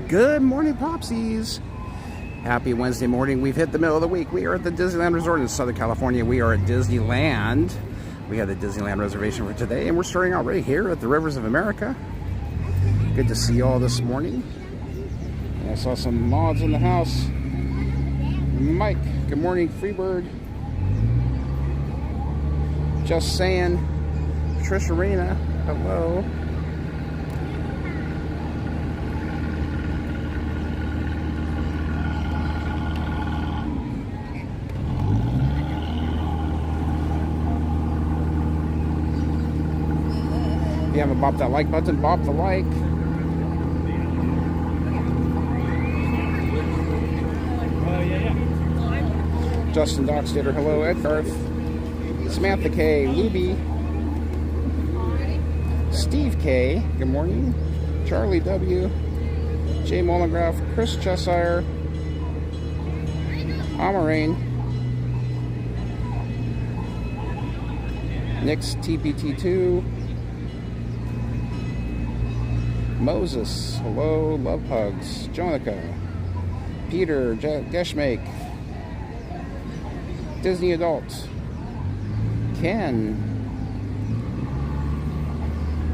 Good morning, Popsies. Happy Wednesday morning. We've hit the middle of the week. We are at the Disneyland Resort in Southern California. We are at Disneyland. We have the Disneyland reservation for today, and we're starting out right here at the Rivers of America. Good to see you all this morning. And I saw some mods in the house. Mike, good morning. Freebird. Just saying. Trish Arena, hello. If you haven't bopped that like button, bop the like. Justin Dockstader, hello. Ed Garth, Samantha K, Luby, Steve K, good morning. Charlie W, Jay Mollengraf, Chris Cheshire, Amarain, Nick's TPT2, Moses, hello. Love hugs. Jonica, Peter, Geshmake, Disney Adult, Ken,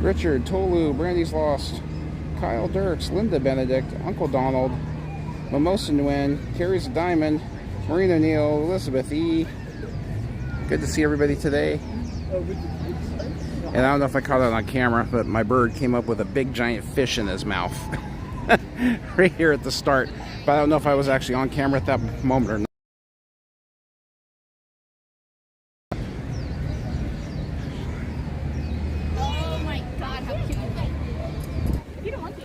Richard, Tolu, Brandy's Lost, Kyle Dirks, Linda Benedict, Uncle Donald, Mimosa Nguyen, Carrie's a Diamond, Marina Neal, Elizabeth E. Good to see everybody today. And I don't know if I caught it on camera, but my bird came up with a big giant fish in his mouth right here at the start. But I don't know if I was actually on camera at that moment or not. Oh my God, how cute. You don't want to.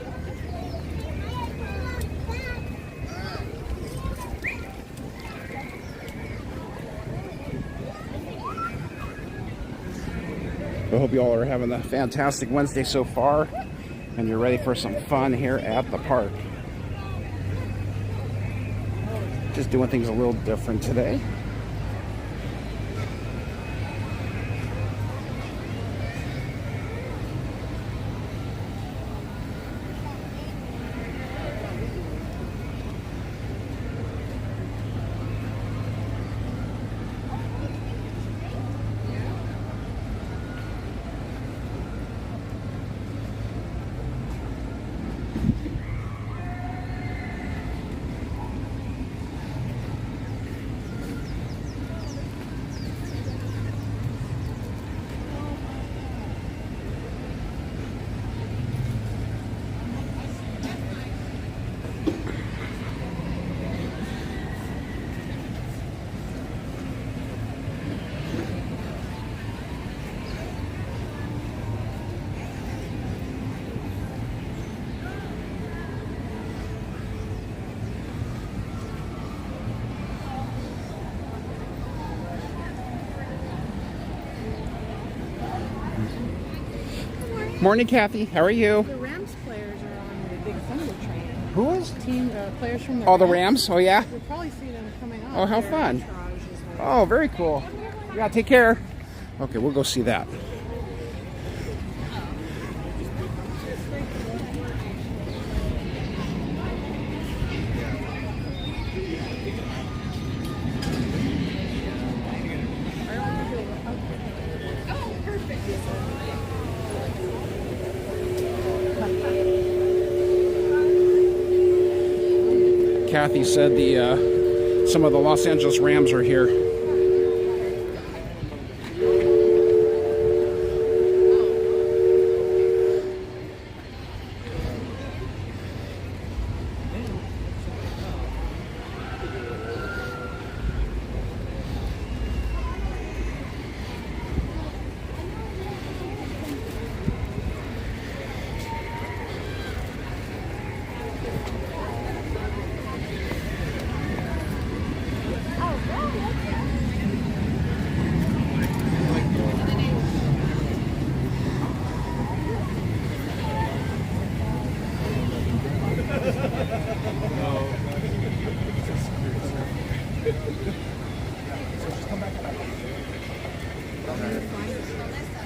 I hope you all are having a fantastic Wednesday so far, and you're ready for some fun here at the park. Just doing things a little different today. Morning, Kathy. How are you? The Rams players are on the big Thunder train. Who is? Team players from the Oh, the Rams? Oh, yeah? You'll probably see them coming up. Oh, how Their fun. entourage is well. Oh, very cool. Yeah, take care. Okay, we'll go see that. Kathy said some of the Los Angeles Rams are here.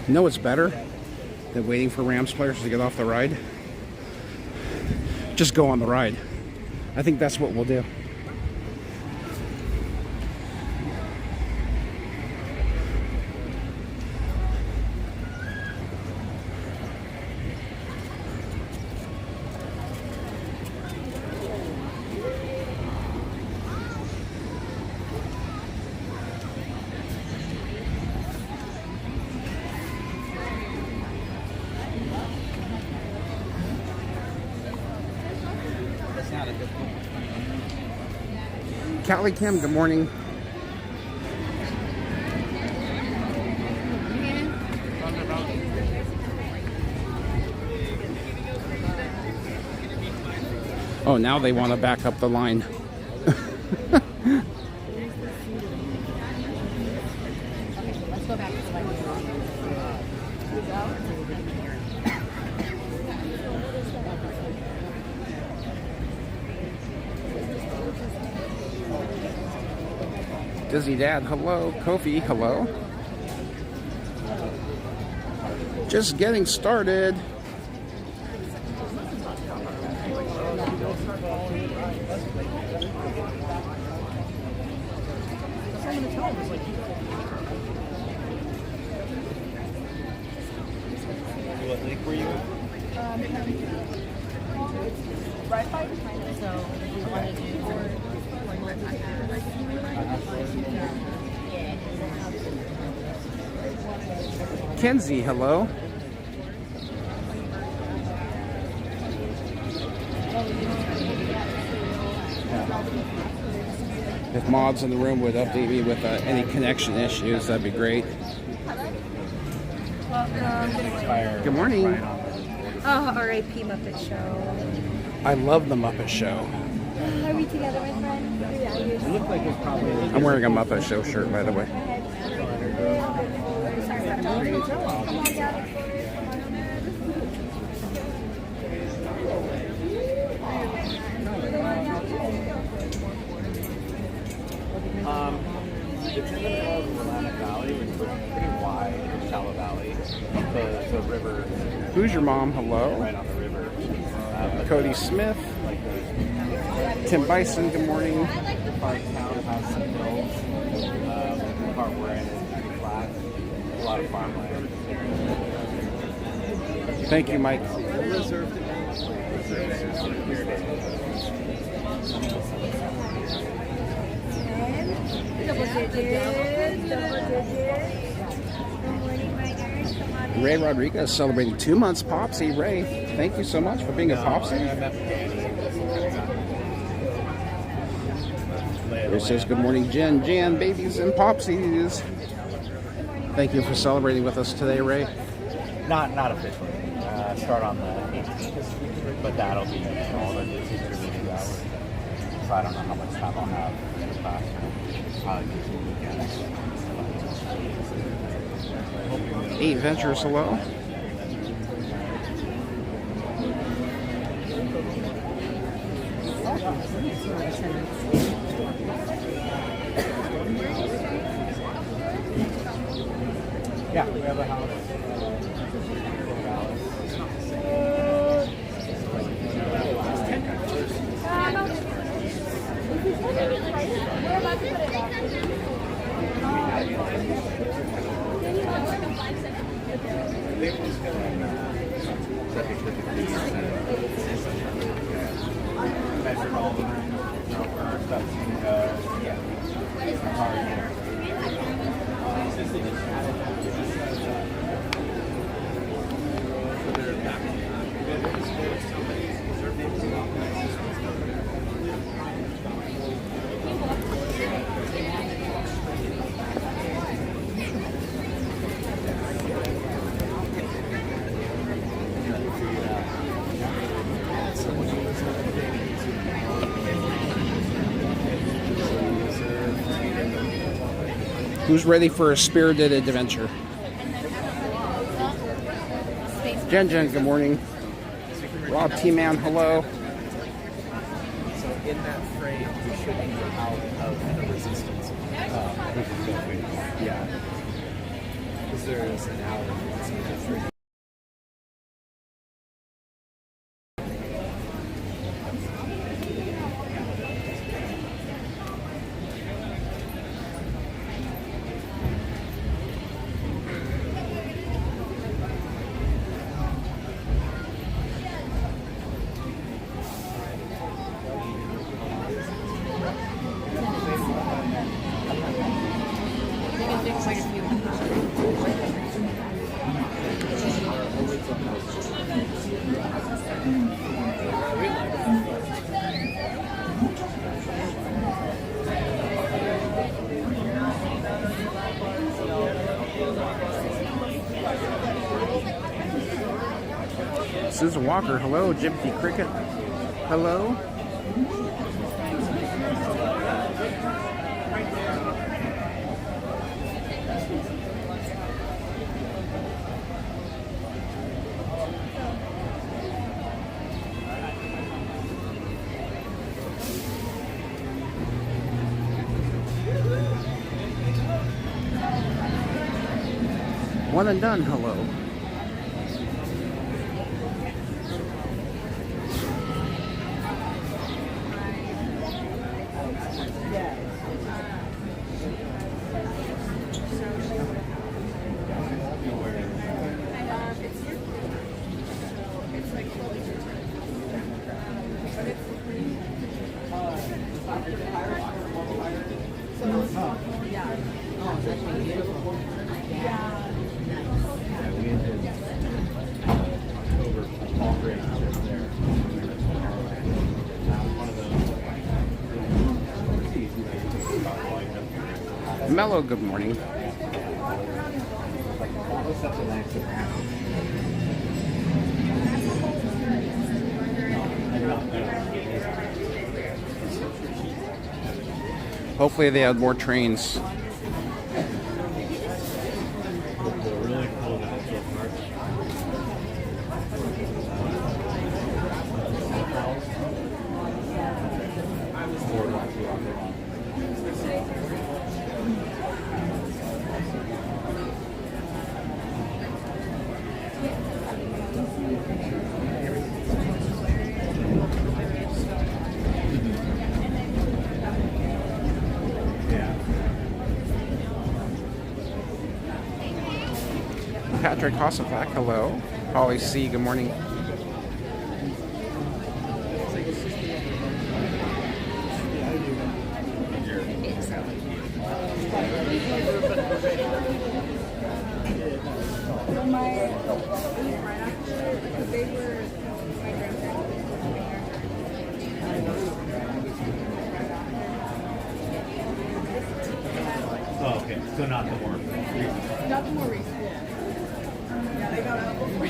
You know what's better than waiting for Rams players to get off the ride? just go on the ride. I think that's what we'll do. Callie Kim, good morning. Oh, now they want to back up the line. Let's go back to the Disney Dad, hello. Kofi, hello. Just getting started. What lake were you in? right by China. So if you want to do Kenzie, hello. If mods in the room would update me with any connection issues, that'd be great. Good morning. Oh, R.I.P. Muppet Show. I love the Muppet Show. Are we together, my friend? It looked like it was probably. I'm wearing a Muppet Show shirt, by the way. It's in the middle of the Willamette Valley, which is a pretty wide, shallow valley. The river. Who's your mom? Hello. Right on the river. Cody Smith. Tim Bison, good morning. Park town has some hills. The part we're in is pretty flat. A lot of farmland. Thank you, Mike. Double digits. Good morning, my girls. Come on. Ray Rodriguez celebrating 2 months Popsy. Ray, thank you so much for being a Popsy. Ray says, good morning, Jen, babies, and Popsies. Thank you for celebrating with us today, Ray. Not officially. Start on the 18th, but that'll be all the Disney's going to be 2 hours. So I don't know how much time I'll have in the classroom. Eight Ventures, hello. Yeah, we have a house. Who's ready for a spirited adventure? Jen, good morning. Rob T-Man, hello. So in that frame, we should be out of the resistance. Yeah. Because there is an hour that's in the frame. quite a few. Susan Walker, hello. Jimothy Cricket, hello. One and done, hello. Mellow, good morning. Hopefully they have more trains. Patrick Hossafak, hello. Holly C, good morning. Oh, okay. So not the more recent. Not the more recent. Yeah, they got out before.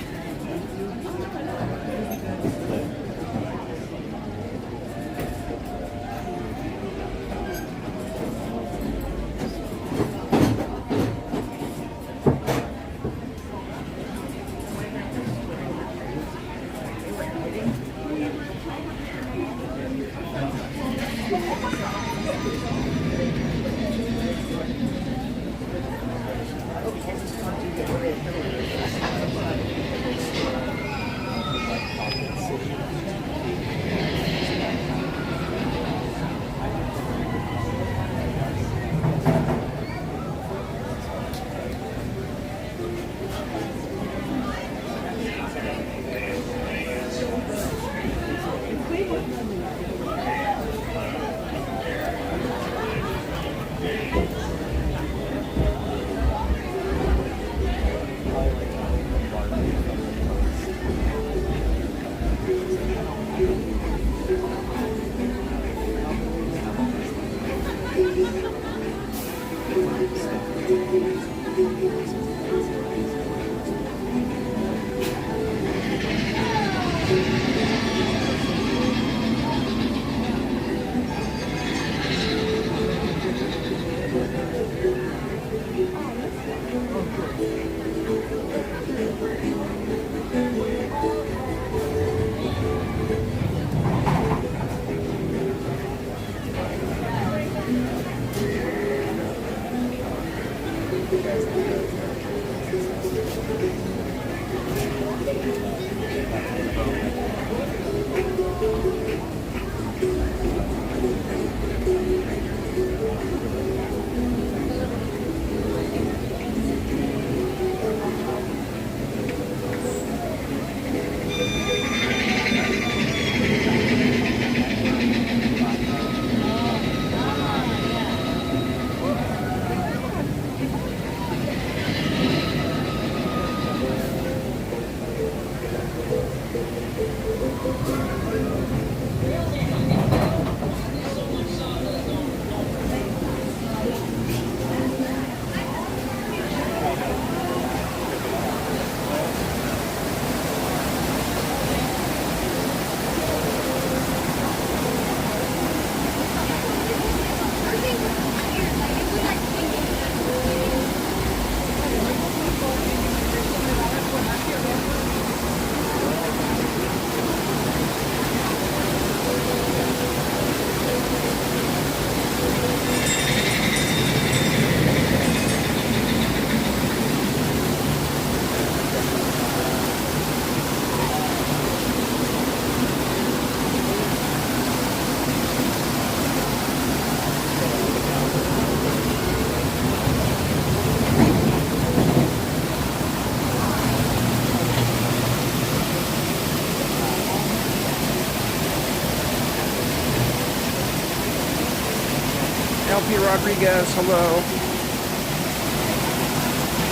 LP Rodriguez, hello.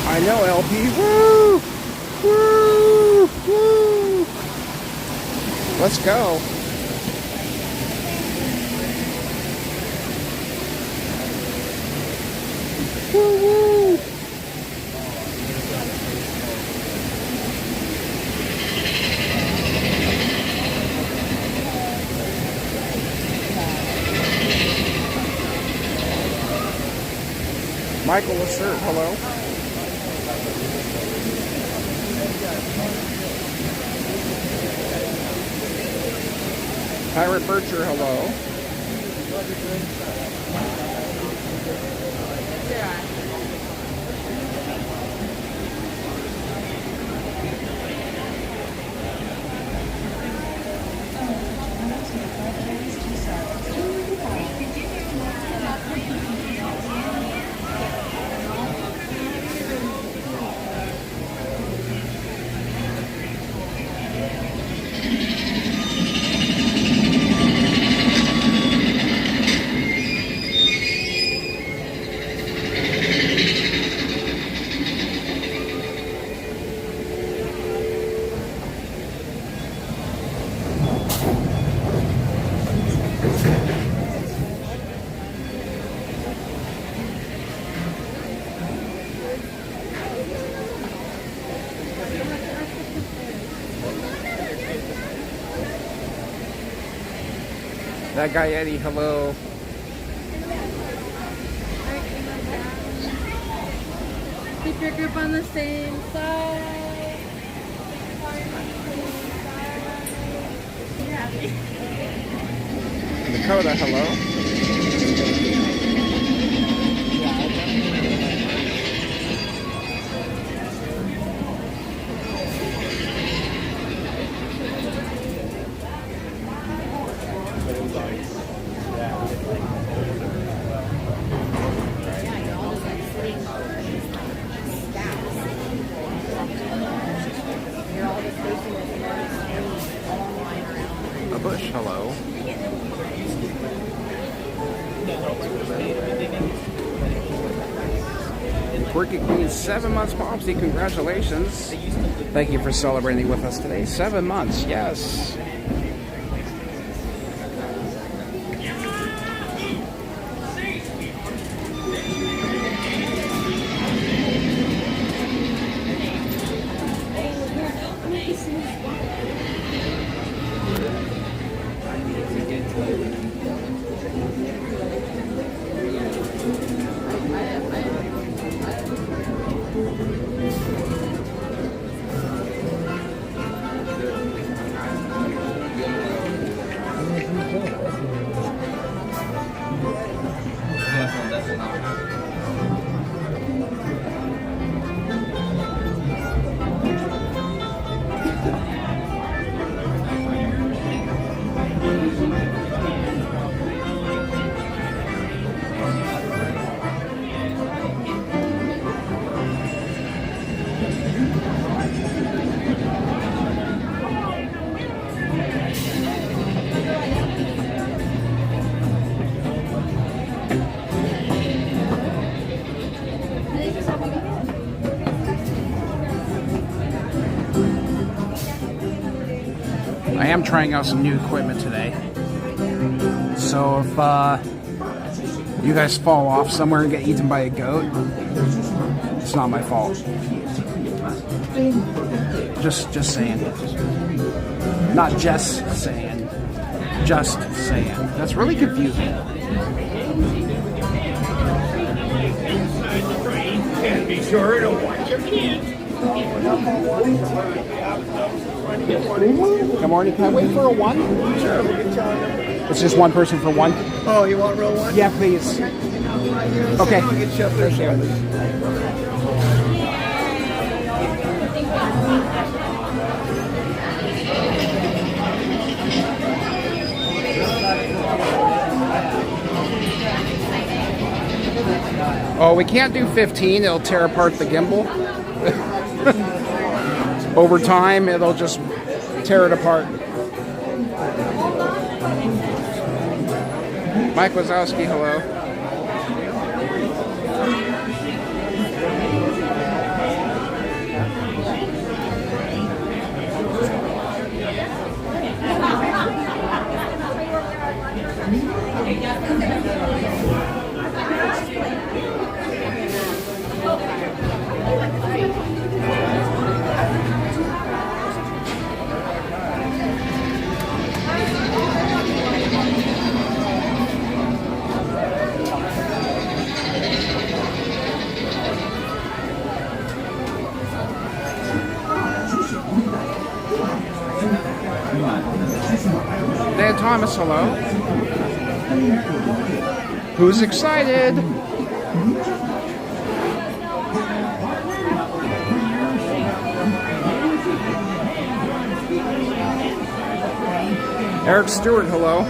I know LP. Woo! Woo! Woo! Let's go. Woo woo! Michael Lassert, hello. Pirate Bircher, hello. That guy Eddie, hello. Keep your grip on the same side. Dakota, hello. A bush, hello. Quirky Queen, 7 months, Popsy, congratulations. Thank you for celebrating with us today. 7 months, yes. I am trying out some new equipment today. So if you guys fall off somewhere and get eaten by a goat, it's not my fault. Just saying. Not just saying. Just saying. That's really confusing. And be sure to watch your kids. Good morning. Can I wait for a one? Sure, we can tell them. It's just one person for one? Oh, you want row one? Yeah, please. Okay. I'll get you up there shortly. Oh, we can't do 15. It'll tear apart the gimbal. Over time, it'll just tear it apart. Mike Wazowski, hello. Thomas, hello. Who's excited? Eric Stewart, hello.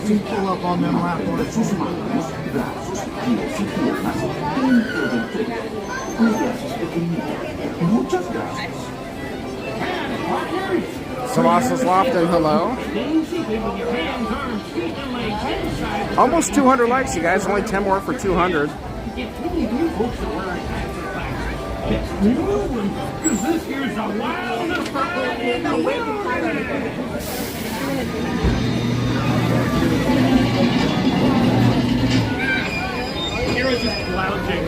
Pull up on them lap sus manos, brazos, pies y piernas dentro del tren. Cuídense pequeñitos. Muchas gracias. Colossus Lofton, hello. Almost 200 likes, you guys. Only 10 more for 200. Because this here's the wildest ride in the wilderness. Heroes just lounging.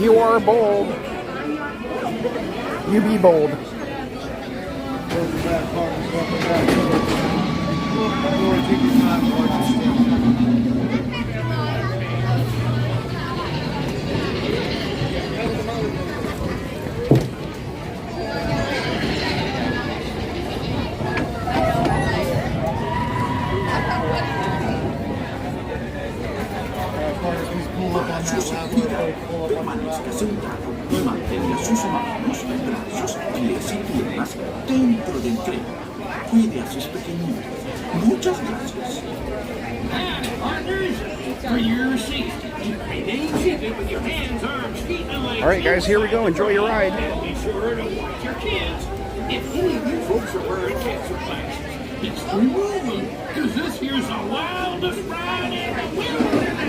You are bold. You be bold. Permanezca sentado y mantenga sus manos, brazos, pies y piernas dentro del tren. Cuide a sus pequeñitos. Muchas gracias. All right, guys, here we go. Enjoy your ride. Be sure to watch your kids. If any of you folks are wearing hats or glasses, it's remove them, because this here's the wildest ride in the wilderness.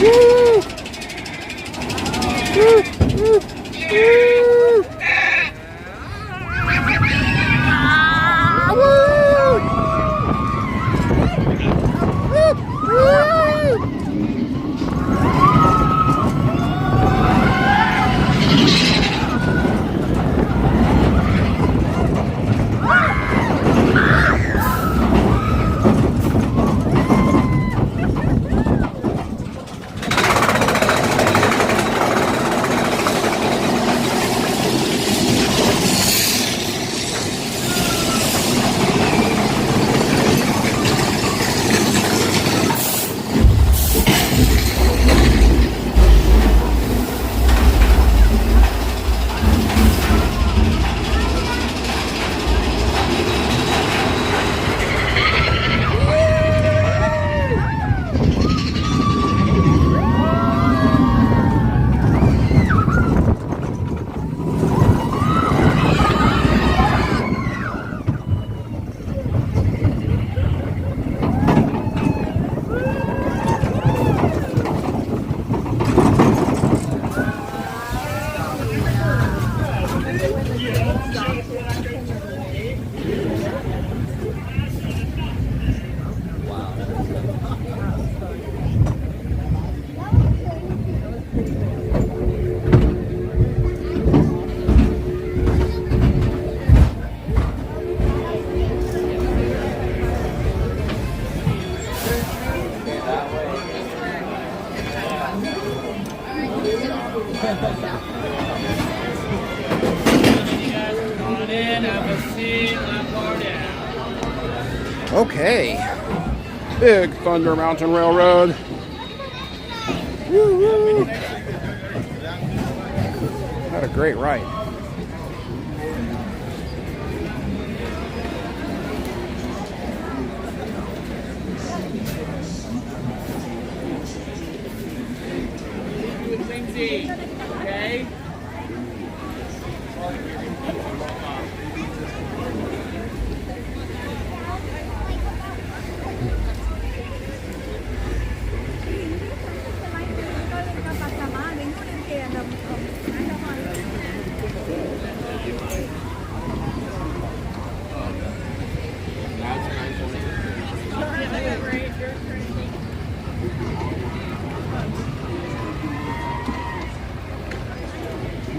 Woo! Woo! Woo! Woo! Ah, woo! Woo! Woo! Okay, Big Thunder Mountain Railroad. Woo-woo. Had a great ride. Okay.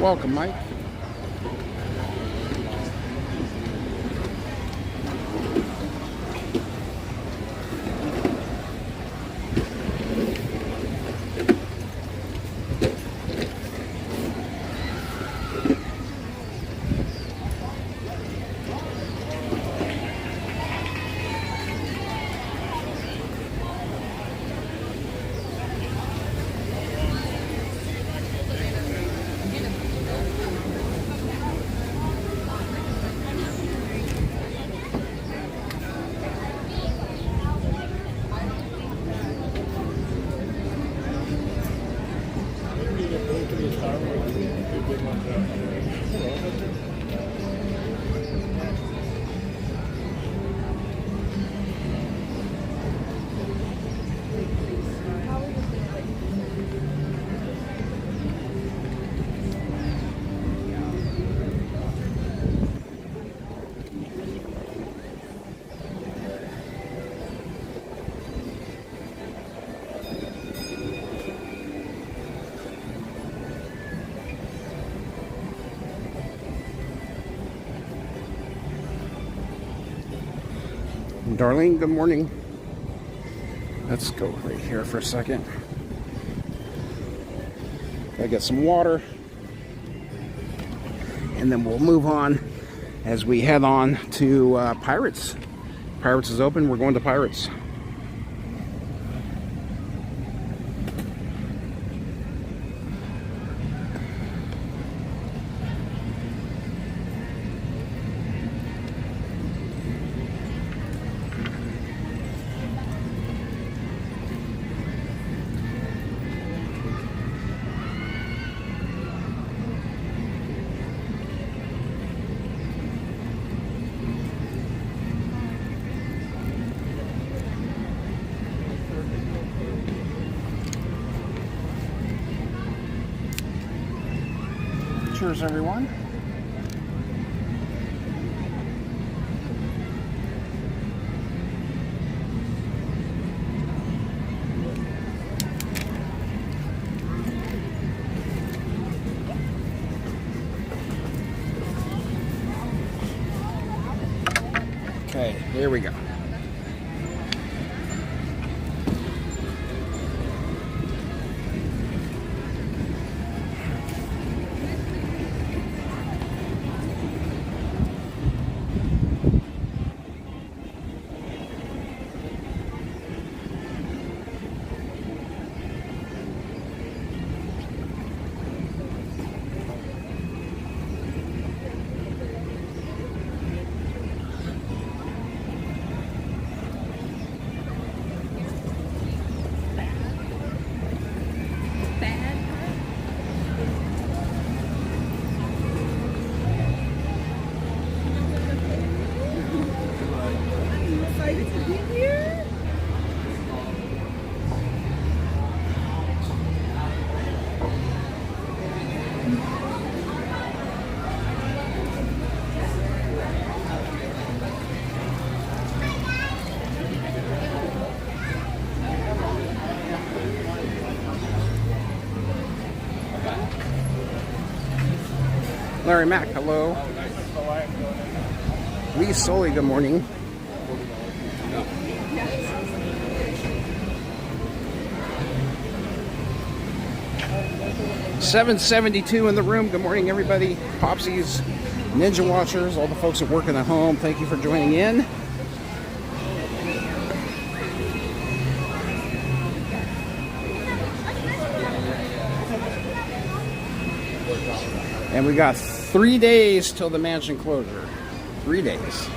Welcome, Mike. Darlene, good morning. Let's go right here for a second. Gotta get some water. And then we'll move on as we head on to Pirates. Pirates is open. We're going to Pirates. Cheers, everyone. Okay, here we go. Larry Mack, hello. Lee Soley, good morning. $772 in the room. Good morning, everybody. Popsies, Ninja Watchers, all the folks that work in the home. Thank you for joining in. And we got 3 days till the mansion closure. 3 days.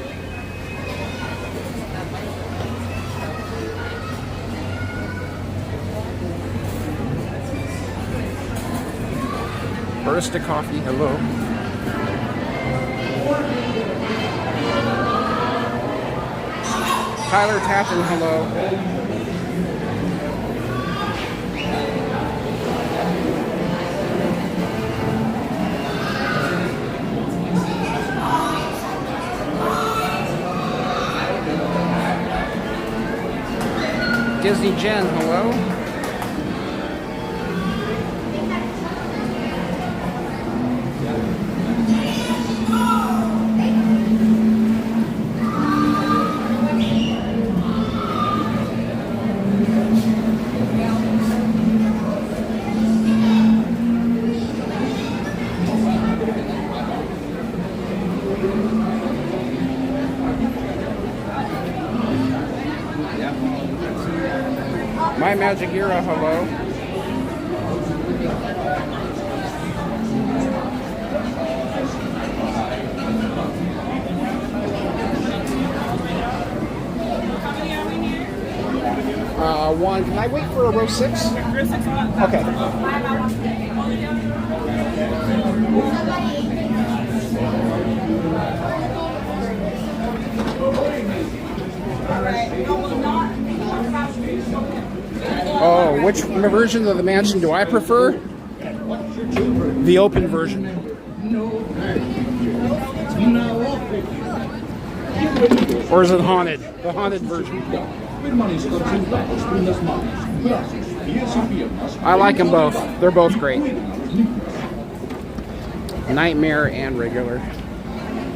Barista Coffee, hello. Tyler Tappan, hello. Disney Jen, hello. My Magic Era, hello. One. Can I wait for a row 6? Okay. Oh, which version of the mansion do I prefer? The open version. Or is it haunted? The haunted version. I like them both. They're both great. Nightmare and regular.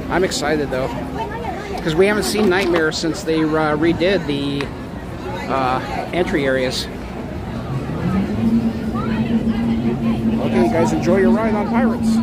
I'm excited though, because we haven't seen Nightmare since they redid the entry areas. Okay, you guys enjoy your ride on Pirates.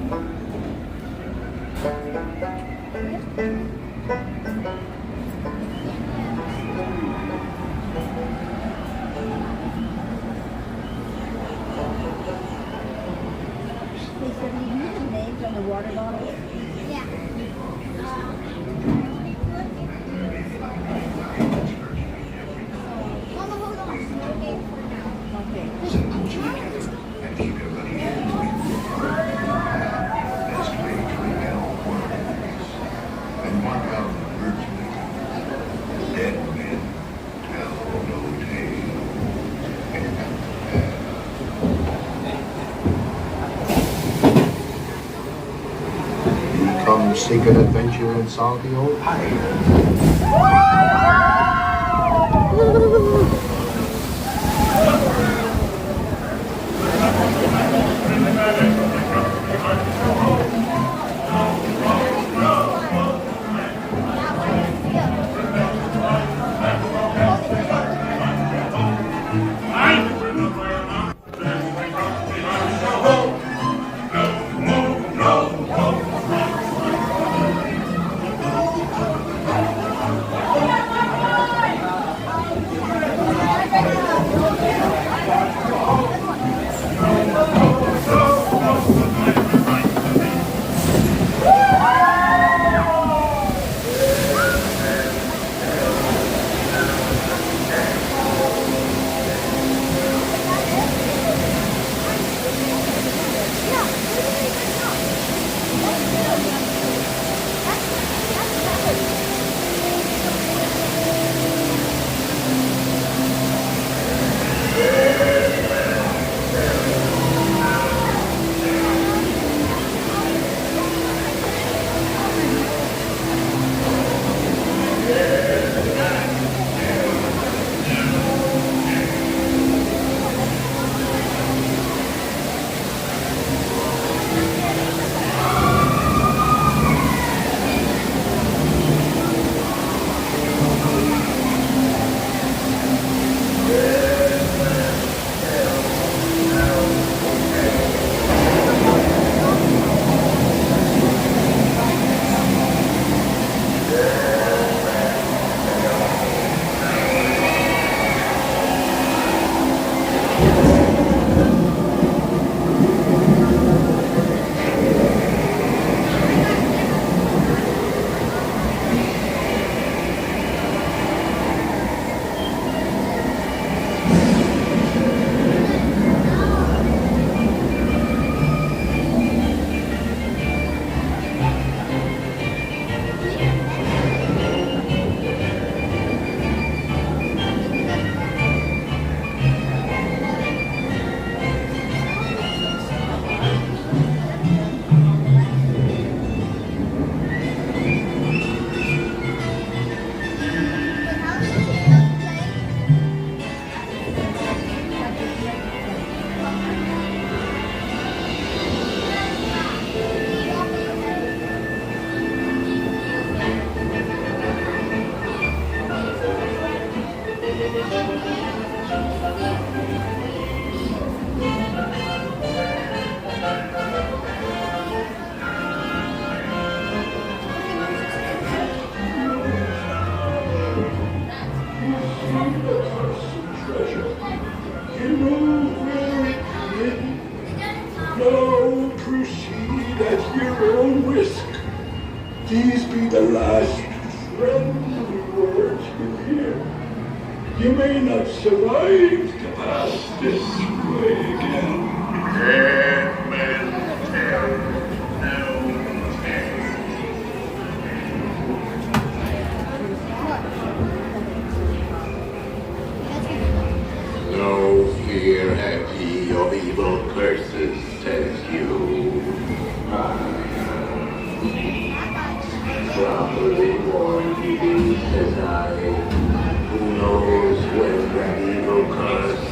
Names on the water bottle? Yeah. Mama, hold on. Okay, for now. Okay. And mark out the words with dead men tell no tale. Come seek an adventure and solve the old These be the last friendly words you hear. You may not survive to pass this way again. Dead men tell no tale. No fear have ye of evil curses, says you. Properly warned you, says I. Who knows when that evil curse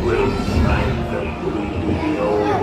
will smite the bleeding over.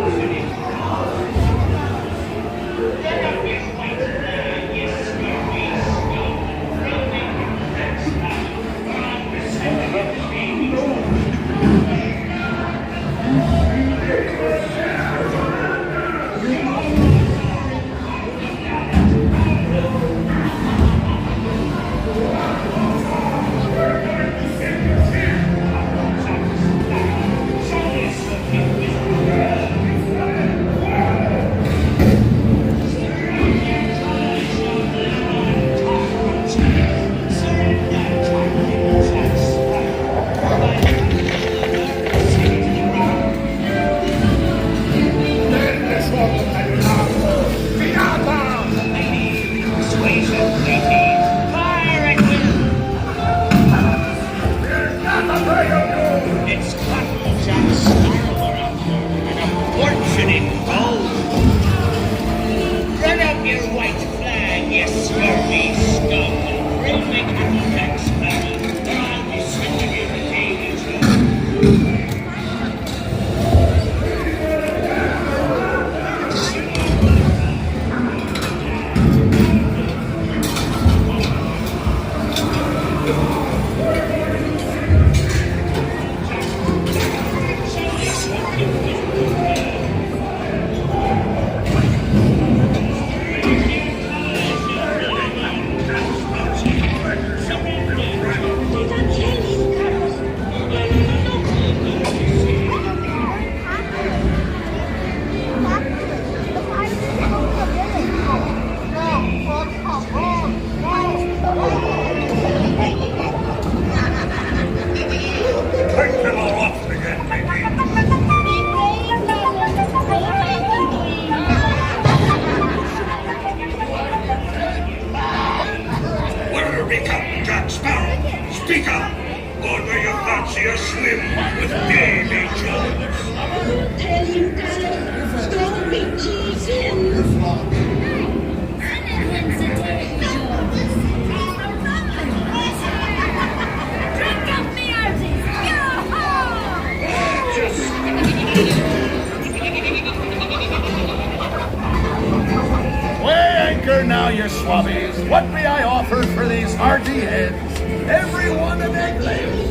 liquor, now your swabbies. What may I offer for these hearty heads? Everyone an egg lays.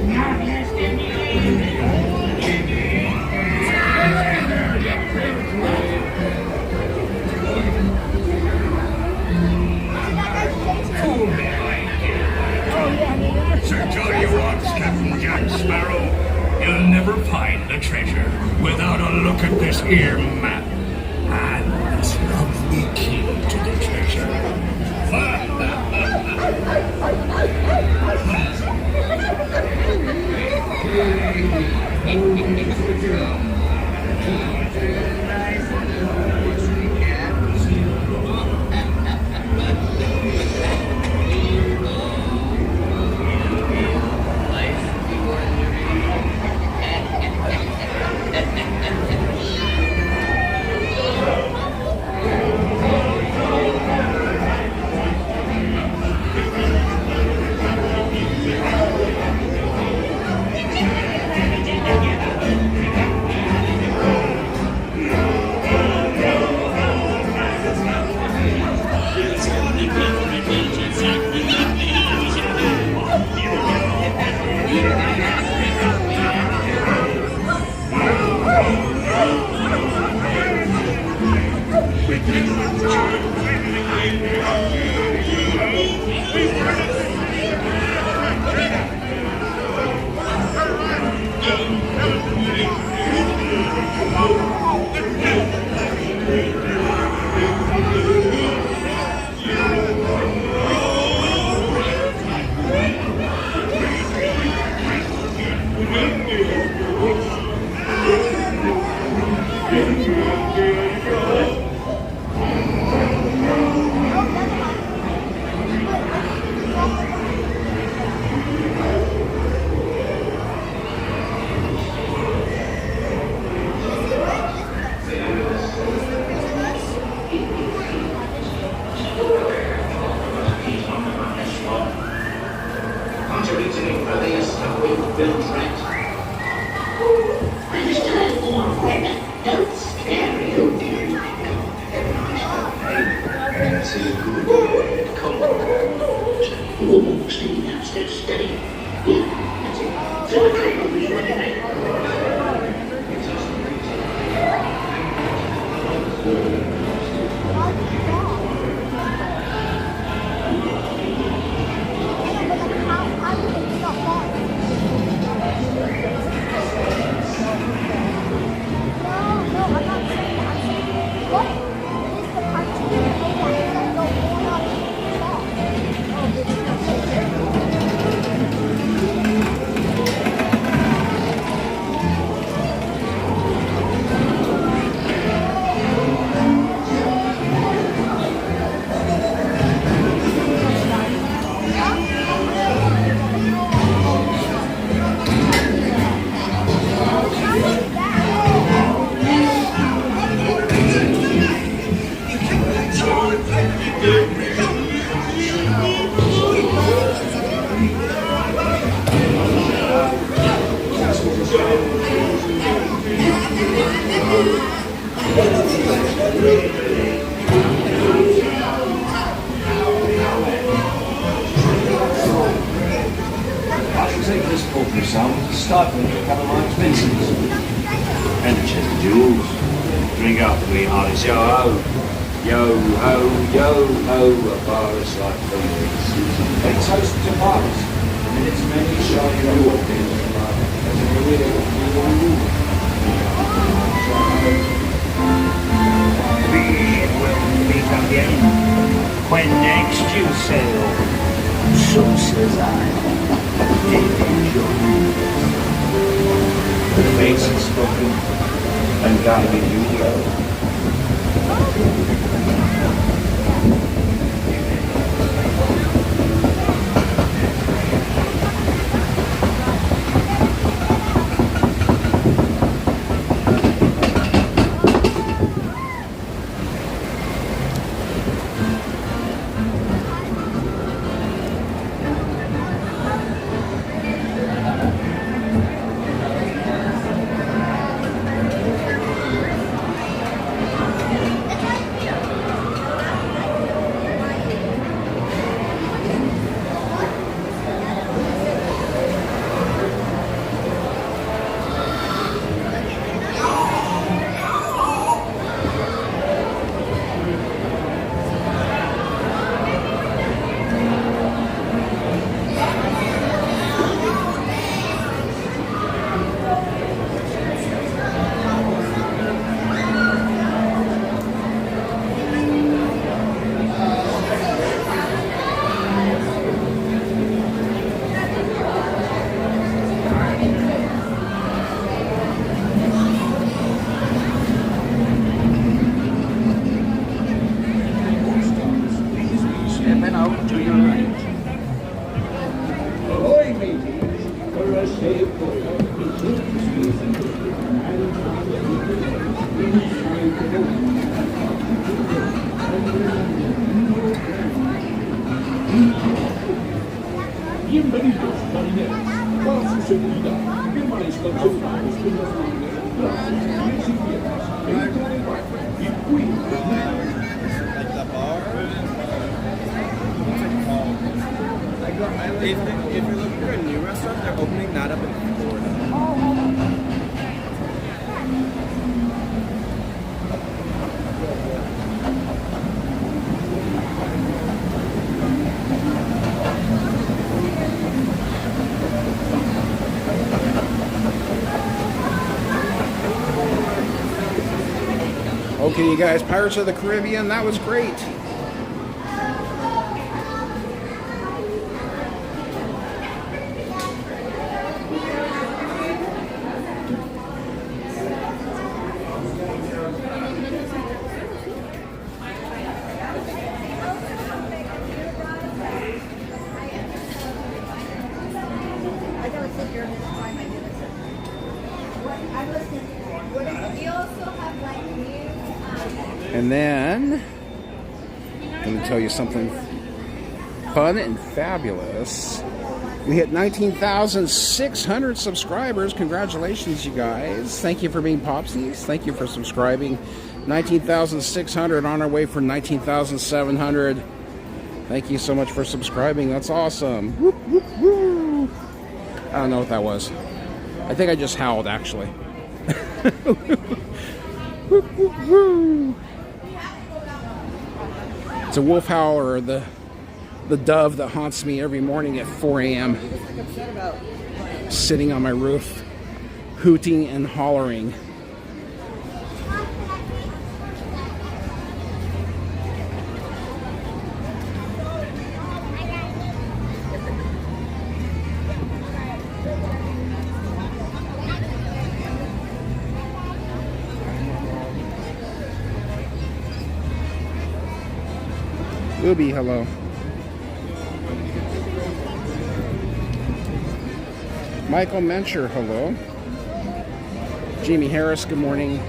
Sir Johnny Rocks, Captain Jack Sparrow. You'll never find the treasure without a look at this here map and this lovely key to the treasure. and out to your right. Ahoy, mateys, for a safe Bienvenidos, marineros. Para su seguridad, permanezcan sentados con las manos atrás, pies y piernas dentro del barco y cuiden. If you're looking for a new restaurant, they're opening that up in Florida. Okay, you guys, Pirates of the Caribbean, that was great. And then, I'm going to tell you something fun and fabulous. We hit 19,600 subscribers. Congratulations, you guys. Thank you for being Popsies. Thank you for subscribing. 19,600 on our way for 19,700. Thank you so much for subscribing. That's awesome. Whoop, whoop, whoop. I don't know what that was. I think I just howled, actually. Whoop, whoop, whoop. It's a wolf howl, or the dove that haunts me every morning at 4 a.m. sitting on my roof, hooting and hollering. Ruby, hello. Michael Mencher, hello. Jamie Harris, good morning.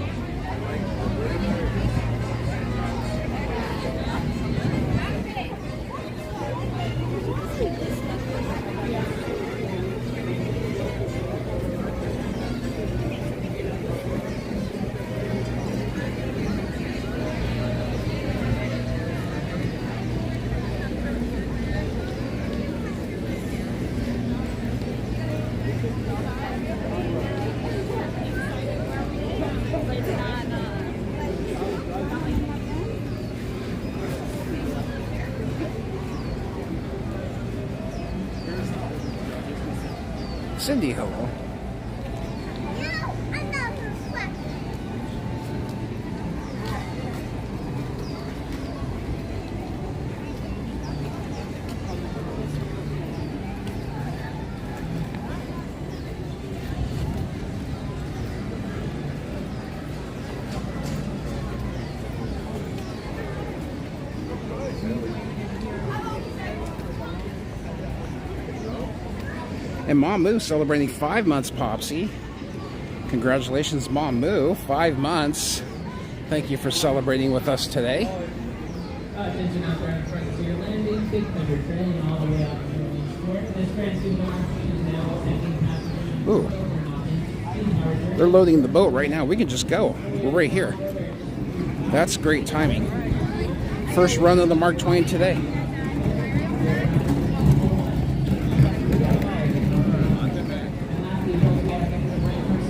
Cindy, hello. And Mom Moo celebrating 5 months, Popsy. Congratulations, Mom Moo. 5 months. Thank you for celebrating with us today. Attention out there in front of your landing. 600 trailing all the way up to the sport. This transhuman is now taking passengers. Ooh. They're loading the boat right now. We can just go. We're right here. That's great timing. First run of the Mark Twain today.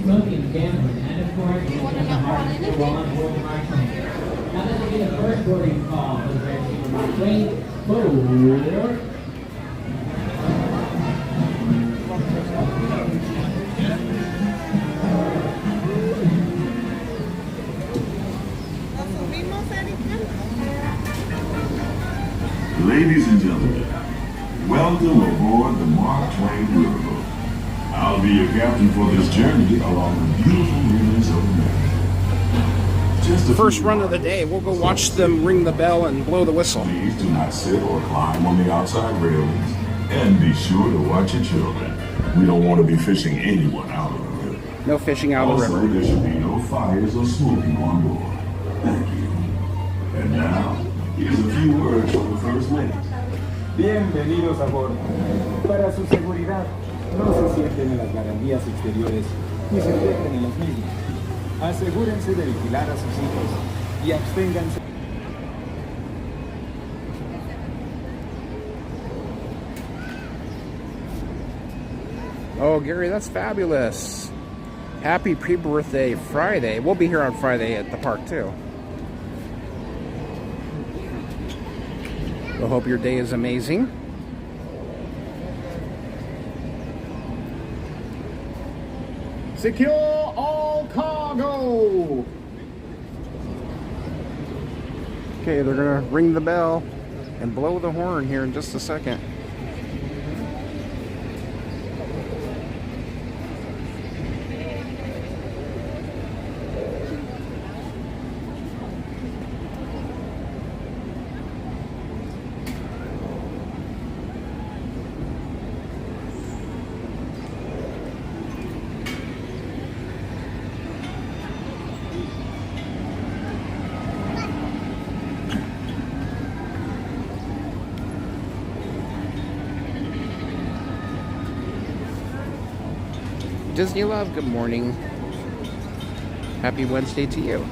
Smoking, gambling, and of course, while on board the Mark Twain. Now this will be the first boarding call for the transhuman Mark Twain. Forward. Ladies and gentlemen, welcome aboard the Mark Twain Riverboat. I'll be your captain for this journey along the beautiful rivers of America. First run of the day. We'll go watch them ring the bell and blow the whistle. Please do not sit or climb on the outside railings, and be sure to watch your children. We don't want to be fishing anyone out of the river. No fishing out of the river. There should be no fires or smoking on board. Thank you. And now, here's a few words from the First Lady. Bienvenidos a bordo. Para su seguridad, no se sienten en las barandillas exteriores ni se dejen en las mismas. Asegúrense de vigilar a sus hijos y absténganse. Oh, Gary, that's fabulous. Happy pre-birthday Friday. We'll be here on Friday at the park, too. I hope your day is amazing. Secure all cargo! Okay, they're gonna ring the bell and blow the horn here in just a second. Disney Love, good morning. Happy Wednesday to you.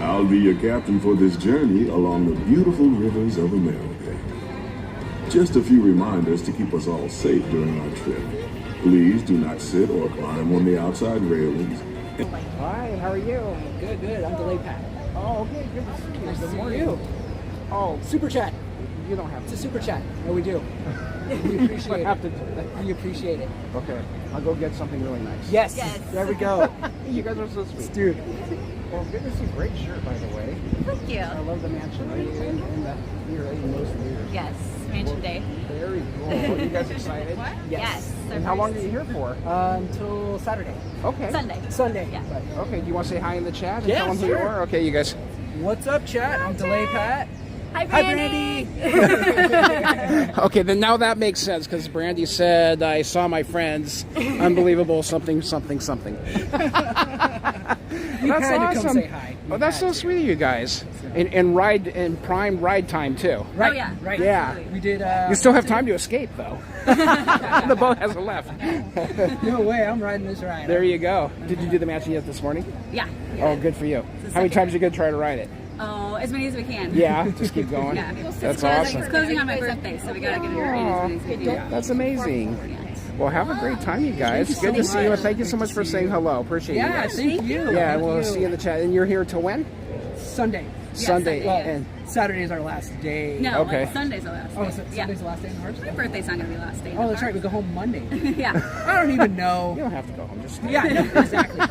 I'll be your captain for this journey along the beautiful rivers of America. Just a few reminders to keep us all safe during our trip. Please do not sit or climb on the outside railings. Hi, how are you? Good, good. I'm delayed, Pat. Oh, okay, good to see you. Nice to Good see morning. you. Oh, Super chat. you don't have It's to. a super chat. No, we do. We appreciate it. have to do that. We appreciate it. Okay, I'll go get something really nice. Yes. Yes. There we go. You guys are so sweet. Dude. Well, good to see. Great shirt, by the way. Thank you. I love the mansion. Are you in the you're in most of the years? Yes, Mansion Day. Very cool. Are you guys excited? Yes. And how long are you here for? Until Saturday. Okay. Sunday. Sunday. Yeah. But Okay, do you want to say hi in the chat and Yeah, tell them who you sure. are? Okay, you guys. what's up, chat? I'm delayed, Pat. Hi, Hi, Brandy. Brandy. Okay, then now that makes sense because Brandy said, I saw my friends. Unbelievable, something, something, something. You That's had to awesome. come say hi. Oh, that's so sweet of you guys. And ride in prime ride time too. Right. Oh, yeah. Right. Yeah. We did. You still have time to escape though. The boat hasn't left. No way. I'm riding this ride. There you go. Did you do the matching yet this morning? Yeah. Oh, good for you. the How many second times are you gonna try to ride it? Oh, as many as we can. Yeah, just keep going. Yeah. That's It's awesome. closing on my birthday, so we gotta get it in as many as we can. That's amazing. Well, have a great time, you guys. Good to see you, and thank you so much for saying hello. Appreciate you Yeah. guys. Thank you. Yeah, Thank we'll you. see you in the chat. And you're here till when? Sunday. Sunday. Sunday, And Saturday is our last day. No, Okay. like Sunday's the last day. Oh, Sunday's the last day in the Harps? My birthday's not gonna be the last day. in Oh, the that's right. We park. go home Monday. Yeah. I don't even know. you don't have to go home. Just Yeah, no,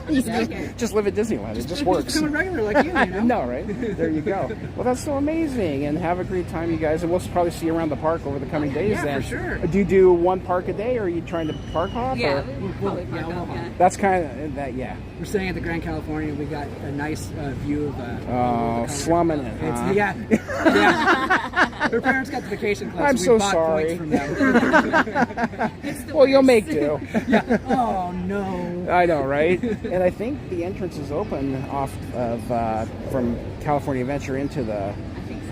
exactly. just live at Disneyland. It just works. Become a regular like you, you know? No, right? There you go. Well, that's so amazing. And have a great time, you guys. And we'll probably see you around the park over the coming days Yeah, then. for sure. Do you do one park a day, or are you trying to park hop? Yeah, Or? we'll probably park yeah, up, we'll- yeah. That's kind of that, yeah. We're staying at the Grand California. We got a nice view of. Oh, slumming it. It's, Huh? yeah. Yeah. Her parents got the vacation club, I'm so so we bought sorry. points from them. Well, you'll make do. Yeah. Oh no. I know, right? And I think the entrance is open off of from California Adventure into the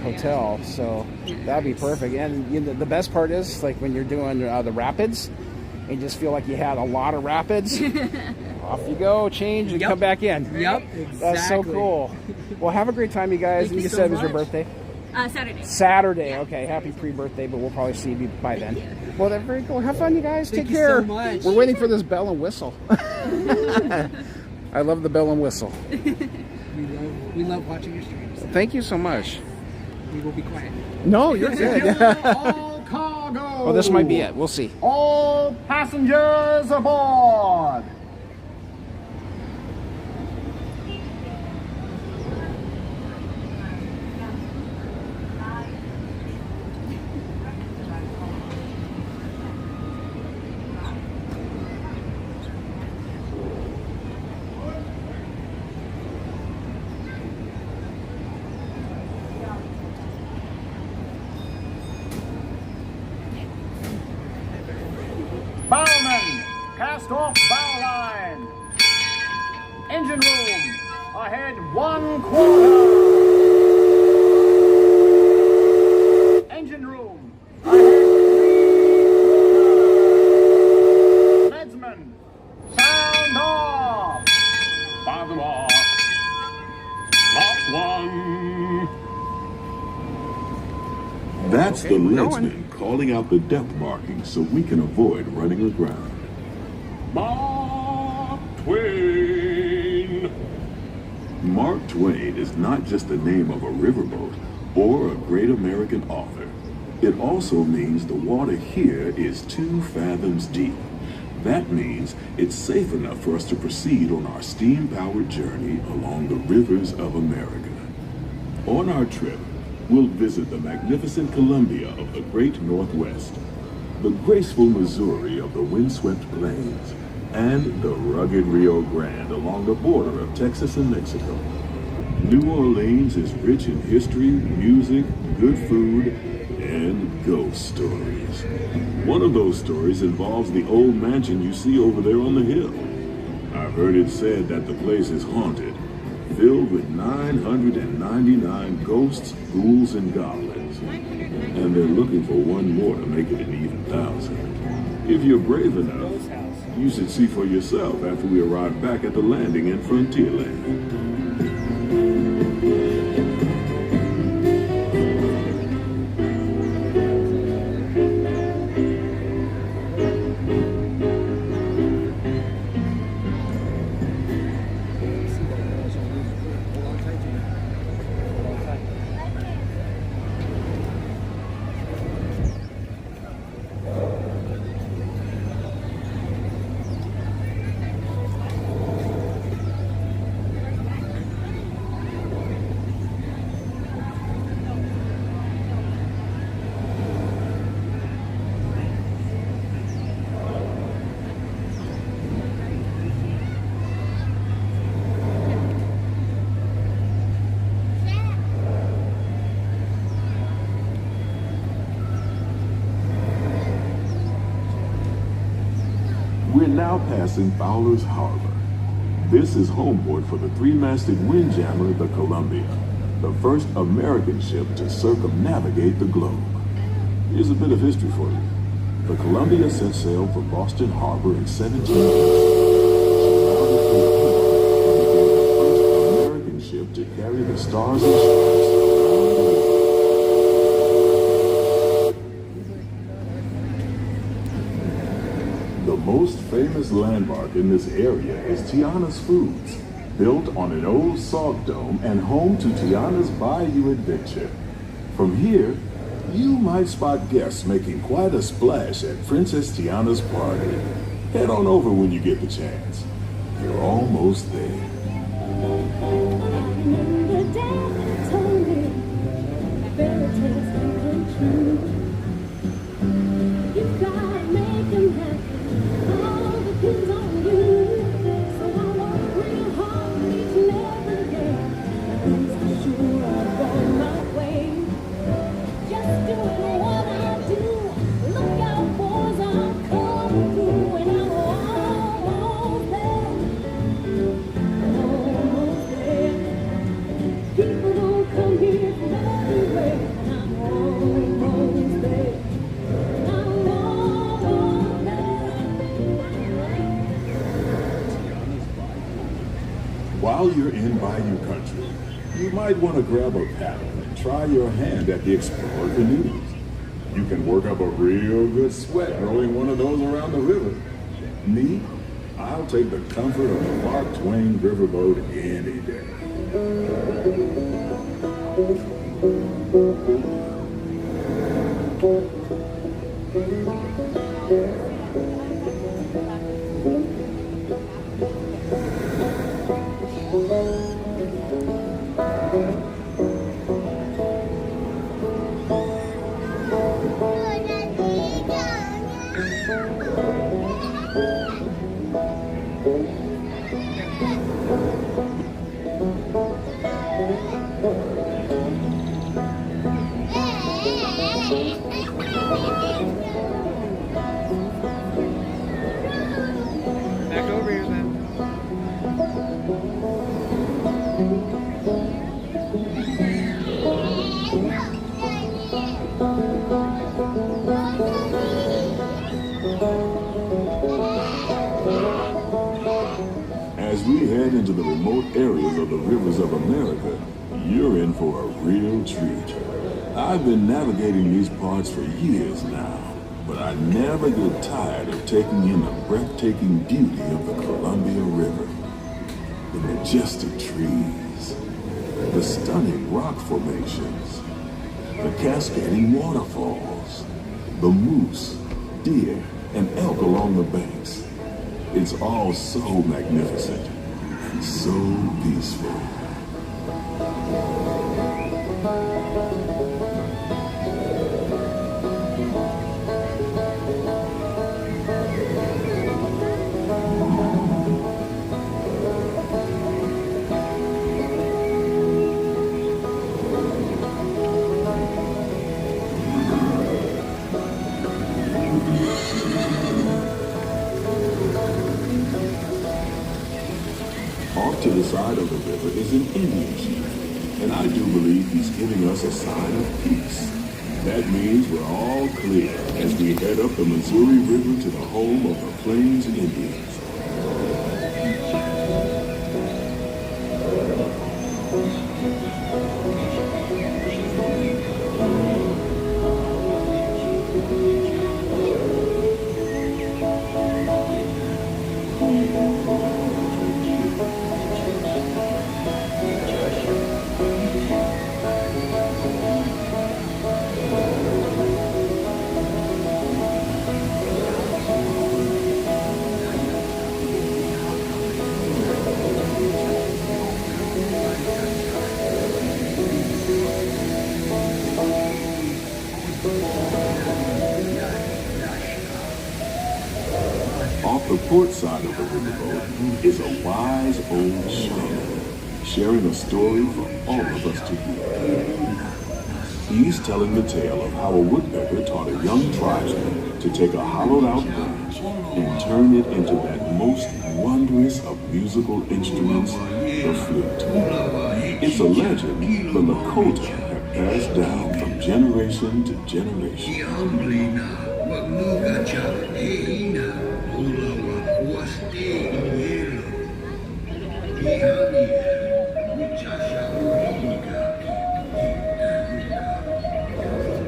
hotel, so that'd be perfect. And you know, the best part is like when you're doing the rapids, and just feel like you had a lot of rapids. Off you go, change, and Yep. come back in. Yep, exactly. That's so cool. Well, have a great time, you guys. Thank And you you so said it was your much. birthday? Saturday. Saturday. Okay, happy pre-birthday, but we'll probably see you by then. Well, that's very cool. Have fun, you guys. Thank Take you care. so much. We're waiting for this bell and whistle. I love the bell and whistle. We love watching your streams. Thank you so much. We will be quiet. No, you're good. All cargo. Oh, this might be it. We'll see. All passengers aboard. Bowman, cast off bow line. Engine room, ahead 1/4. Engine room, ahead 3/4. Leadsman, sound off. Bottom off. Lock one. That's Okay, the we're leadsman calling out the depth markings so we can avoid running aground. Mark Twain. Mark Twain is not just the name of a riverboat or a great American author. It also means the water here is 2 fathoms deep. That means it's safe enough for us to proceed on our steam-powered journey along the rivers of America. On our trip, we'll visit the magnificent Columbia of the Great Northwest, the graceful Missouri of the windswept plains, and the rugged Rio Grande along the border of Texas and Mexico. New Orleans is rich in history, music, good food, and ghost stories. One of those stories involves the old mansion you see over there on the hill. I've heard it said that the place is haunted, filled with 999 ghosts, ghouls, and goblins. And they're looking for one more to make it an even 1,000. If you're brave enough, you should see for yourself after we arrive back at the landing in Frontierland. We're now passing Fowler's Harbor. This is homeport for the 3-masted windjammer, the Columbia, the first American ship to circumnavigate the globe. Here's a bit of history for you. The Columbia set sail from Boston Harbor in 1700. It became the first American ship to carry the Stars and Stripes around the world. The most famous landmark in this area is Tiana's Foods, built on an old salt dome and home to Tiana's Bayou Adventure. From here, you might spot guests making quite a splash at Princess Tiana's party. Head on over when you get the chance. You're almost there. you're in Bayou Country, you might want to grab a paddle and try your hand at the Explorer canoes. You can work up a real good sweat rowing one of those around the river. Me, I'll take the comfort of the Mark Twain Riverboat any day. Back over here then. As we head into the remote areas of the rivers of America, you're in for a real treat. I've been navigating these parts for years now, but I never get tired of taking in the breathtaking beauty of the Columbia River. The majestic trees, the stunning rock formations, the cascading waterfalls, the moose, deer, and elk along the banks. It's all so magnificent and so peaceful. Off to the side of the river is an Indian chief, and I do believe he's giving us a sign of peace. That means we're all clear as we head up the Missouri River to the home of the Plains Indians. Off the port side of the riverboat is a wise old shaman, sharing a story for all of us to hear. He's telling the tale of how a woodpecker taught a young tribesman to take a hollowed-out branch and turn it into that most wondrous of musical instruments, the flute. It's a legend the Lakota have passed down from generation to generation.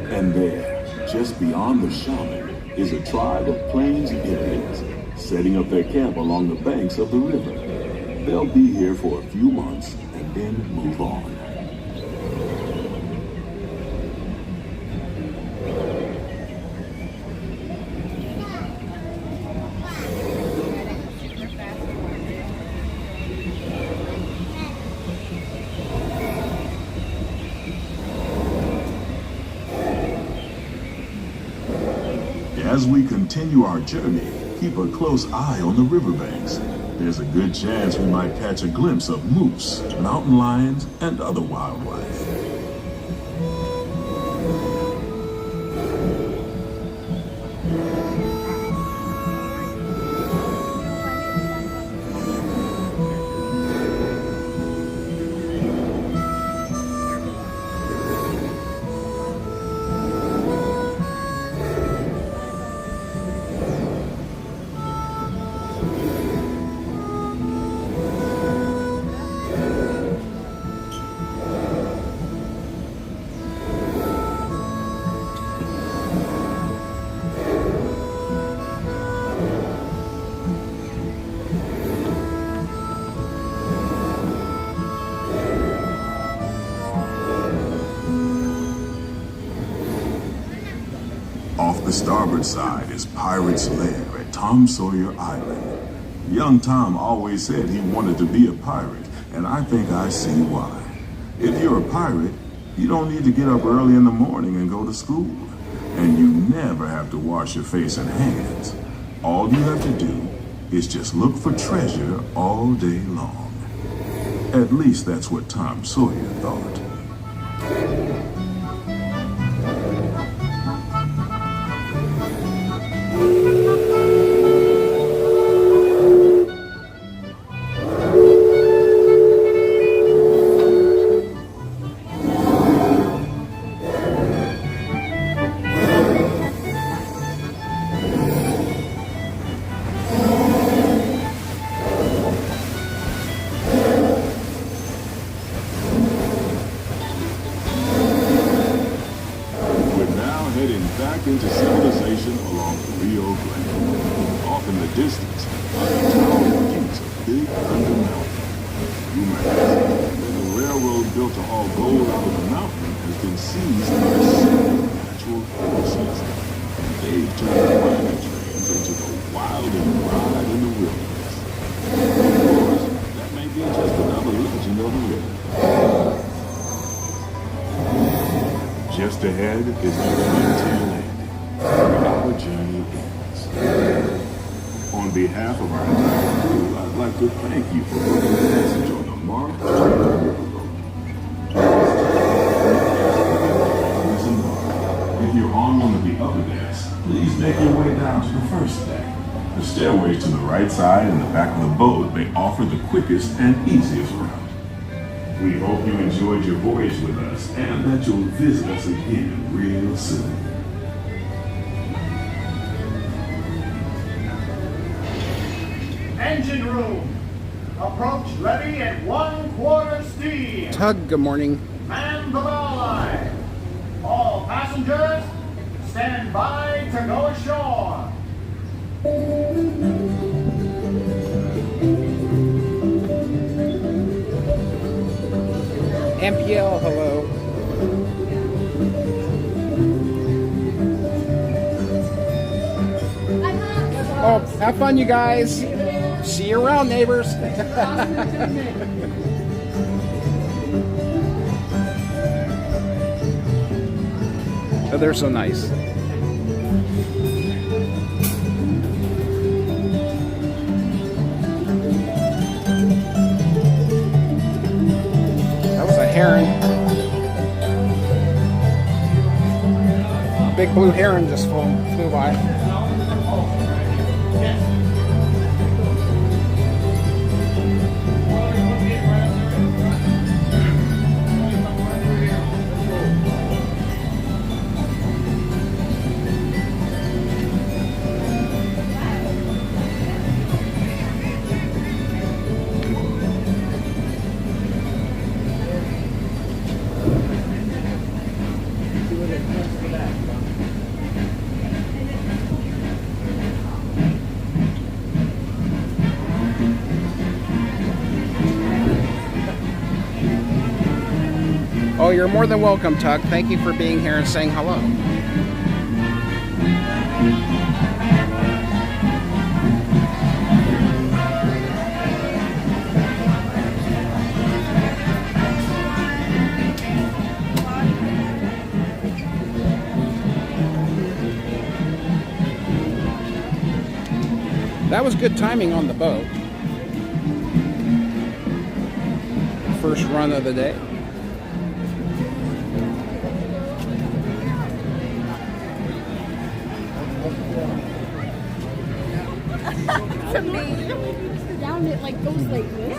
And there, just beyond the shaman, is a tribe of Plains Indians setting up their camp along the banks of the river. They'll be here for a few months and then move on. As we continue our journey, keep a close eye on the riverbanks. There's a good chance we might catch a glimpse of moose, mountain lions, and other wildlife. starboard side is Pirate's Lair at Tom Sawyer Island. Young Tom always said he wanted to be a pirate, and I think I see why. If you're a pirate, you don't need to get up early in the morning and go to school. And you never have to wash your face and hands. All you have to do is just look for treasure all day long. At least that's what Tom Sawyer thought. Into civilization along the Rio Grande. Off in the distance are the towering peaks of Big Thunder Mountain. You might ask that the railroad built to haul gold out of the mountain has been seized by several natural forces, and they've turned the mining trains into the wildest ride in the wilderness. Of course, that may be just another legend of the river. Just ahead is the Enchanted. Our journey ends. On behalf of our entire crew, I'd like to thank you for putting the passage on the mark to the Riverboat. If you're on one of the upper decks, please make your way down to the first deck. The stairways to the right side and the back of the boat may offer the quickest and easiest route. We hope you enjoyed your voyage with us and that you'll visit us again real soon. Engine room. Approach ready at 1/4 steam. Tug, good morning. Man the bow line. All passengers, stand by to go ashore. MPL, hello. Oh, have fun, you guys. See you around, neighbors. Oh, they're so nice. That was a heron. Big blue heron just flew by. Oh, you're more than welcome, Tuck. Thank you for being here and saying hello. That was good timing on the boat. First run of the day. It's amazing. Down it like goes like this.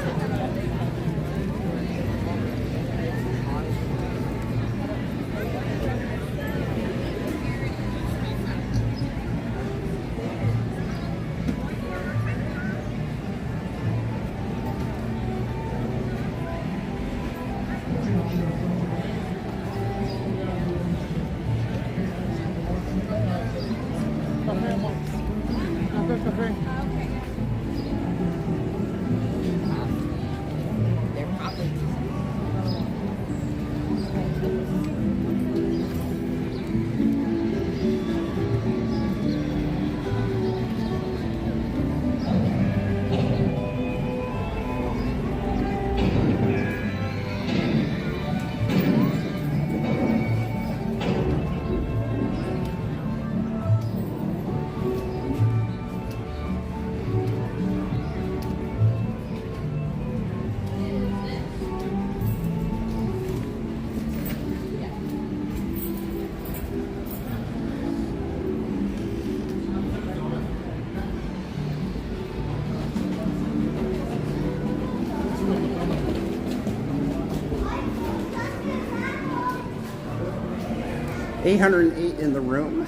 808 in the room,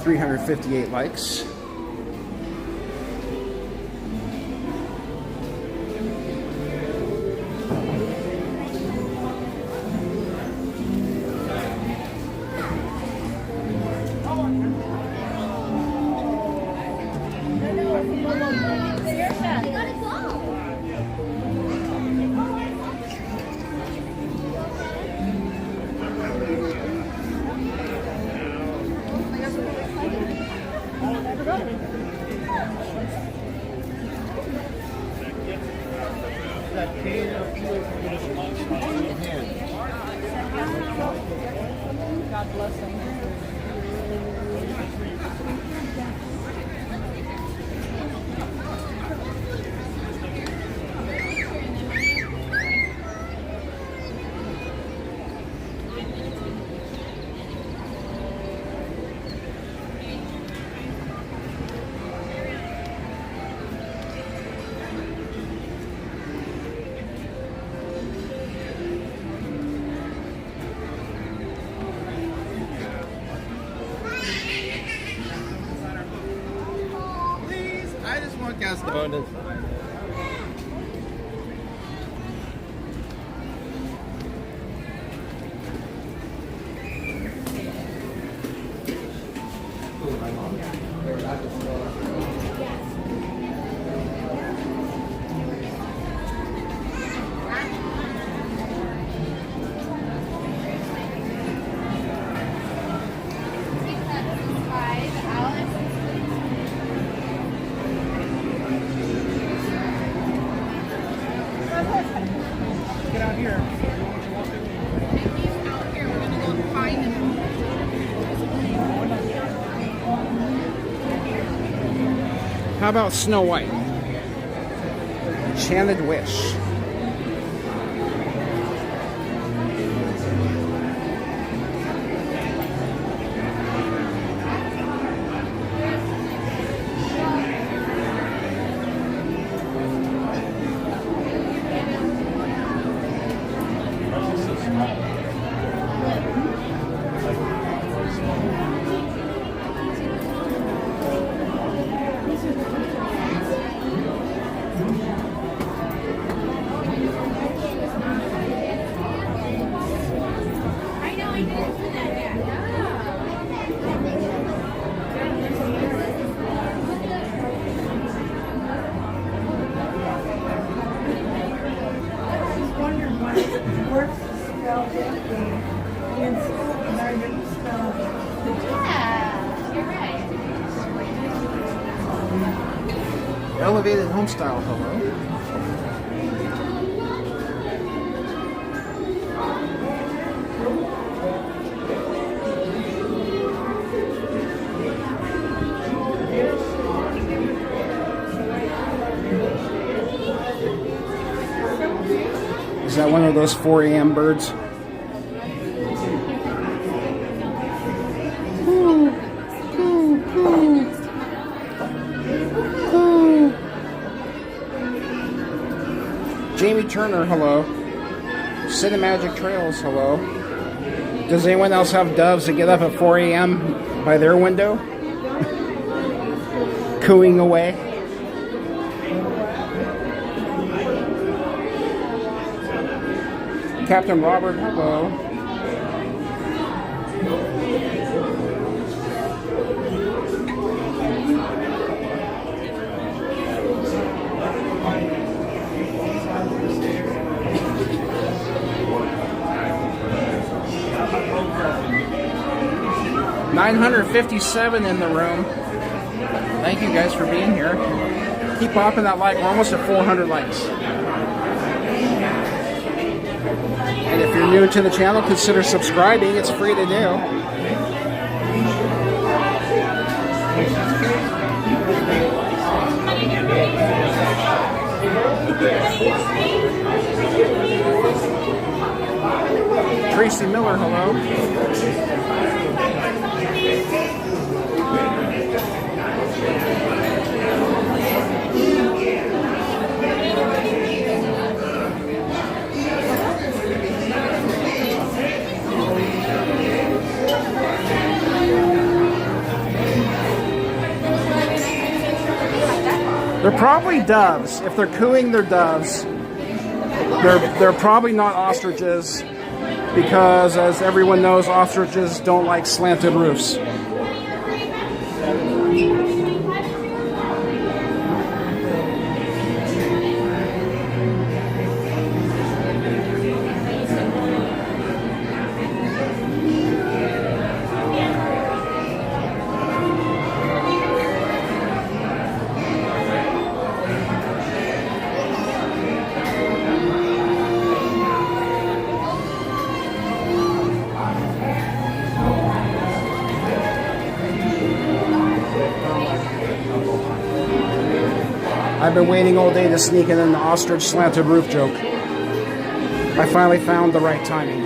358 likes. God bless him. I just want gas donuts. Get out here. How about Snow White? Enchanted Wish. Elevated home style, hello. Is that one of those 4 a.m. birds? Jamie Turner, hello. Cinemagic Trails, hello. Does anyone else have doves that get up at 4 a.m. by their window? Cooing away. Captain Robert, hello. $957 in the room. Thank you guys for being here. Keep popping that like. We're almost at 400 likes. And if you're new to the channel, consider subscribing. It's free to do. Tracy Miller, hello. They're probably doves. If they're cooing, they're doves. They're probably not ostriches because, as everyone knows, ostriches don't like slanted roofs. I've been waiting all day to sneak in an ostrich slanted roof joke. I finally found the right timing.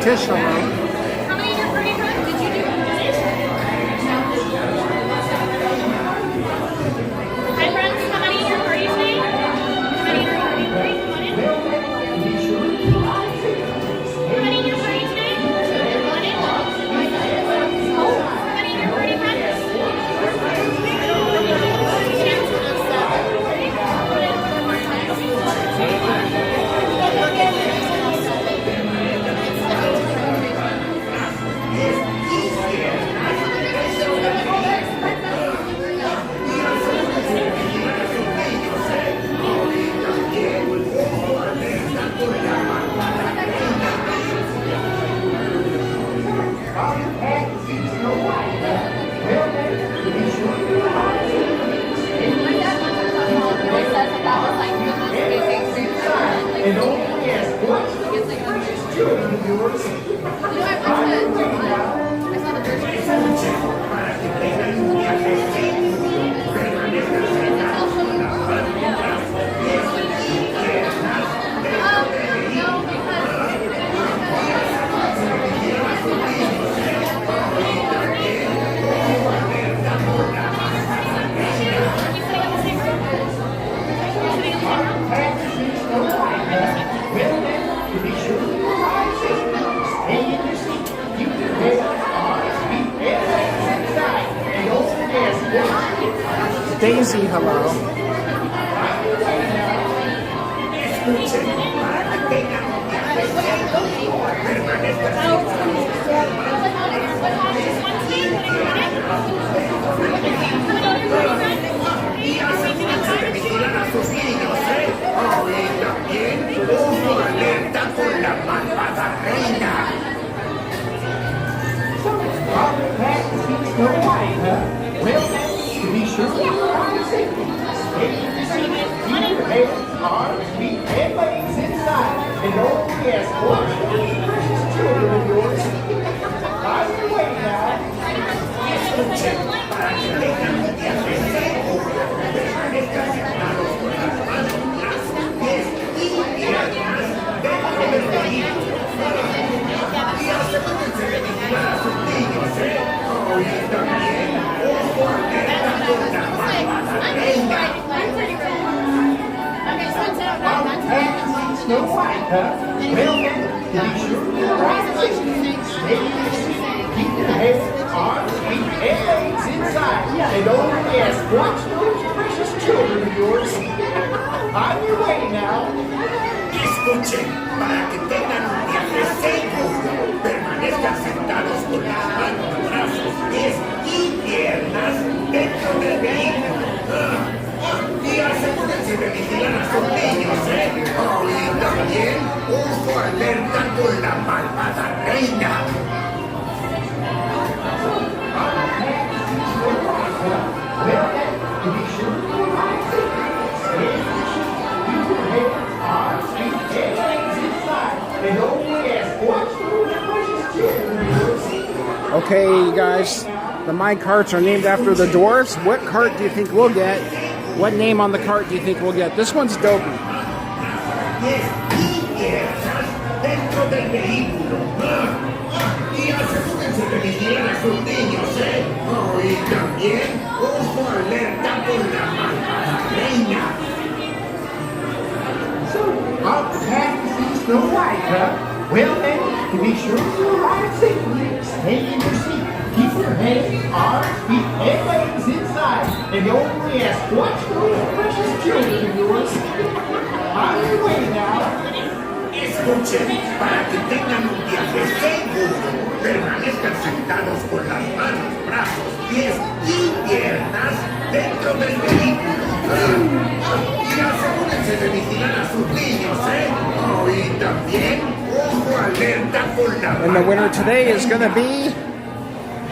Tish, hello. Daisy, hello. Escuchen, para que tengan un viaje seguro, permanezcan sentados con las manos, brazos, pies y piernas dentro del vehículo. Y asegúrense de vigilar a sus niños, y también uso alerta con la malvada reina. Okay, you guys, the mine carts are named after the dwarves. What cart do you think we'll get? What name on the cart do you think we'll get? This one's dopey. Dentro del vehículo. Y asegúrense de vigilar a sus niños, y también uso alerta con la malvada reina. Snow White, huh? Well, then, to be sure you arrive safely, stay in your seat. Keep your head, arms, feet, and legs inside. And only ask, watch those precious children of yours. On your way now. Escuchen, para que tengan un viaje seguro, permanezcan sentados con las manos, brazos, pies y piernas dentro del vehículo. Y asegúrense de vigilar a sus niños, ¿eh? Oh, y también, ojo alerta con la... And the winner today is going to be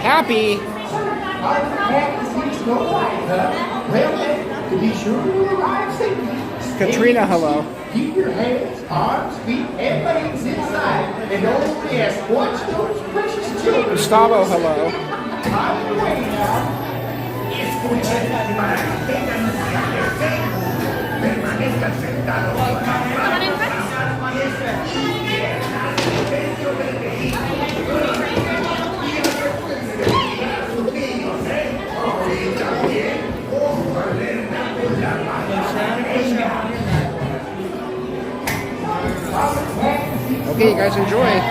Happy. Well, then, to be sure you arrive safely. Katrina, hello. Keep your hands, arms, feet, and legs inside. And only ask, watch those precious children. Gustavo, hello. On your way now. Escuchen, para que tengan un viaje seguro, permanezcan sentados con las manos, brazos, pies y piernas dentro del vehículo. Y asegúrense de vigilar a sus niños, ¿eh? Oh, y también, ojo alerta con la mano. Okay, you guys enjoy.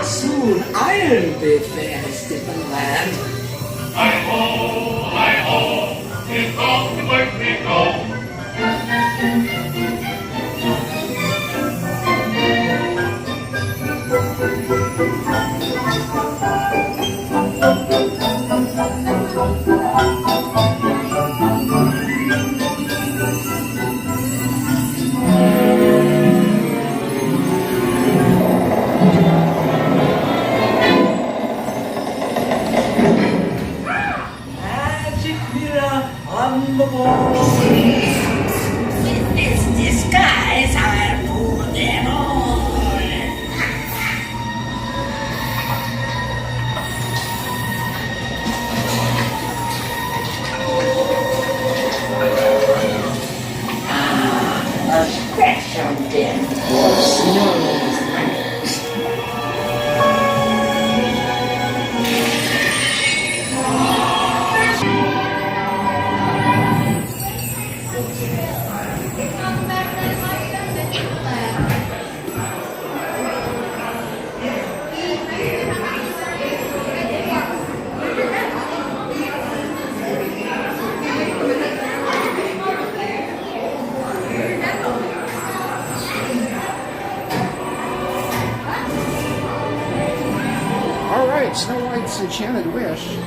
Soon I'll be fairest in the land. Hi-ho, here comes the birthday go. Magic mirror on the wall. With this disguise, I'll fool them all. A special den for snowflakes. All right, Snow White's Enchanted Wish.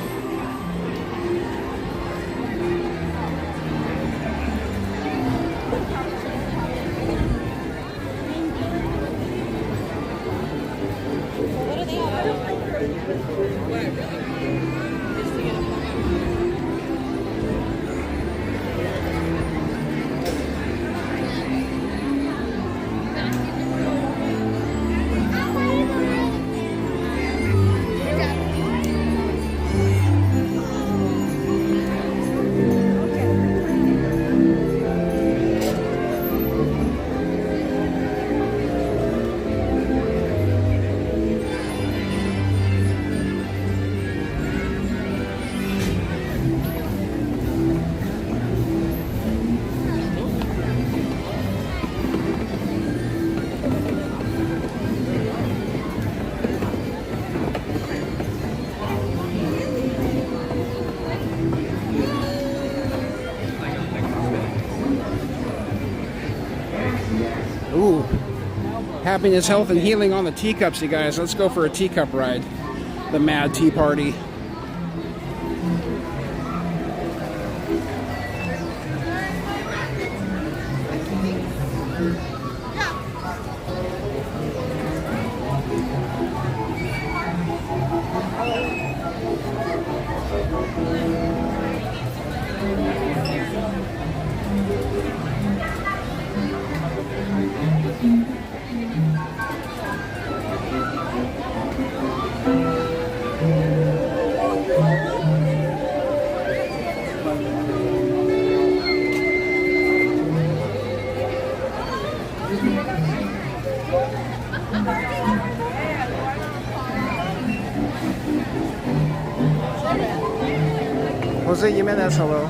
Ooh, happiness, health, and healing on the teacups, you guys. Let's go for a teacup ride. The Mad Tea Party. Jose Jimenez, hello.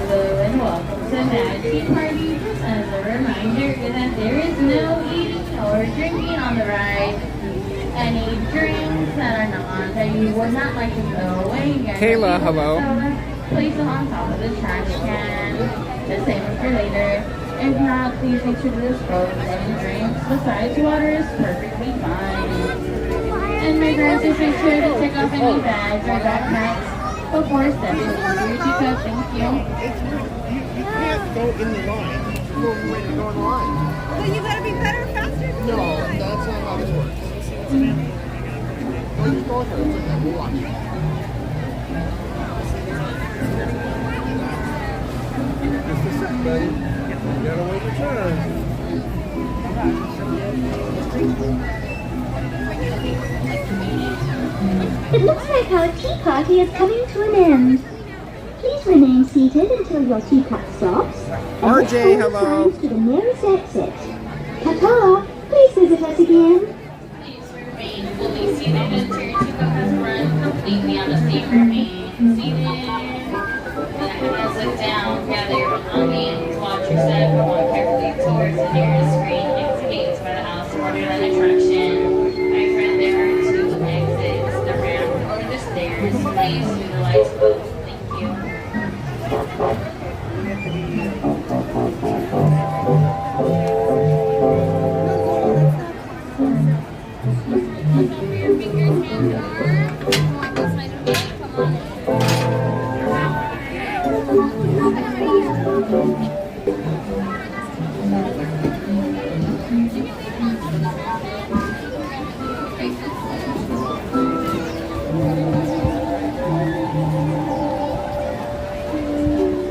Hello and welcome to Magic Party. As a reminder that there is no eating or drinking on the ride. Any drinks that are not that you would not like to throw away, you guys Kayla, hello. Place them on top of the trash can. The same as for later. If not, please make sure to dispose of any drinks. Besides, water is perfectly fine. And my girls, just make sure to take off any bags or backpacks before stepping into your teacup. Thank you. You can't go in the line. You're ready to go in the line. Well, you gotta be better, faster. No, that's not how this works. Well, just go with her. It's okay. We'll watch. Just a sec, buddy. You gotta wait your turn. It looks like our tea party is coming to an end. Please remain seated until your teacup stops. RJ, hello. To the nearest exit. Tata, please visit us again. Please remain fully seated until your teacup has run completely on the seat. Remain seated. Hands look down. Gather your belongings. Watch your step. Walk carefully towards the nearest screen. Exit gates by the house or an attraction. My friend, there are two exits: the ramp or the stairs. Please utilize both. Thank you.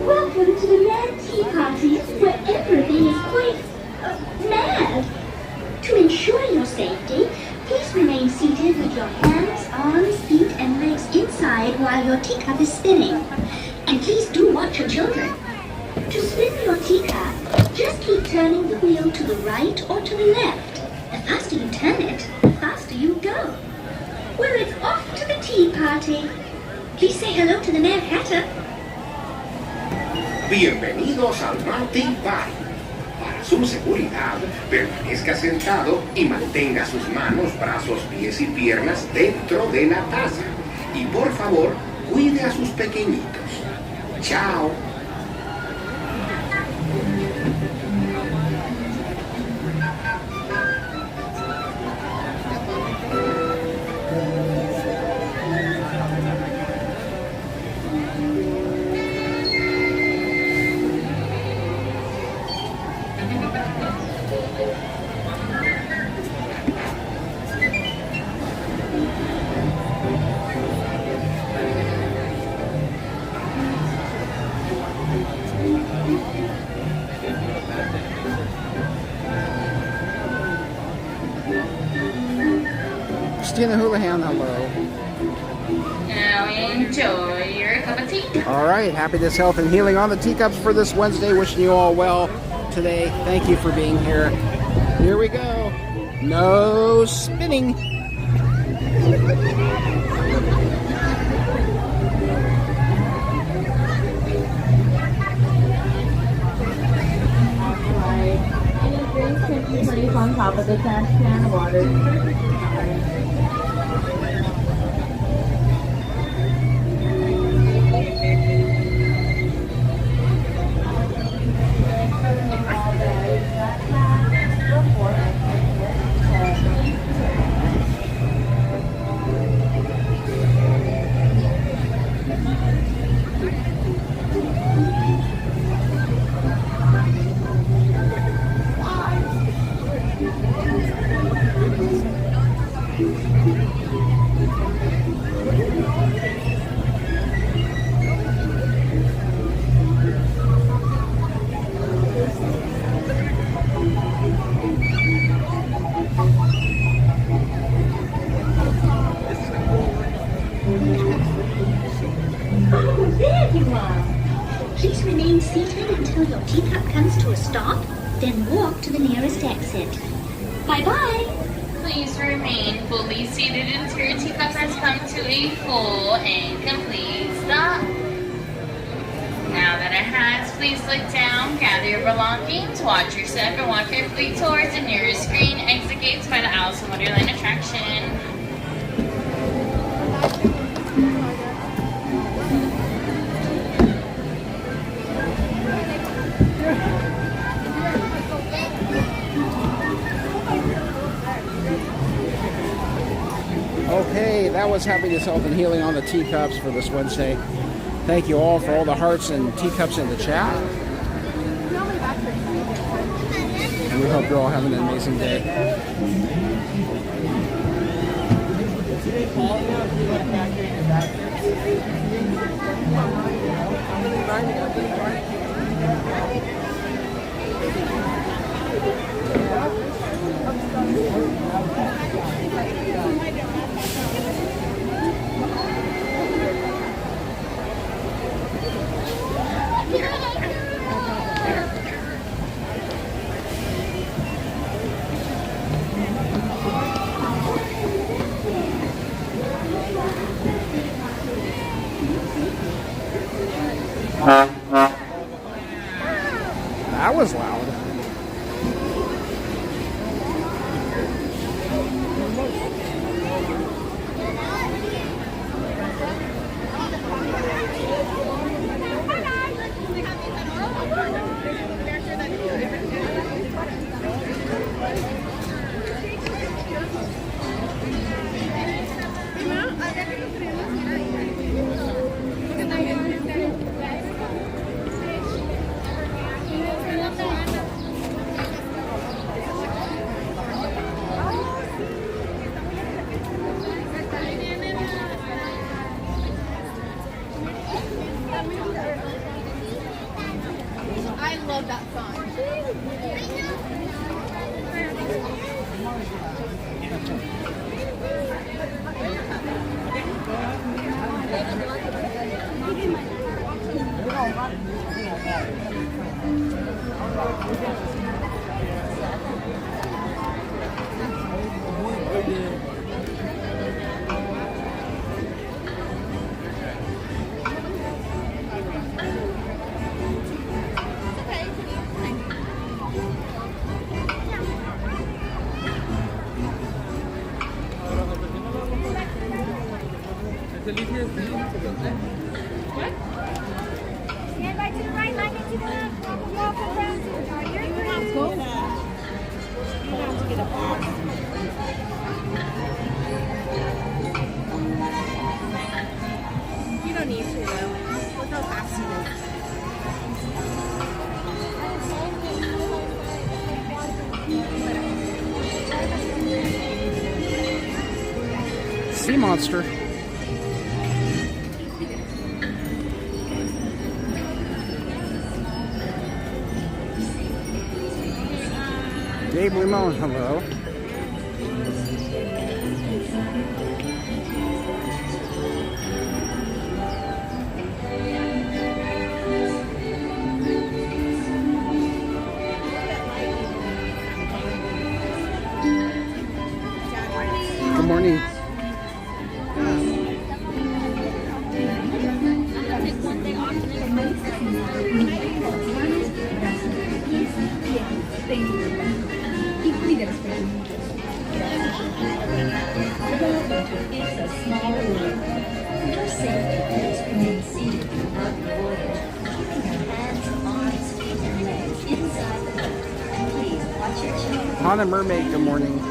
Welcome to the Mad Tea Party, where everything is quite mad. To ensure your safety, please remain seated with your hands, arms, feet, and legs inside while your teacup is spinning. And please do watch your children. To spin your teacup, just keep turning the wheel to the right or to the left. The faster you turn it, the faster you go. Well, it's off to the tea party. Please say hello to the Mad Hatter. Bienvenidos al Mountain Party. Para su seguridad, permanezca sentado y mantenga sus manos, brazos, pies y piernas dentro de la taza. Y por favor, cuide a sus pequeñitos. Chao. Christina Houlihan, hello. Now enjoy your cup of tea. All right, happiness, health, and healing on the teacups for this Wednesday. Wishing you all well today. Thank you for being here. Here we go. No spinning. Any drinks can be placed on top of the trash can. Water is perfectly fine. you are. Please remain seated until your teacup comes to a stop, then walk to the nearest exit. Bye-bye. Please remain fully seated until your teacup has come to a full and complete stop. Now that it has, please look down, gather your belongings, watch your step, and walk carefully towards the nearest screen exit gates by the Alice in Wonderland attraction. Okay, that was Happiness, Health, and Healing on the teacups for this Wednesday. Thank you all for all the hearts and teacups in the chat. And we hope you're all having an amazing day. That was loud. I love that song. Stand by to the right, line into the left. Walk around to the right. You're through. You have to get a box. You don't need to, though. Look how fast he is. Sea monster. Dave Limon, hello. Good morning. Hana Mermaid, good morning.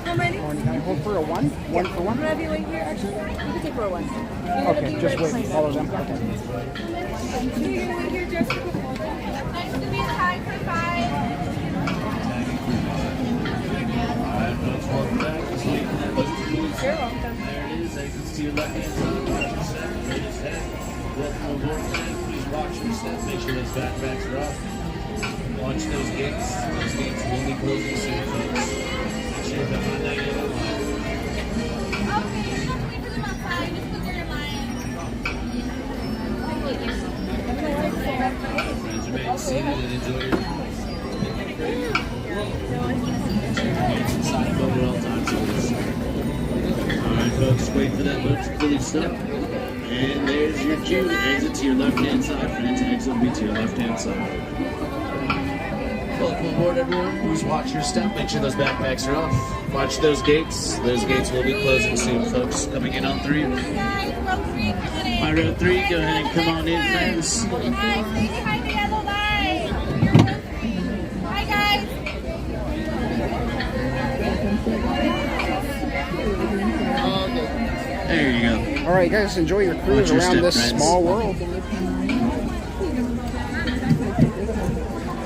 How many? Can I hold for a one? One for one? Whatever you wait here, actually. You can take for a one. Okay, just wait. Follow them. Okay. You're gonna wait here just for Nice to be high for 5. You're welcome. There it is, exits to your left hand side, watch your step, straight ahead. Welcome aboard, man. Please watch your step, make sure those backpacks are up. Watch those gates. Those gates will be closing soon, folks. Make sure you're behind that yellow line. Okay, you're not waiting for them outside. Just put your line. Friends, remain seated and enjoy your side over all times, folks. Alright, folks, wait for that boat to fully stop. And there's your cue. Exit to your left-hand side, friends. Exit will be to your left-hand side. Welcome aboard, everyone. Please watch your step. Make sure those backpacks are off. Watch those gates. Those gates will be closing soon, folks. Coming in on 3. Guys, row 3 coming in. My row 3, go ahead and come on in, friends. Guys, stay behind the yellow line. You're row 3. Hi, guys. There you go. All right, guys, enjoy your cruise Watch your around step, this friends. small world.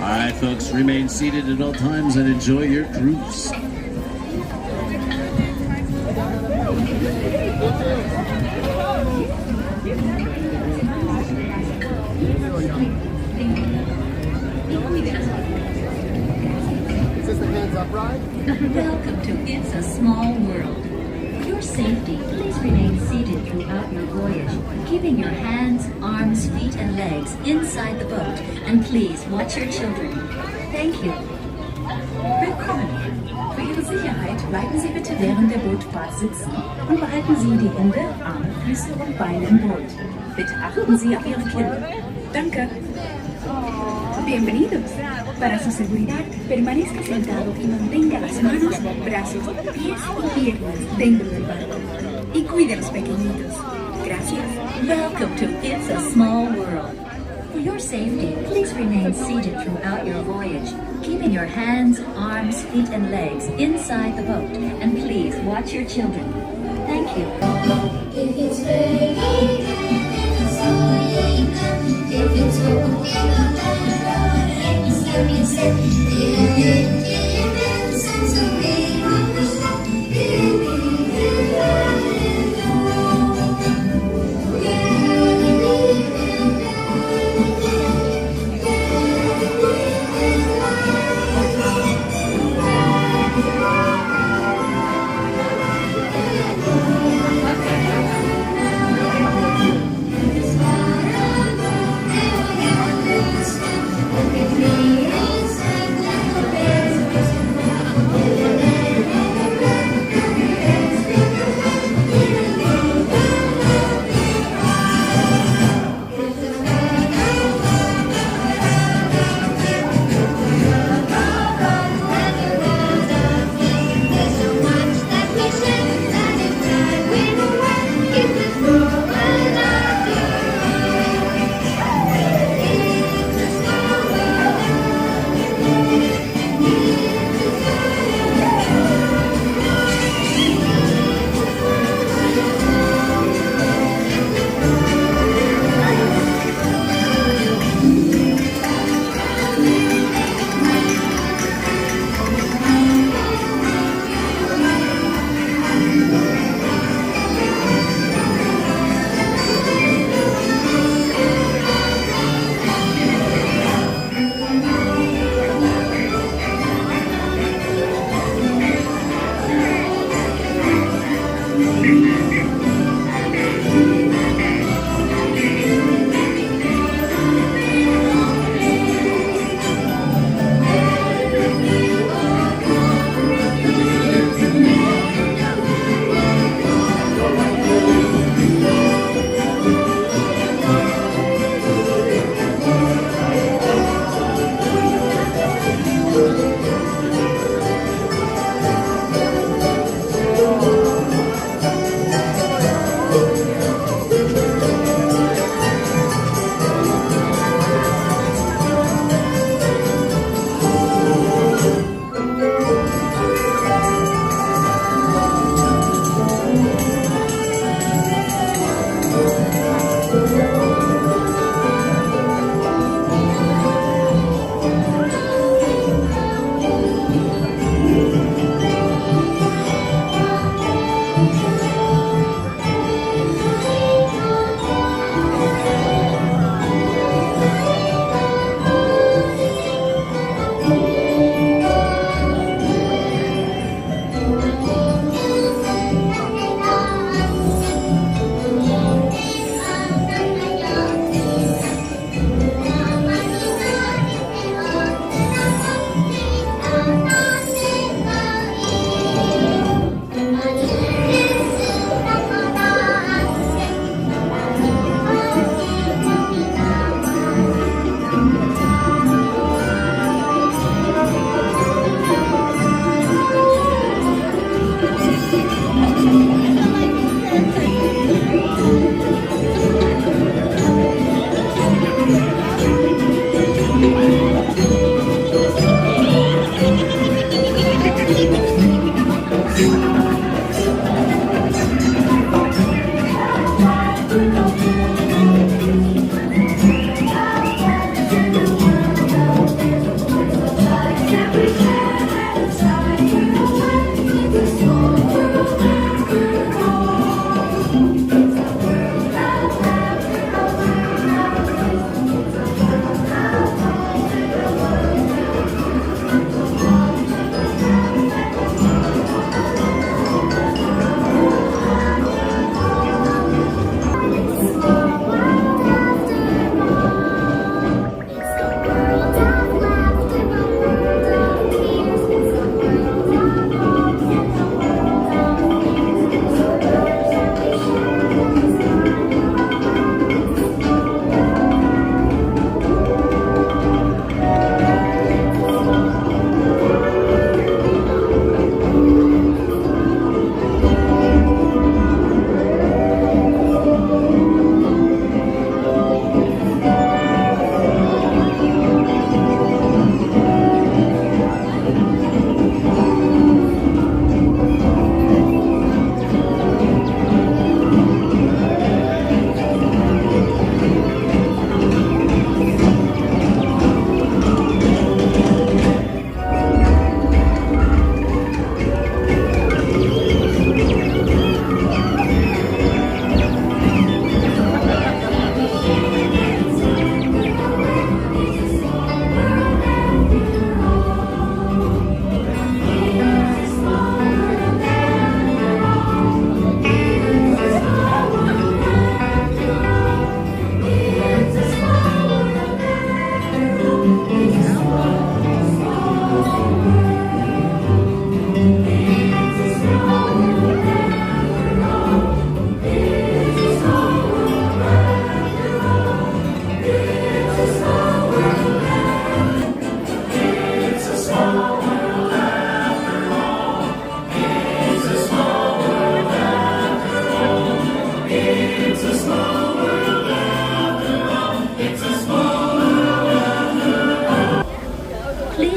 Alright, folks, remain seated at all times and enjoy your cruise. Is this the hands up ride? Welcome to It's a Small World. For your safety, please remain seated throughout your voyage, keeping your hands, arms, feet, and legs inside the boat, and please watch your children. Thank you. Willkommen. Für Ihre Sicherheit bleiben Sie bitte während der Bootfahrt sitzen und behalten Sie die Hände, Arme, Füße und Beine im Boot. Bitte achten Sie auf Ihre Kinder. Danke. Bienvenidos. Para su seguridad, permanezca sentado y mantenga las manos, brazos, pies y piernas dentro del barco. Y cuide a los pequeñitos. Gracias. Welcome to It's a Small World. For your safety, please remain seated throughout your voyage, keeping your hands, arms, feet, and legs inside the boat, and please watch your children. Thank you. If it's raining and it's snowing, if it's open and it's sunny, set in sense of being on the snow,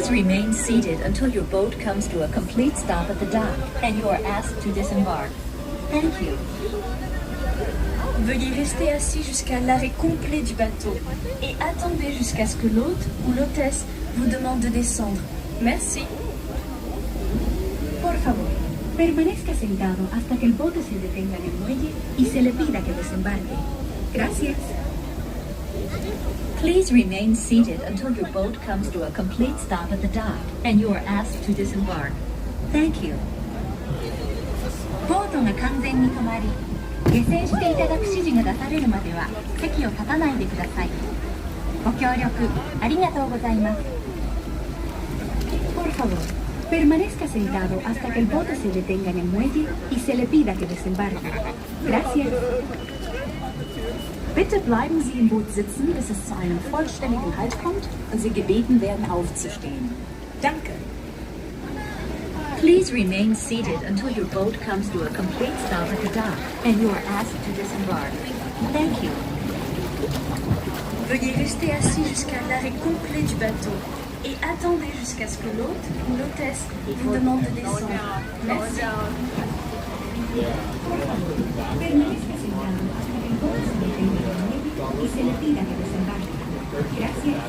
Please remain seated until your boat comes to a complete stop at the dock and you are asked to disembark. Thank you. Veuillez rester assis jusqu'à l'arrêt complet du bateau et attendez jusqu'à ce que l'hôte ou l'hôtesse vous demande de descendre. Merci. Por favor, permanezca sentado hasta que el bote se detenga en el muelle y se le pida que desembarque. Gracias. Please remain seated until your boat comes to a complete stop at the dock and you are asked to disembark. Thank you. ボートが完全に止まり、下船していただく指示が出されるまでは席を立たないでください。ご協力ありがとうございます。Por favor, permanezca sentado hasta que el bote se detenga en el muelle y se le pida que desembarque. Gracias. Bitte bleiben Sie im Boot sitzen, bis es zu einem vollständigen Halt kommt und Sie gebeten werden, aufzustehen. Danke. Please remain seated until your boat comes to a complete stop at the dock and you are asked to disembark. Thank you. Veuillez rester assis jusqu'à l'arrêt complet du bateau et attendez jusqu'à ce que l'hôte ou l'hôtesse vous demande de descendre. Merci. Por favor, permanezca sentado hasta que el bote se detenga en el muelle y se le pida que desembarque. Gracias.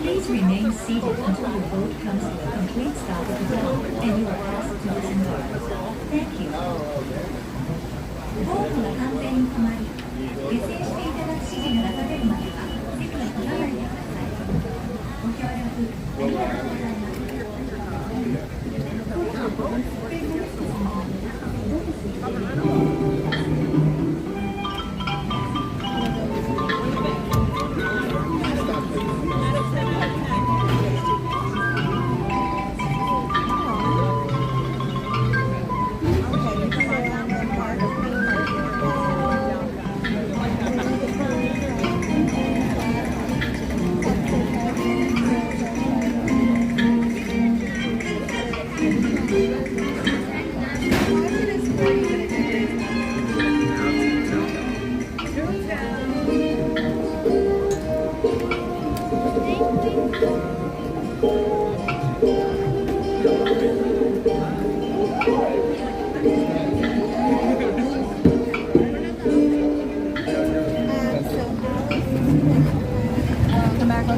Please remain seated until your boat comes to a complete stop at the dock and you are asked to disembark. Thank you. ボートが完全に止まり、下船していただく指示が出されるまでは席を立たないでください。ご協力ありがとうございます。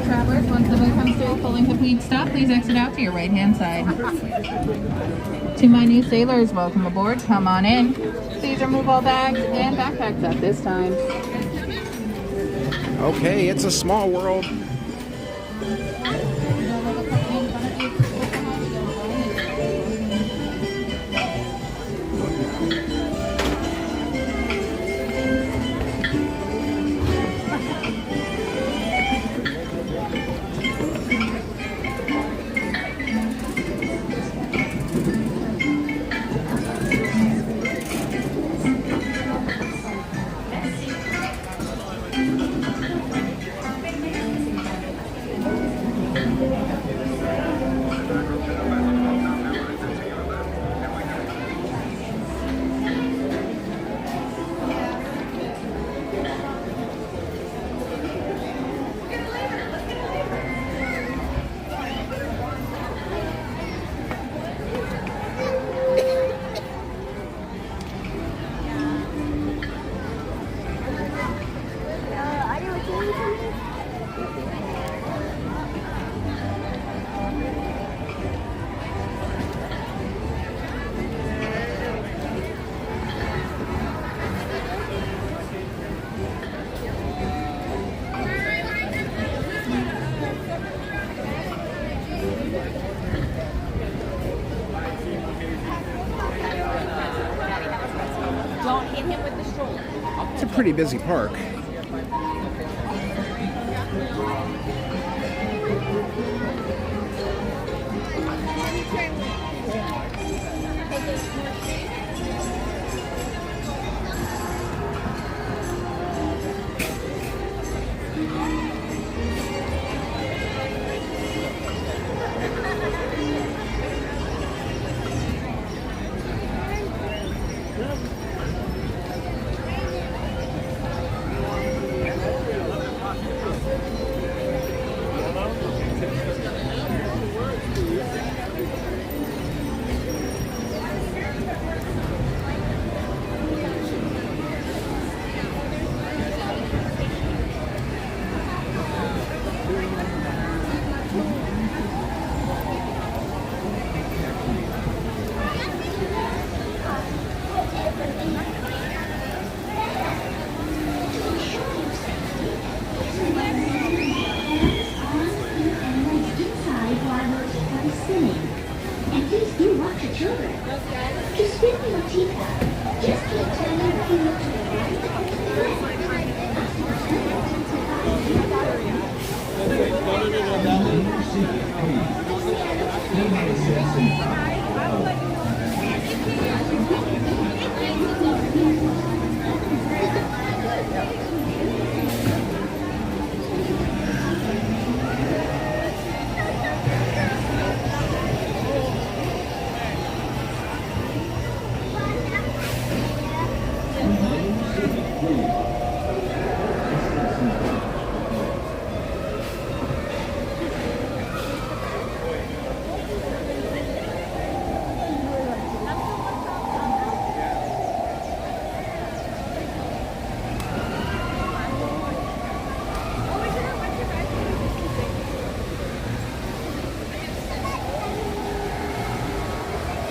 Travelers, once the boat comes to a full and complete stop, please exit out to your right-hand side. To my new sailors, welcome aboard. Come on in. Please remove all bags and backpacks at this time. Okay, it's a small world. Don't hit him with the stroller. It's a pretty busy park.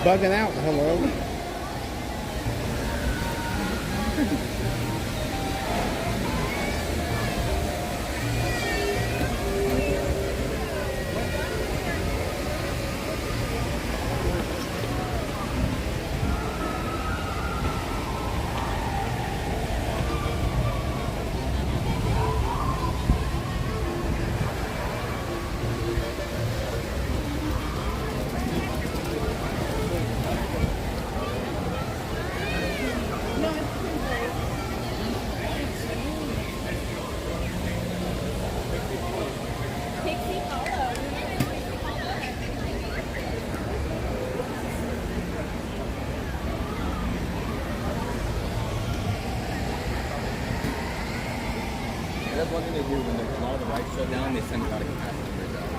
Bugging out, hello. That's one thing they do when a lot of the rides shut down, they send a lot of passengers out.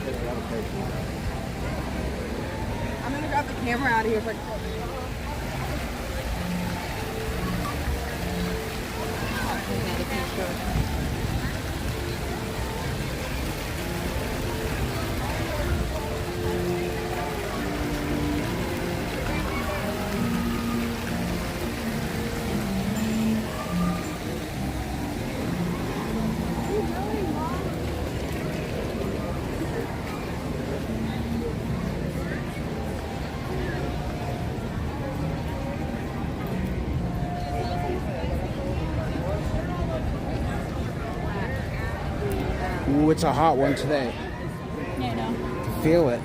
There's a lot of places. I'm gonna grab the camera out of here. Ooh, it's a hot one today. Yeah, I know. Feel it.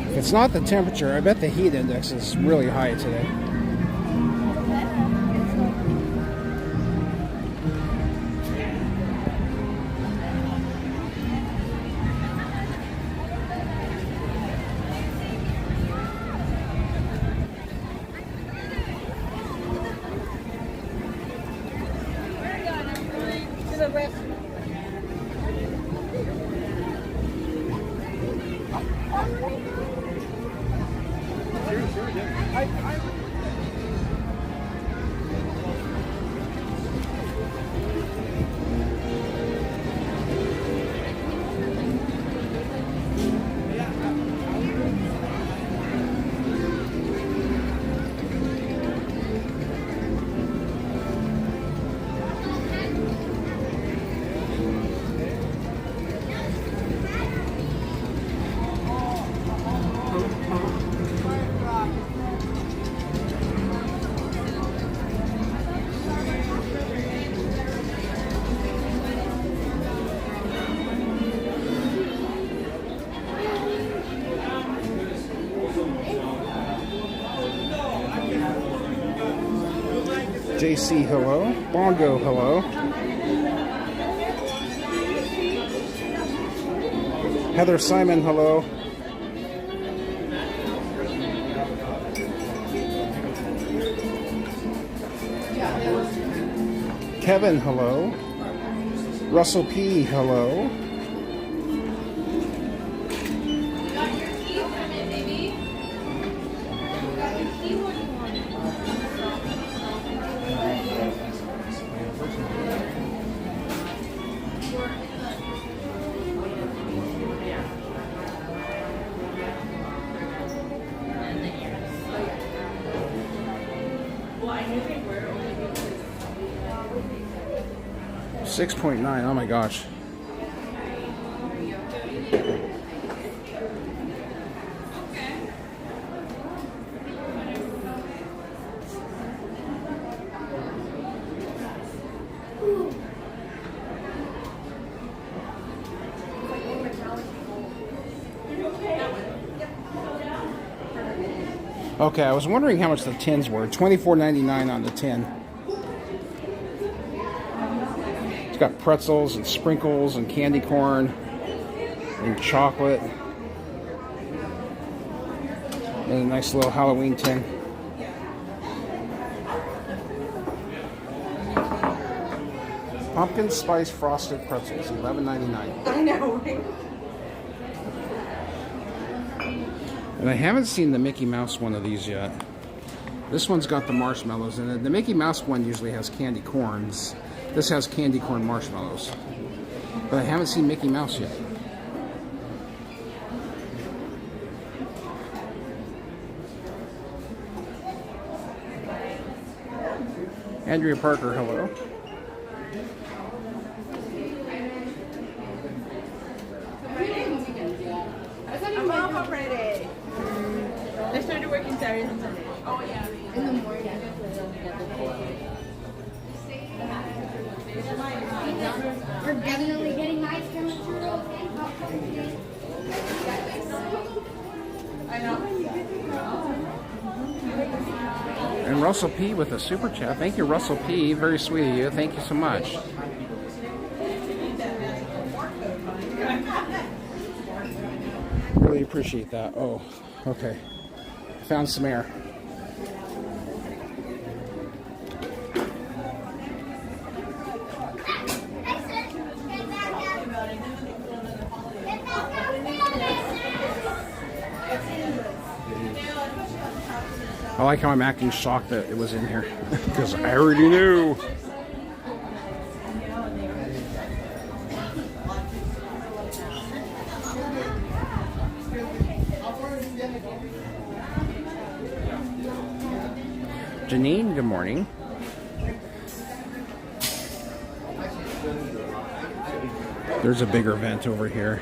If it's not the temperature, I bet the heat index is really high today. JC, hello. Bongo, hello. Heather Simon, hello. Kevin, hello. Russell P, hello. $6.9, oh my gosh. Okay, I was wondering how much the tins were. $24.99 on the tin. It's got pretzels and sprinkles and candy corn and chocolate. And a nice little Halloween tin. Pumpkin spice frosted pretzels, $11.99. I know, right? And I haven't seen the Mickey Mouse one of these yet. This one's got the marshmallows in it. The Mickey Mouse one usually has candy corns. This has candy corn marshmallows. But I haven't seen Mickey Mouse yet. Andrea Parker, hello. I'm off on Friday. They started working Saturdays and Sundays. Oh yeah. In the morning. We're definitely getting nice churros and popcorn. I know. And Russell P. with a super chat. Thank you, Russell P. Very sweet of you. Thank you so much. Really appreciate that. Oh, okay. Found some air. I like how I'm acting shocked that it was in here because I already knew. Janine, good morning. There's a bigger vent over here.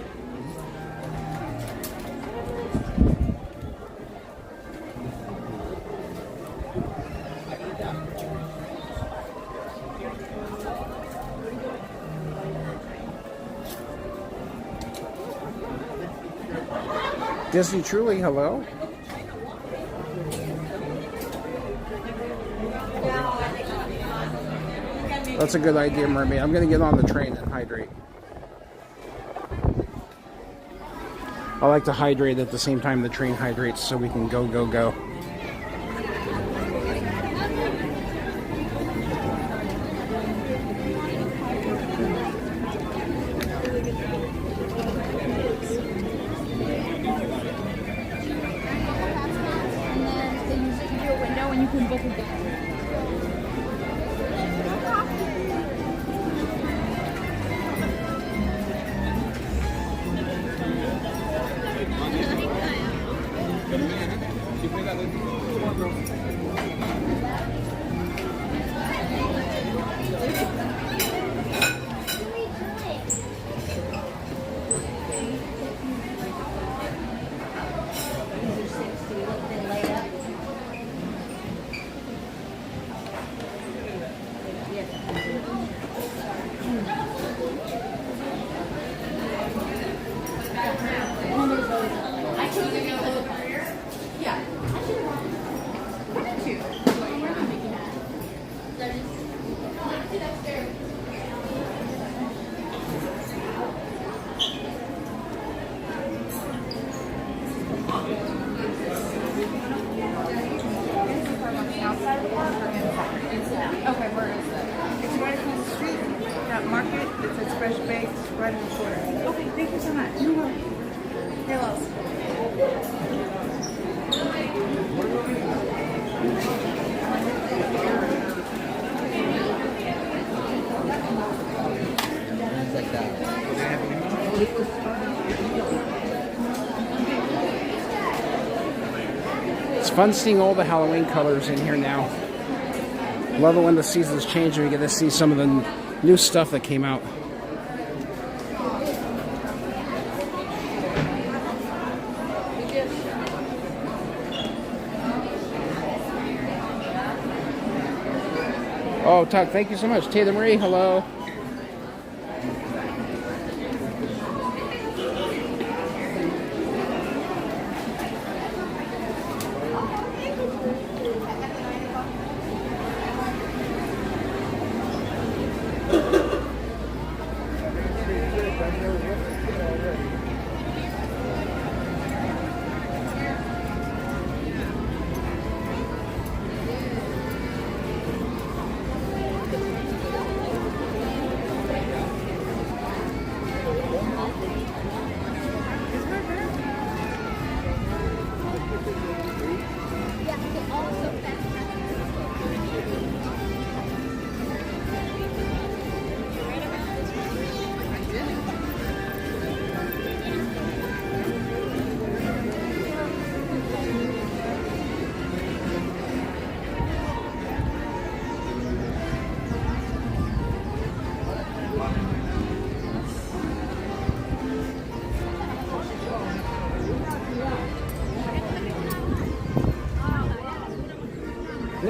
Disney Truly, hello. That's a good idea, Mermaid. I'm going to get on the train and hydrate. I like to hydrate at the same time the train hydrates so we can go, go, go. It's fun seeing all the Halloween colors in here now. Love it when the seasons change and we get to see some of the new stuff that came out. Oh, Todd, thank you so much. Taylor Marie, hello.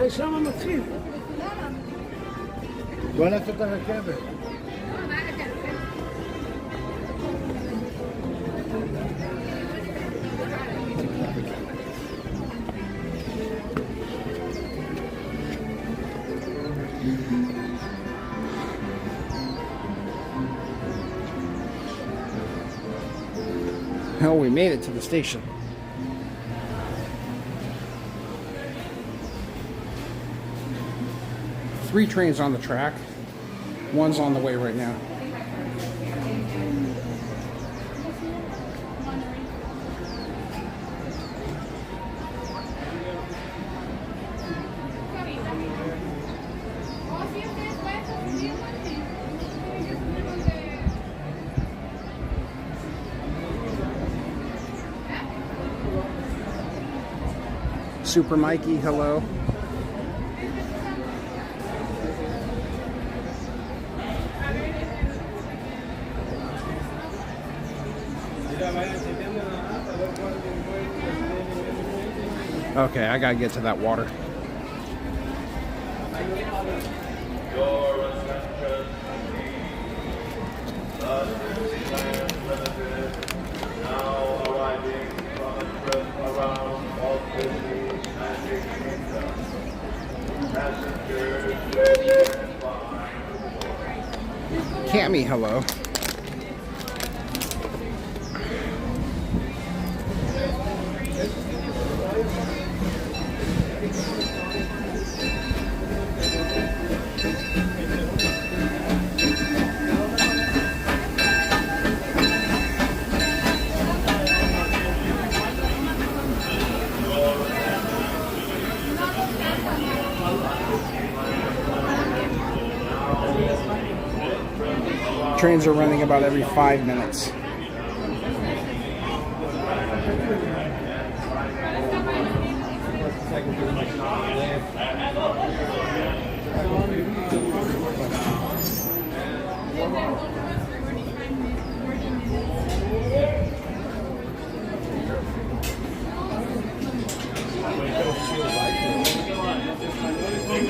שם מתחיל. בוא נעשה את הרכבת. Well, we made it to the station. Three trains on the track. One's on the way right now. Super Mikey, hello. Okay, I gotta get to that water. Now arriving from a trip around Walt Disney's Magic Kingdom. Passengers ready and fine. Cammy, hello. Trains are running about every 5 minutes.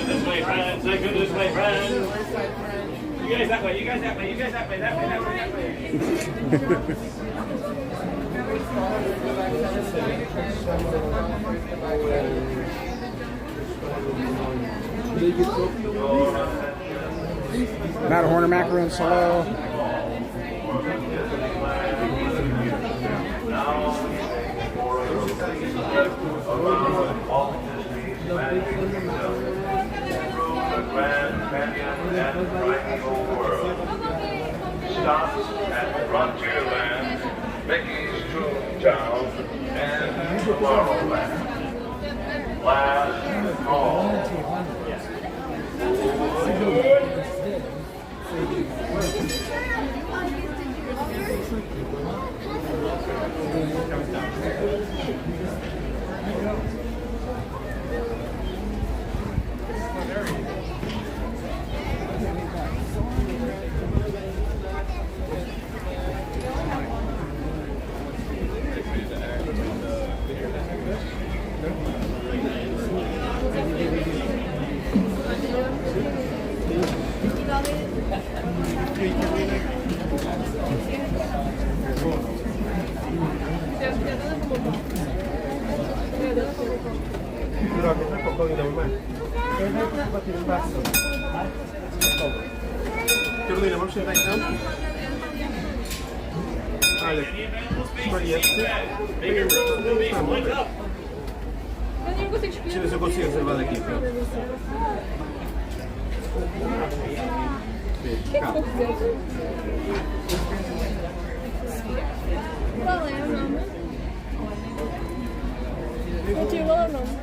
This way, friends. Take it this way, friends. You guys that way. You guys that way. You guys that way. That way. That way. That way. Matterhorn macaroons, hello. Walt Disney's Magic Kingdom. Through the Grand Canyon and Triangle World. Stops at Frontierland, Mickey's Toontown, and Tomorrowland. Last call. Carolina, vamos sentar então? Olha, deixa eu ver se eu consigo reservar daqui. Qual é o nome? O tio, qual é o nome?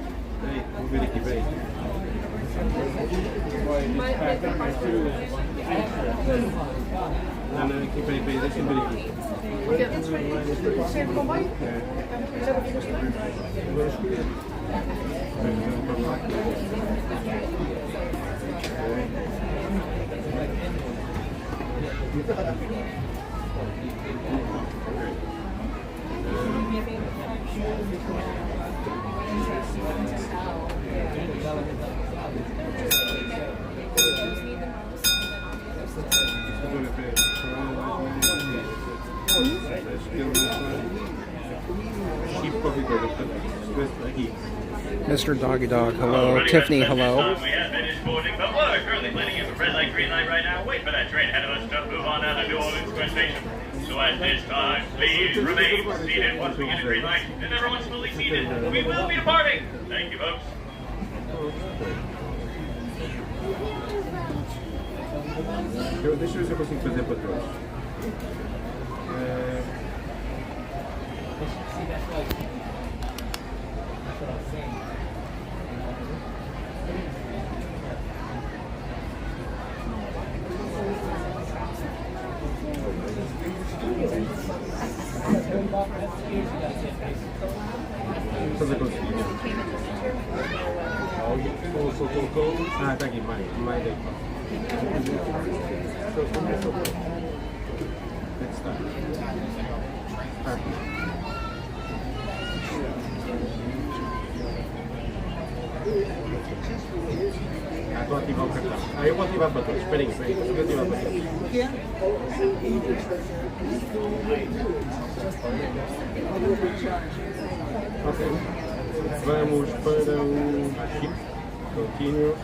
Peraí, vou ver aqui, peraí. Não, não, aqui, peraí, deixa eu ver aqui. Cheio de comboio? Já vou vir Agora escolher. Mr. Doggy Dog, hello. Tiffany, hello. We have finished boarding, but we're currently planning a red light, green light right now. Wait for that train ahead of us to move on out of New Orleans Square Station. So at this time, please remain seated once we get a green light, and everyone's fully seated. We will be departing. Thank you, folks. Deixa eu ver se eu consigo fazer para trás. Fazer consigo. Ah, tá aqui, mais daí. Let's start. Estou a ativar o cartão. Eu vou ativar para todos. Espera aí, eu vou ativar para todos. Ok. Vamos para o chip. Continue.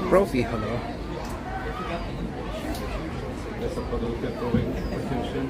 Brophy, hello. Essa pode não ter problema. Attention.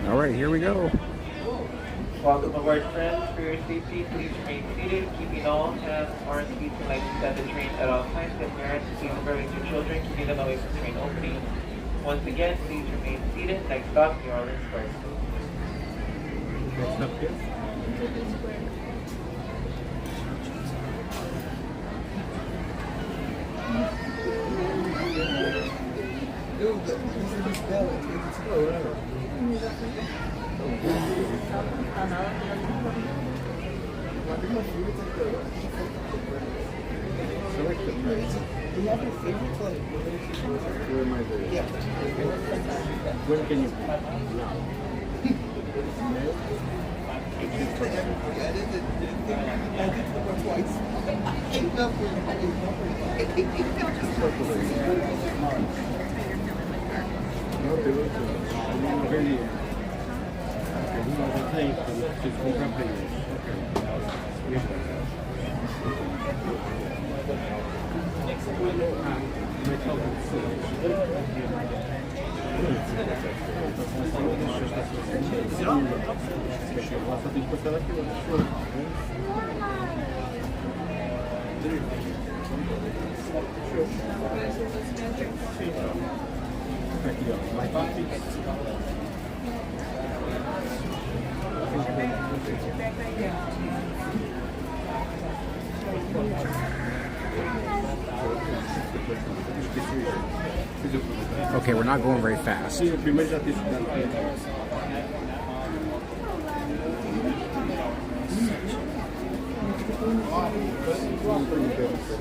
All right, here we go. Welcome aboard, friends. For your safety, please remain seated, keeping all hands, arms, feet, and legs inside the train at all times. And parents, please remember with your children, keeping them away from the train opening. Once again, please remain seated. Next stop, New Orleans Square. Next stop, yes. Select the price. Do you have your favorite flavor? Where am I there? Yeah. When can you? Now. Okay, we're not going very fast.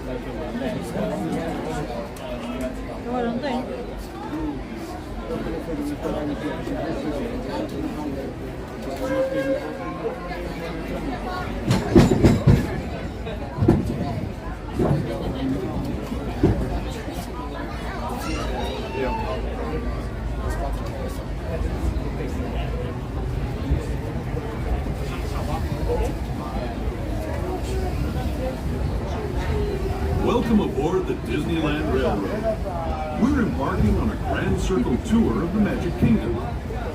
No, I don't think. Welcome aboard the Disneyland Railroad. We're embarking on a grand circle tour of the Magic Kingdom.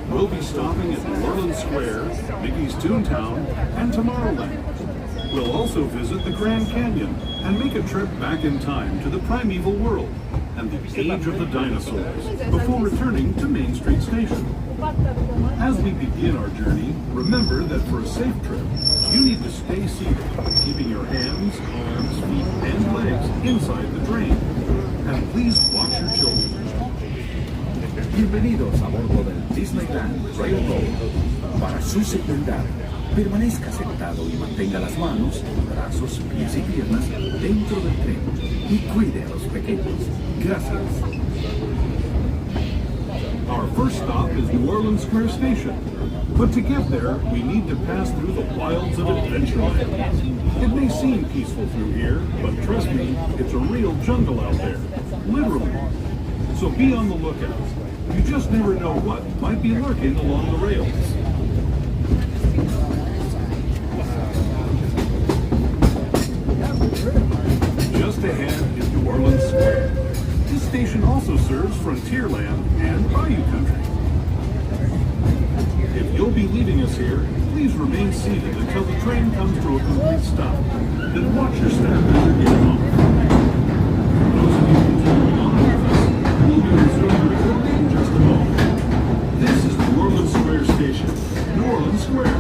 We'll be stopping at New Orleans Square, Mickey's Toontown, and Tomorrowland. We'll also visit the Grand Canyon and make a trip back in time to the primeval world and the age of the dinosaurs before returning to Main Street Station. As we begin our journey, remember that for a safe trip, you need to stay seated, keeping your hands, arms, feet, and legs inside the train. And please watch your children. Bienvenidos a bordo del Disneyland Railroad. Para su seguridad, permanezca sentado y mantenga las manos, brazos, pies y piernas dentro del tren y cuide a los pequeños. Gracias. Our first stop is New Orleans Square Station. But to get there, we need to pass through the wilds of Adventureland. It may seem peaceful through here, but trust me, it's a real jungle out there. Literally. So be on the lookout. You just never know what might be lurking along the rails. Just ahead is New Orleans Square. This station also serves Frontierland and Bayou Country. If you'll be leaving us here, please remain seated until the train comes to a complete stop. Then watch your step as you're getting off. For those of you continuing on with us, we'll be resuming recording in just a moment. This is New Orleans Square Station. New Orleans Square.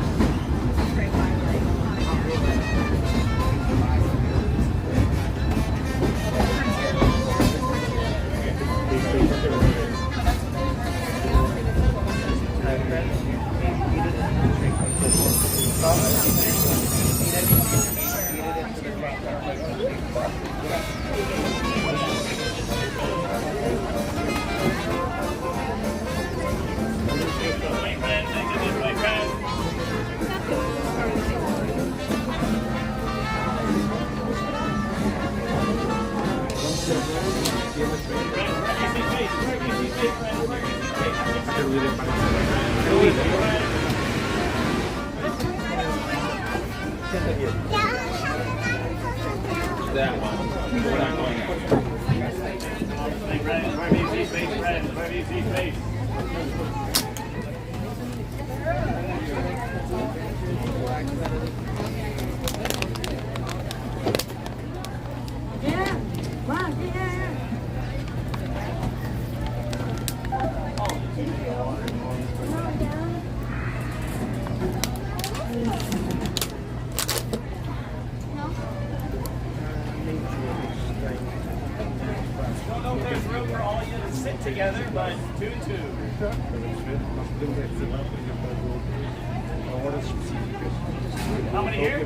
That one. We're not going together, but 2-2. How many here?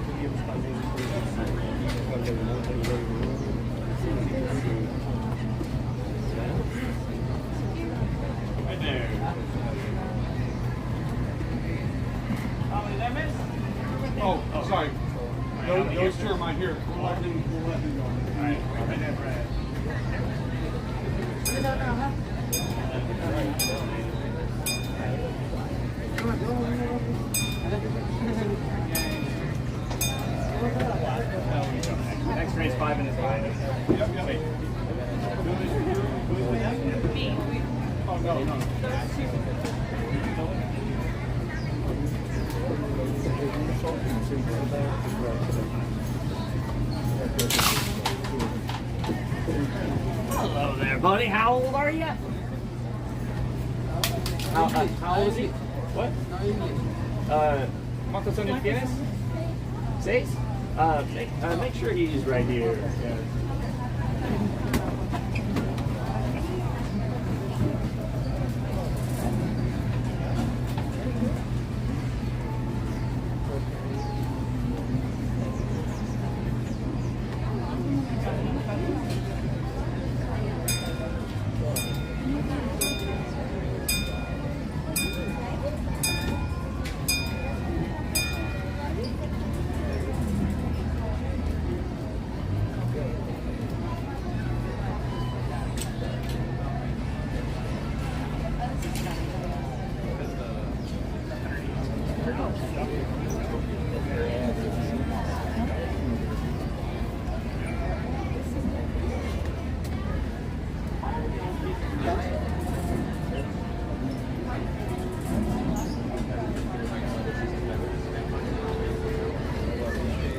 Right there. How many did I miss? Oh, sorry. Those two are mine here. We'll let them go. All right, right there, Brad. Next race 5 minutes behind us. Yep. Wait. Who's with them? Me. Oh, no. Hello there, buddy. How old are you? How old is he? What? ¿Cuántos años tienes? 6? Make sure he's right here. Yeah.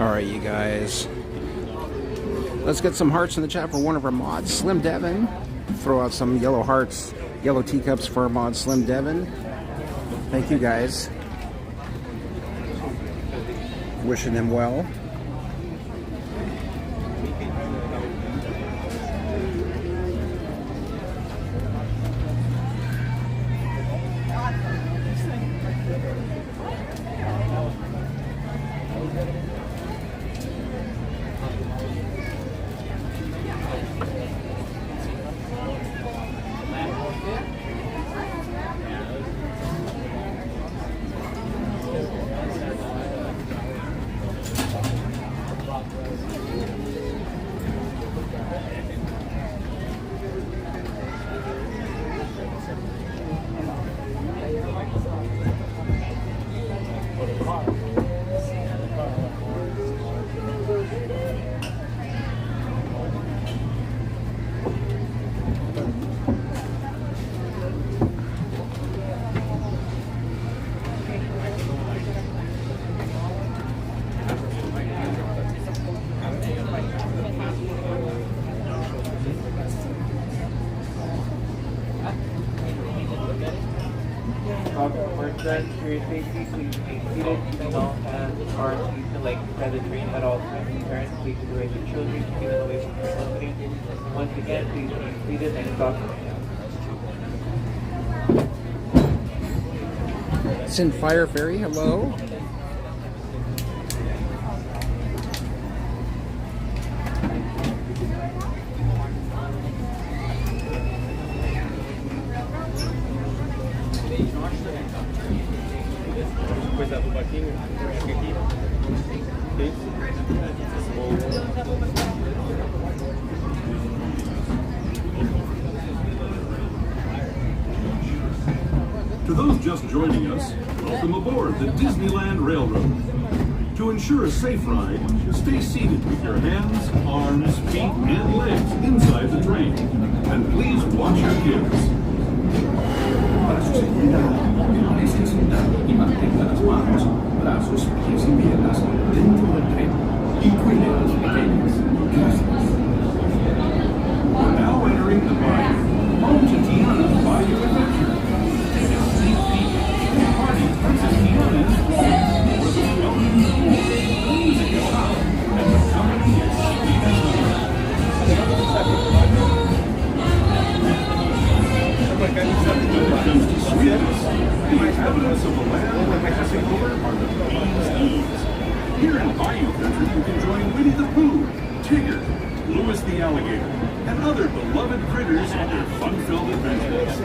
All right, you guys. Let's get some hearts in the chat for one of our mods, Slim Devin. Throw out some yellow hearts, yellow teacups for our mod, Slim Devin. Thank you, guys. Wishing them well. Friends, for your safety, please remain seated, keeping all hands, arms, feet, and legs inside the train at all times. Parents, please separate your children, keeping them away from the opening. Once again, please remain seated and stop. Sin Fire Fairy, hello. To those just joining us, welcome aboard the Disneyland Railroad. To ensure a safe ride, stay seated with your hands, arms, feet, and legs inside the train. And please watch your kids. Para su seguridad, permanezca sentado y mantenga las manos, brazos, pies y piernas dentro del tren y cuide a los pequeños. Gracias. We're now entering the bayou, home to Tiana's Bayou Adventure. Take a sneak peek at the party Princess Tiana is throwing, where the welcome the music is loud, and the company is sweet and good. When it comes to sweetness, the inhabitants of the land we're passing over are the bees. Here in Bayou Country, you can join Winnie the Pooh, Tigger, Louis the Alligator, and other beloved critters on their fun-filled adventures.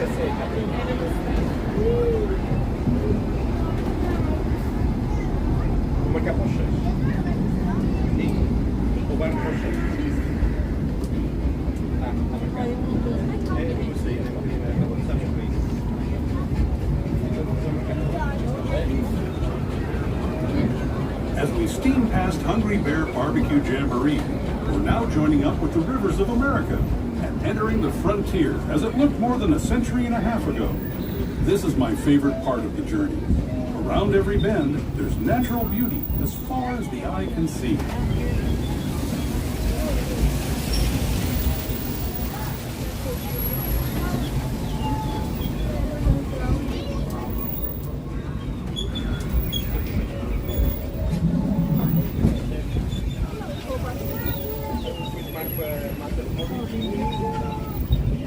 As we steam past Hungry Bear Barbecue Jamboree, we're now joining up with the rivers of America and entering the frontier as it looked more than a century and a half ago. This is my favorite part of the journey. Around every bend, there's natural beauty as far as the eye can see.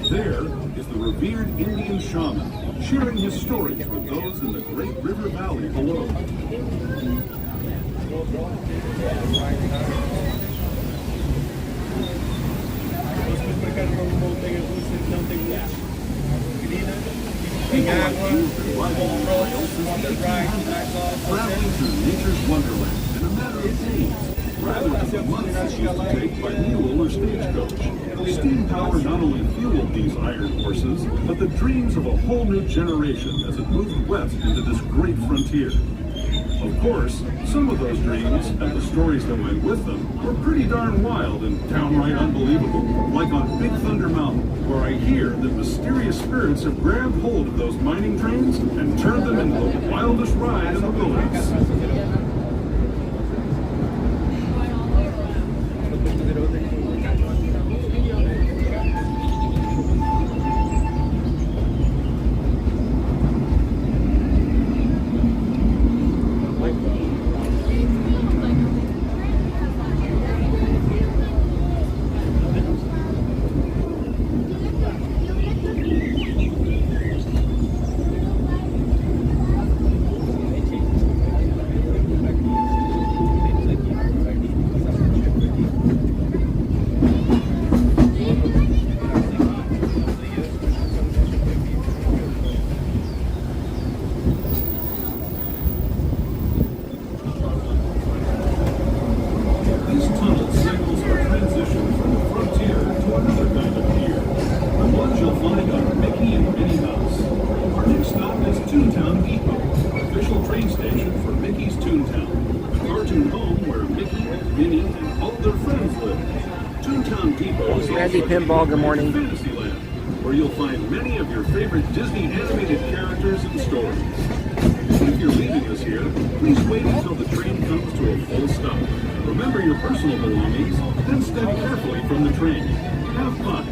There is the revered Indian shaman, sharing his stories with those in the great river valley below. Traveling through nature's wonderland in a matter of days, rather than the months it used to take by mule or stagecoach. Steam power not only fueled these iron horses, but the dreams of a whole new generation as it moved west into this great frontier. Of course, some of those dreams and the stories that went with them were pretty darn wild and downright unbelievable, like on Big Thunder Mountain, where I hear that mysterious spirits have grabbed hold of those mining trains and turned them into the wildest ride in the wilderness. Pinball, good morning. Fantasyland, where you'll find many of your favorite Disney animated characters and stories. If you're leaving us here, please wait until the train comes to a full stop. Remember your personal belongings, then step carefully from the train. Have fun.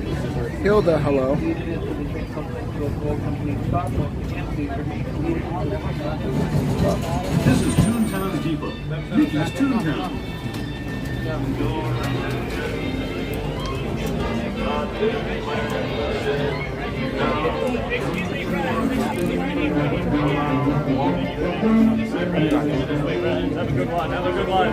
Hilda, hello. This is Toontown's Depot, Mickey's Toontown. Have a good one. Have a good one.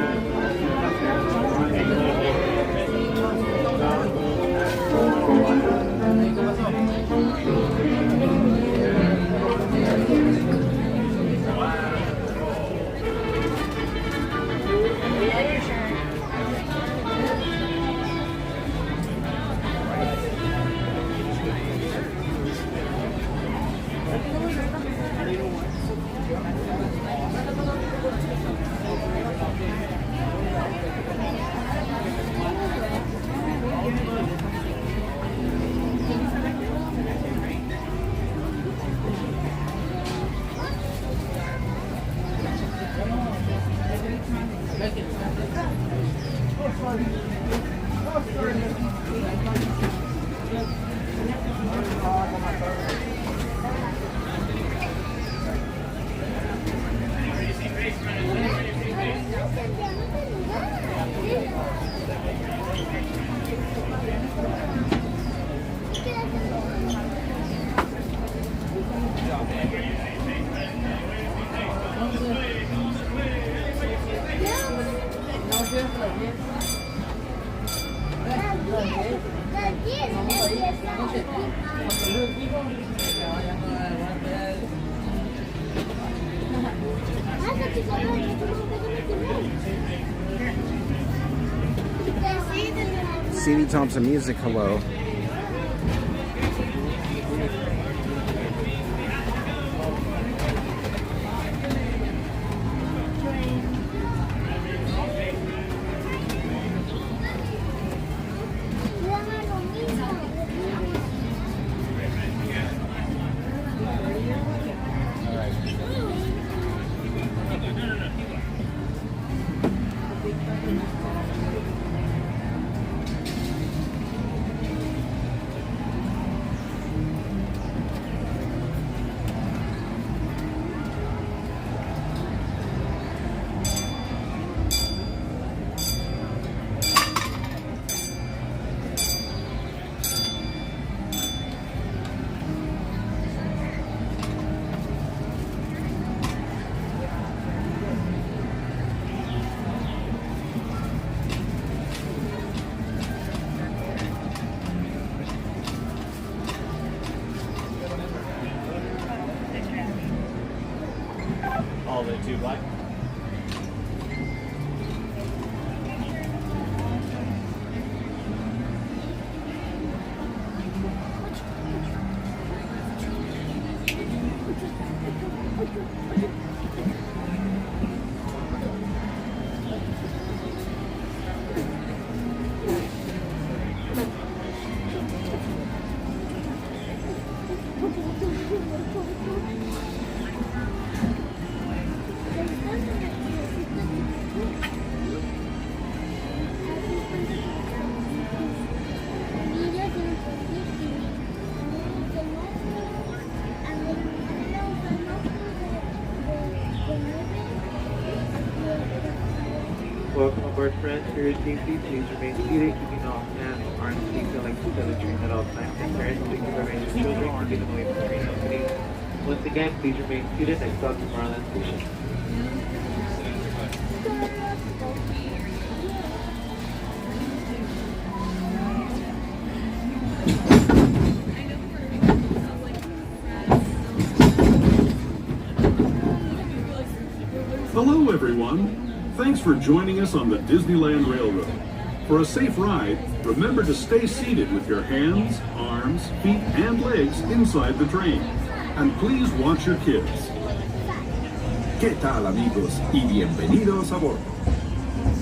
C.D. Thompson Music, hello. All the two black. Welcome aboard, friends. For your safety, please remain seated, keeping all hands, arms, feet, and legs together train at all times. And parents, please remain with children, keeping them away from train openings. Once again, please remain seated next stop to Tomorrowland Station. Hello, everyone. Thanks for joining us on the Disneyland Railroad. For a safe ride, remember to stay seated with your hands, arms, feet, and legs inside the train. And please watch your kids. ¿Qué tal, amigos? Y bienvenidos a bordo.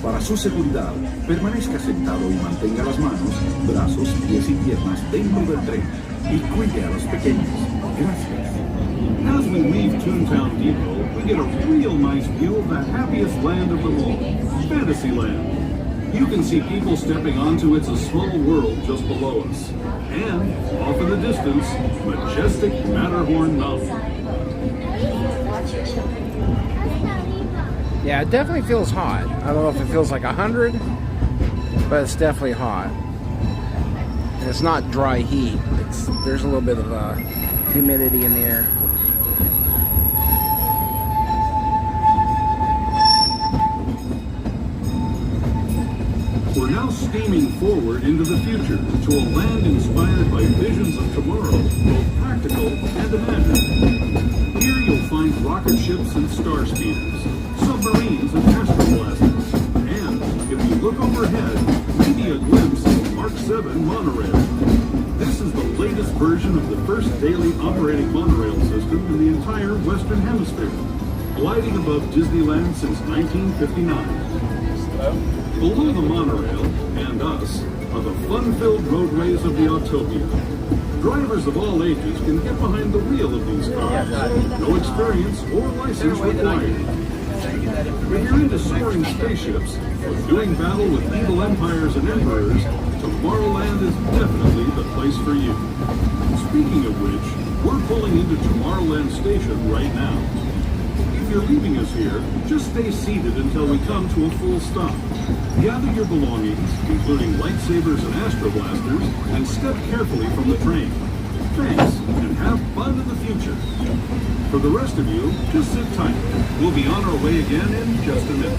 Para su seguridad, permanezca sentado y mantenga las manos, brazos, pies y piernas dentro del tren y cuide a los pequeños. Gracias. As we leave Toontown Depot, we get a real nice view of the happiest land of them all, Fantasyland. You can see people stepping onto It's a Small World just below us. And, off in the distance, majestic Matterhorn Mountain. Yeah, it definitely feels hot. I don't know if it feels like 100, but it's definitely hot. And it's not dry heat. There's a little bit of humidity in the air. We're now steaming forward into the future to a land inspired by visions of tomorrow, both practical and imagined. Here you'll find rocket ships and star speeders, submarines and astroblasters, and, if you look overhead, maybe a glimpse of Mark 7 monorail. This is the latest version of the first daily operating monorail system in the entire Western Hemisphere, gliding above Disneyland since 1959. Below the monorail, and us, are the fun-filled roadways of the Autopia. Drivers of all ages can get behind the wheel of these cars. No experience or license required. If you're into soaring spaceships or doing battle with evil empires and emperors, Tomorrowland is definitely the place for you. Speaking of which, we're pulling into Tomorrowland Station right now. If you're leaving us here, just stay seated until we come to a full stop. Gather your belongings, including lightsabers and astroblasters, and step carefully from the train. Thanks, and have fun in the future. For the rest of you, just sit tight. We'll be on our way again in just a minute.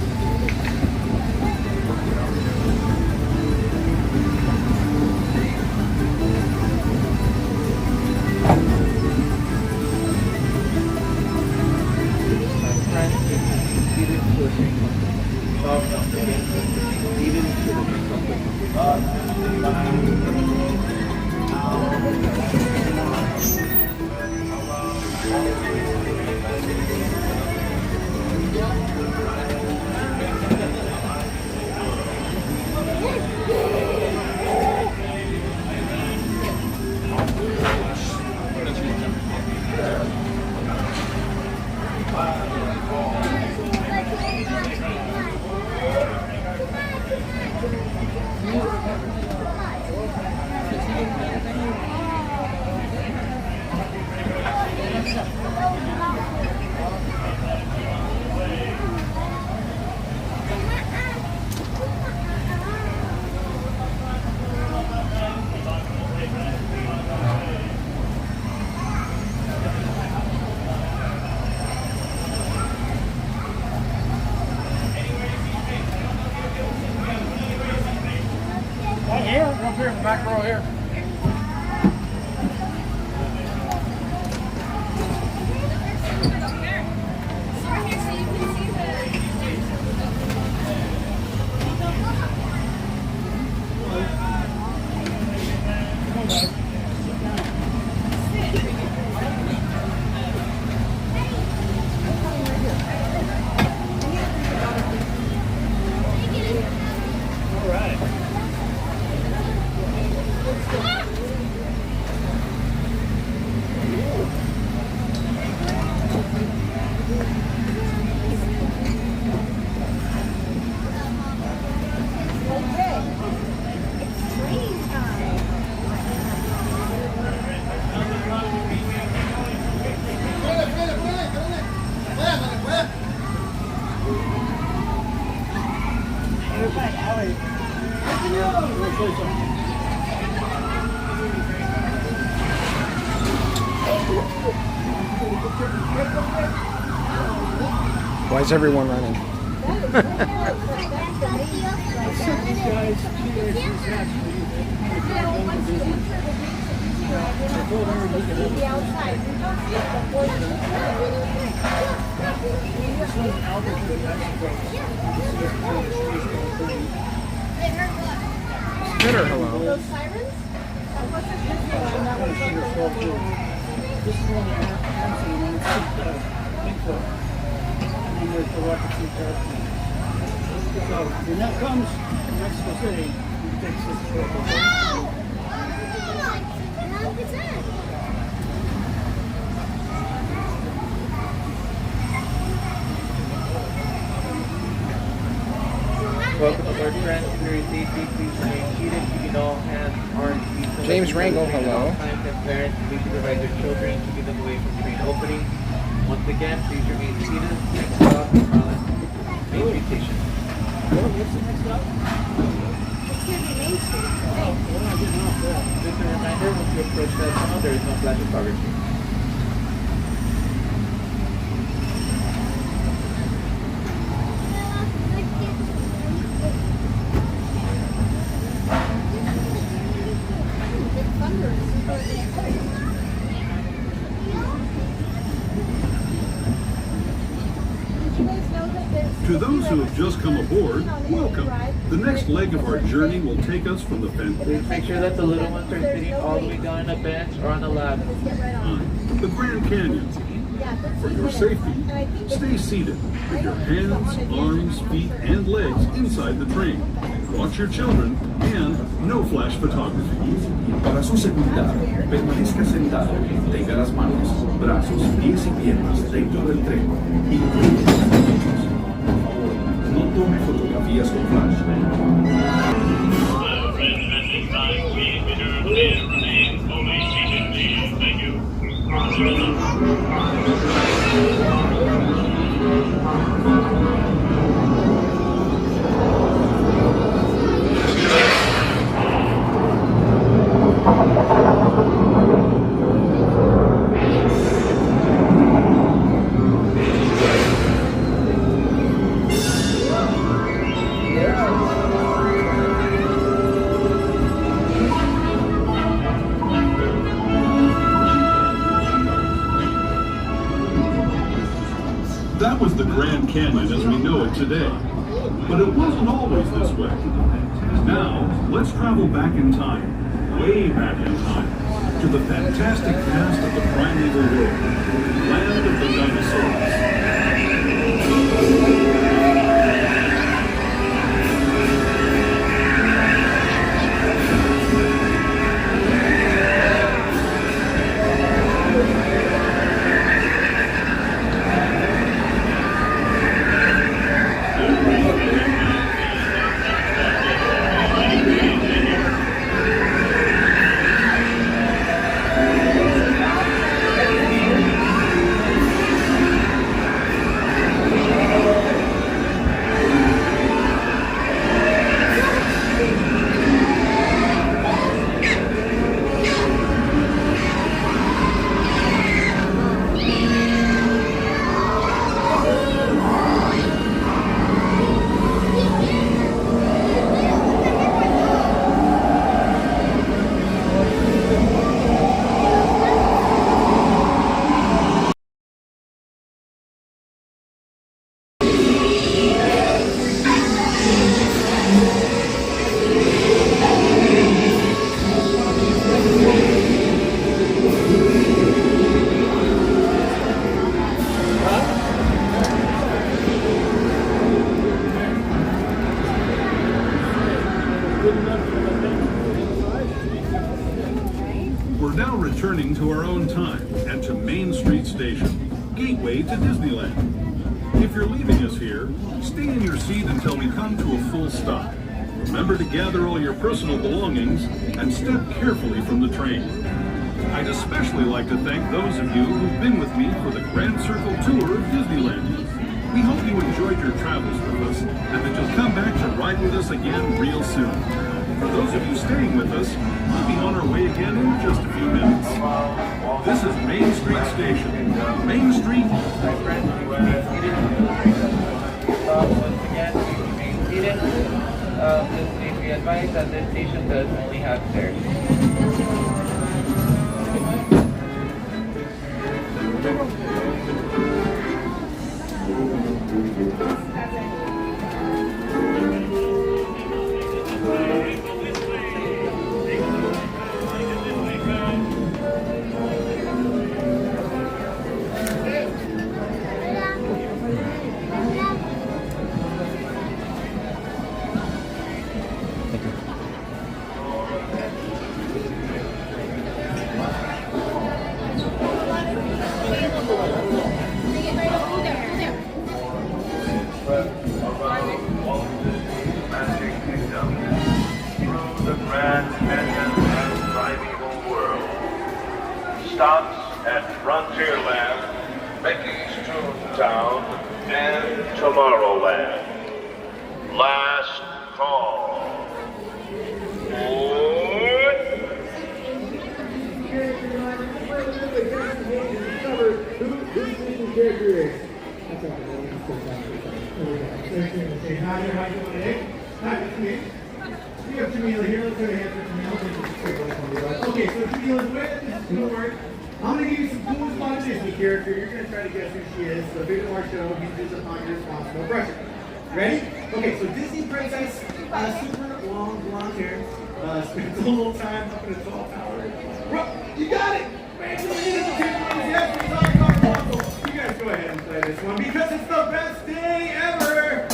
Here, back row here. Why is everyone running? Critter, hello. Those sirens? This is one I'm seeing, and it's Bigfoot. And there's the rocket suit there. So when that comes from Mexico City, you take 6 trips. Welcome aboard, friends. For your safety, please remain seated, keeping all hands, arms, feet, and James legs Rangel, at all hello. times, and parents, please supervise your children, keeping them away from train opening. Once again, please remain seated. Next stop, Main Street Station. What's the next stop? It's gonna be Main Street. Oh, we're not getting off there. Just a reminder, once you approach that tunnel, there is no flashing progress. To those who have just come aboard, welcome. The next leg of our journey will take us from the Please make sure that the little ones are sitting all the way down on a bench or on a lap. the Grand Canyon. For your safety, stay seated with your hands, arms, feet, and legs inside the train. Watch your children and no flash photography. Para su seguridad, permanezca sentado, tenga las manos, brazos, pies y piernas dentro del tren, incluidos los niños. Por favor, no tome fotografías con flash. That was the Grand Canyon as we know it today. But it wasn't always this way. Now, let's travel back in time, way back in time, to the fantastic past of the primeval world, land of the dinosaurs. We're now returning to our own time and to Main Street Station, gateway to Disneyland. If you're leaving us here, stay in your seat until we come to a full stop. Remember to gather all your personal belongings and step carefully from the train. I'd especially like to thank those of you who've been with me for the Grand Circle Tour of Disneyland. We hope you enjoyed your travels with us and that you'll come back to ride with us again real soon. For those of you staying with us, we'll be on our way again in just a few minutes. This is Main Street Station. Main Street. Once again, please remain seated. Please be advised that this station does only have stairs. transcendent and primeval world. Stops at Frontierland, Mickey's Toontown, and Tomorrowland. Last call. Say hi, how you doing today? Hi, Camille. We have Camille here. Let's go ahead for Camille. Okay, so Camille is with this is Stuart. I'm going to give you some clues about a Disney character. You're going to try to guess who she is. So big of our show, hinges upon your responsible pressure. Ready? Okay, so Disney princess, super long blonde hair, spends a little time up in a tall tower. You got it! Man, you guys go ahead and play this one because it's the best day ever!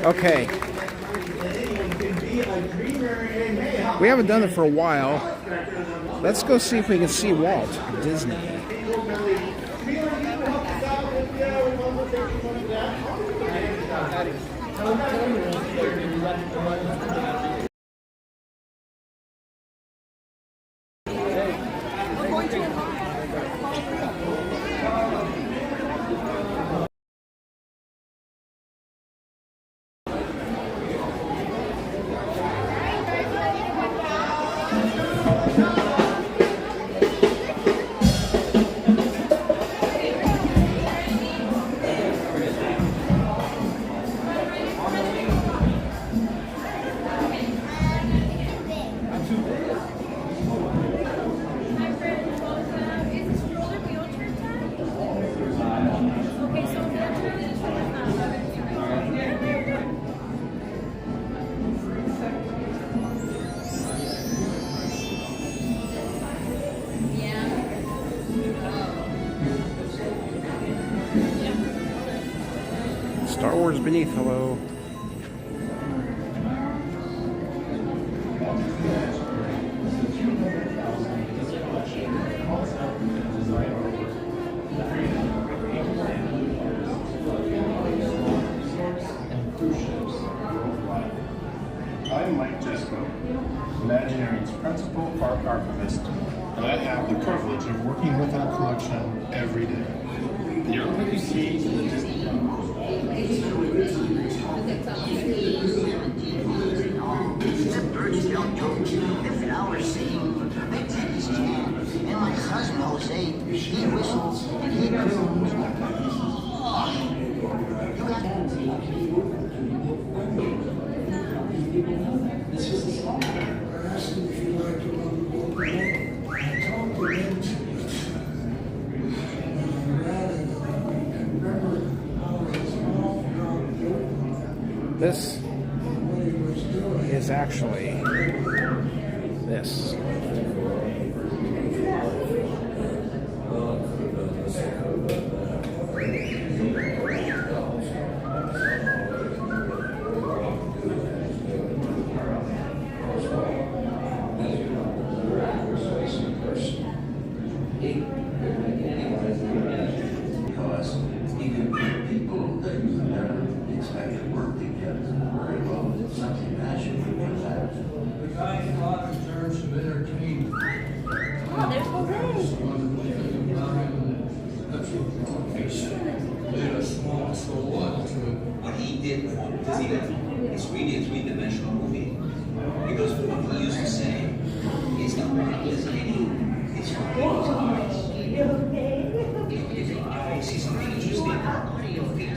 Okay. We haven't done it for a while. Let's go see if we can see Walt Disney. Star Wars Beneath, hello. I'm Mike Jesco, Imagineering's principal park archivist, and I have the privilege of working with our collection every day. The artwork you see in the Disney The birds don't joke, the flowers sing, the tennis jam, and my cousin Jose, he whistles and he croons. This is actually this. Because even people that you never expect to work together very well, it's something magical comes out of it. The guy thought in terms of entertainment. Oh, there's Jose. Made a small so what to it. What he did for Disneyland is really a three-dimensional movie. Because what he used to say is not what is any, it's for people's eyes. If your eyes see something interesting, how do you feel?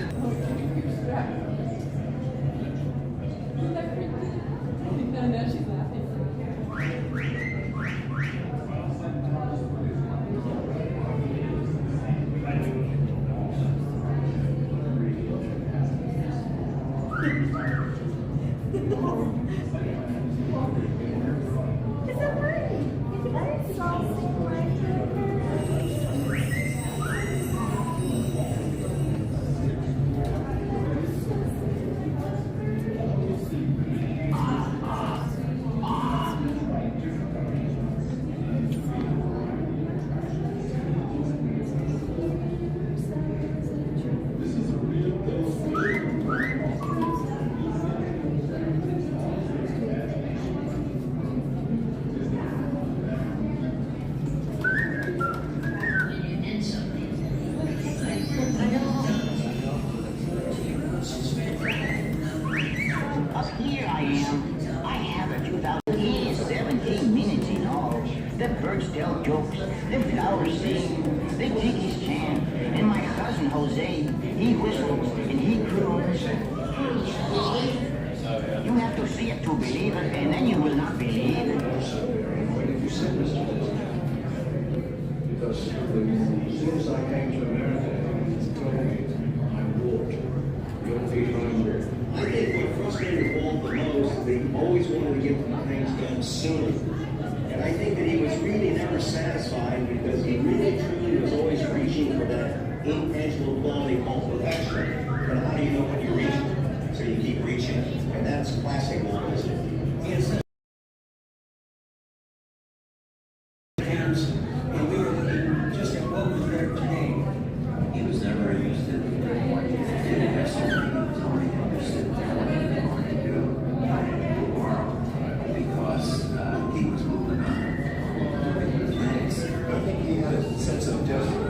Up here I am. I have a 2017 minutes in all. The birds tell jokes, the flowers sing, the tiggies chant, and my cousin Jose, he whistles and he croons. You have to see it to believe it, and then you will not believe it. Because as soon as I came to America, he told me I walked. You'll be hungry. I think what frustrated Walt the most is that he always wanted to get things done sooner. And I think that he was really never satisfied because he really truly was always reaching for that intangible quality called perfection. But how do you know when you're reaching? So you keep reaching. And that's classic Walt Disney. And we were looking just at what was there today. He was never interested in investing. He was only interested in what he wanted to do in the world because he was moving on. I think he had a sense of destiny.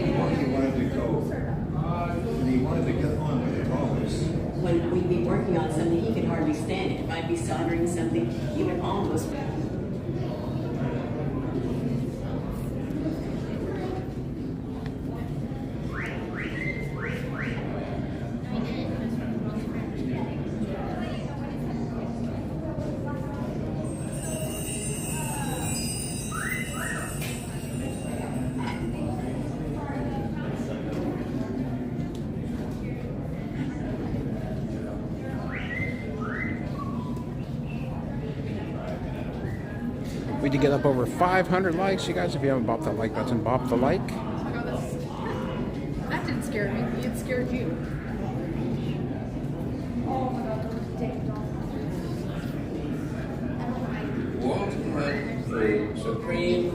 He wanted to go. And he wanted to get on with the problems. When we'd be working on something, he could hardly stand it. If I'd be soldering something, he would almost... We did get up over 500 likes, you guys. If you haven't bopped that like button, bop the like. That didn't scared me. It scared you. Oh my god, Walt had a supreme,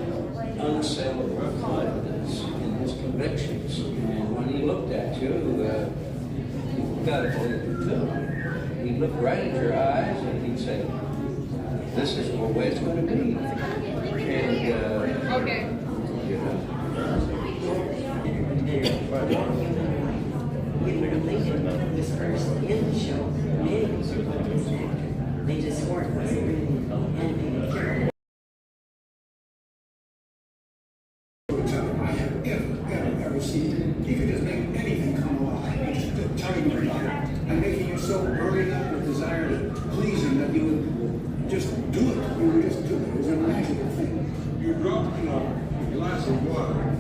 unassailable confidence in his convictions. And when he looked at you, you've got to believe it too. He'd look right at your eyes and he'd say, this is the way it's going to be. And, okay. You know. Dispersed in the show, many people participated. They just weren't really animated characters. Ever seen he could just make anything come alive. Just telling you about it and making you so burning up with desire to please him that you would just do it. You would just do it. It was a magical thing. You dropped a glass of water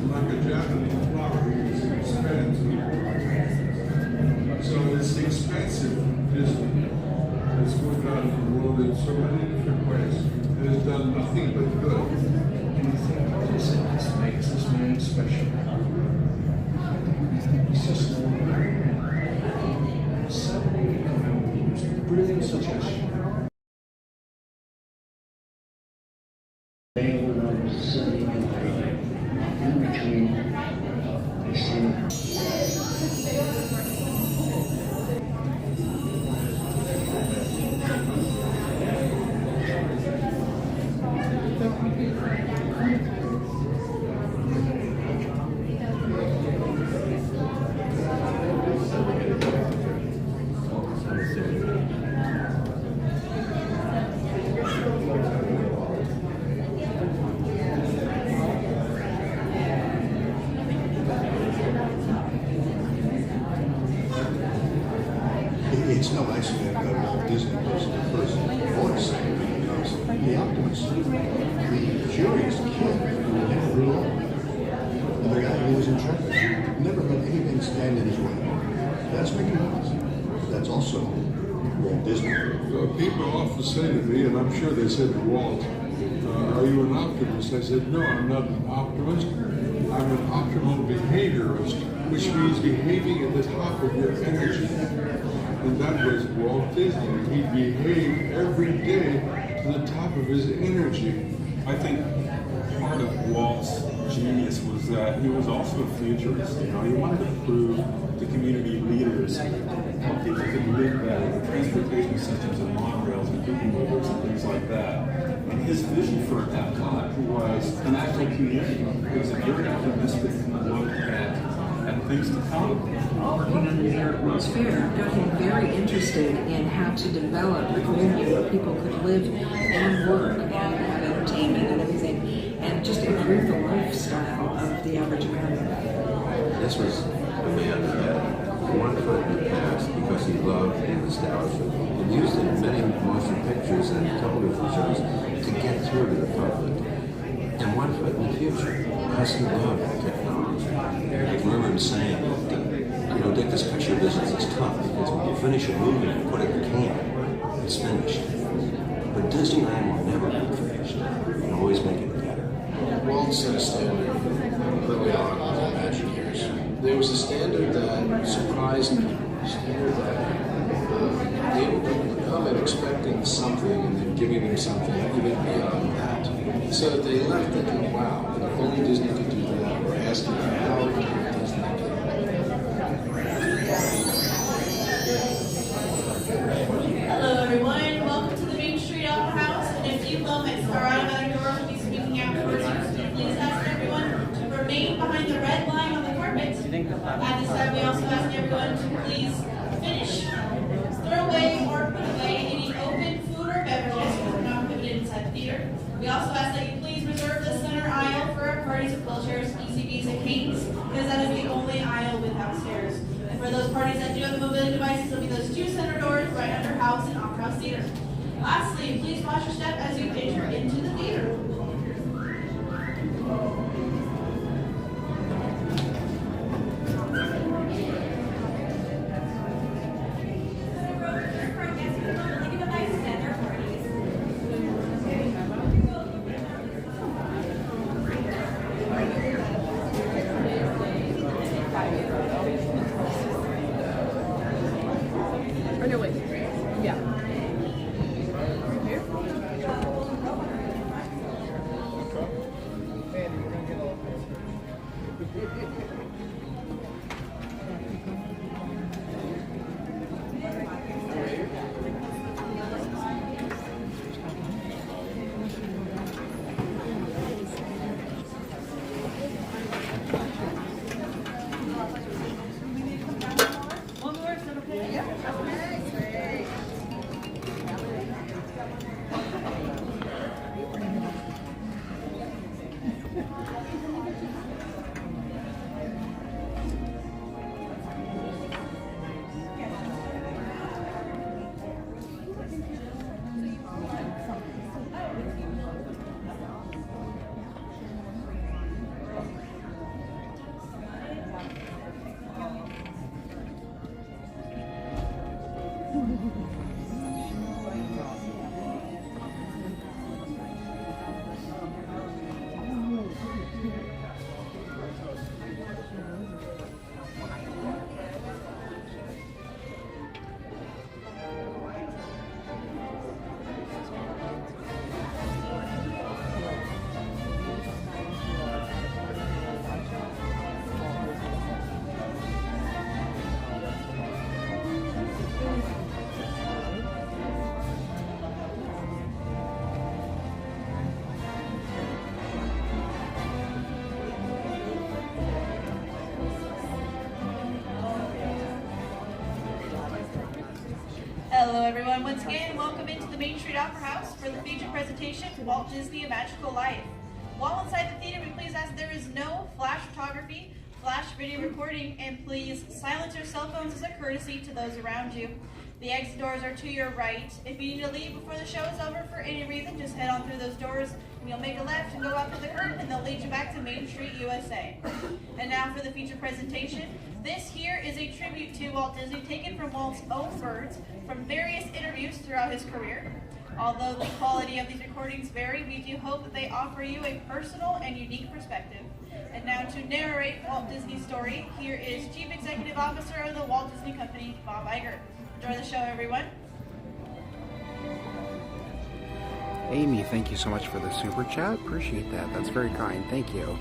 like a Japanese flower is expensive. So it's expensive. It's worked out in the world in so many different ways. It has done nothing but good. And you think, what is it that makes this man special? He's just an ordinary man. Suddenly, he was brilliant suggestion. They were sitting in between the same. It's no accident that Walt Disney was the first voice because the optimist, the curious kid who never grew up, and the guy who was intrepid, never let anything stand in his way. That's Mickey Mouse. That's also Walt Disney. People often say to me, and I'm sure they said to Walt, are you an optimist? I said, no, I'm not an optimist. I'm an optimal behaviorist, which means behaving at the top of your energy. And that was Walt Disney. He behaved every day to the top of his energy. I think part of Walt's genius was that he was also a futurist. You know, he wanted to prove to community leaders how people could live better, the transportation systems and monorails and people movers and things like that. And his vision for Epcot was an actual community. It was a very optimistic look at things to come. Working under the Air World's Fair got him very interested in how to develop a community where people could live and work and have entertainment and everything, and just improve the lifestyle of the average American. This was a man that had one foot in the past because he loved the nostalgia and used it in many motion pictures and television shows to get through to the public. And one foot in the future because he loved technology. I remember him saying, you know, Dick, this picture business is tough because when you finish a movie and put it in the can, it's finished. But Disneyland will never be finished. You can always make it better. Walt set a standard early on with Imagineers. There was a standard that surprised people. A standard that they would come in expecting something and then giving them something even beyond that. So that they left thinking, wow, if only Disney could do that, or asking how can Disney do that. Hello everyone, welcome to the Main Street Opera House. In a few moments, our automatic doors will be speaking out for you. So please ask everyone to remain behind the red line on the carpet. At this time, we also ask everyone to please finish, throw away or put away any open food or beverages that are not prohibited inside the theater. We also ask that you please reserve the center aisle for our parties with wheelchairs, ECBs, and canes, because that is the only aisle without stairs. And for those parties that do have the mobility devices, there'll be those two center doors right under House and Opera House Theater. Lastly, please watch your step as you enter into the theater. no, wait. Yeah. Hello everyone, once again, welcome into the Main Street Opera House for the feature presentation, Walt Disney, A Magical Life. While inside the theater, we please ask there is no flash photography, flash video recording, and please silence your cell phones as a courtesy to those around you. The exit doors are to your right. If you need to leave before the show is over for any reason, just head on through those doors and you'll make a left and go out to the curtain and they'll lead you back to Main Street, USA. And now for the feature presentation. This here is a tribute to Walt Disney taken from Walt's own words from various interviews throughout his career. Although the quality of these recordings vary, we do hope that they offer you a personal and unique perspective. And now to narrate Walt Disney's story, here is Chief Executive Officer of the Walt Disney Company, Bob Iger. Enjoy the show, everyone. Amy, thank you so much for the super chat. Appreciate that. That's very kind. Thank you.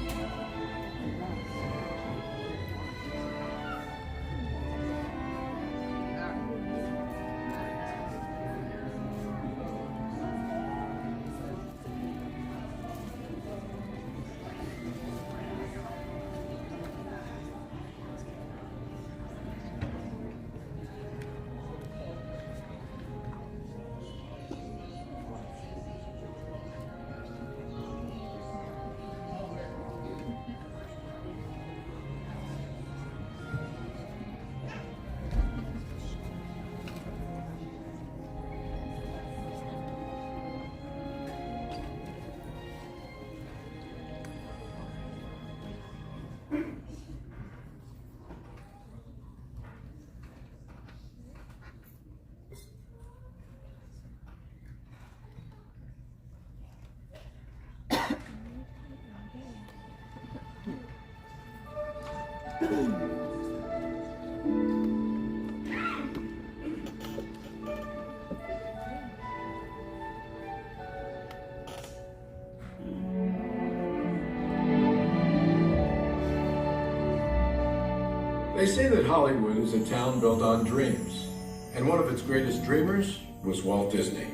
They say that Hollywood is a town built on dreams, and one of its greatest dreamers was Walt Disney.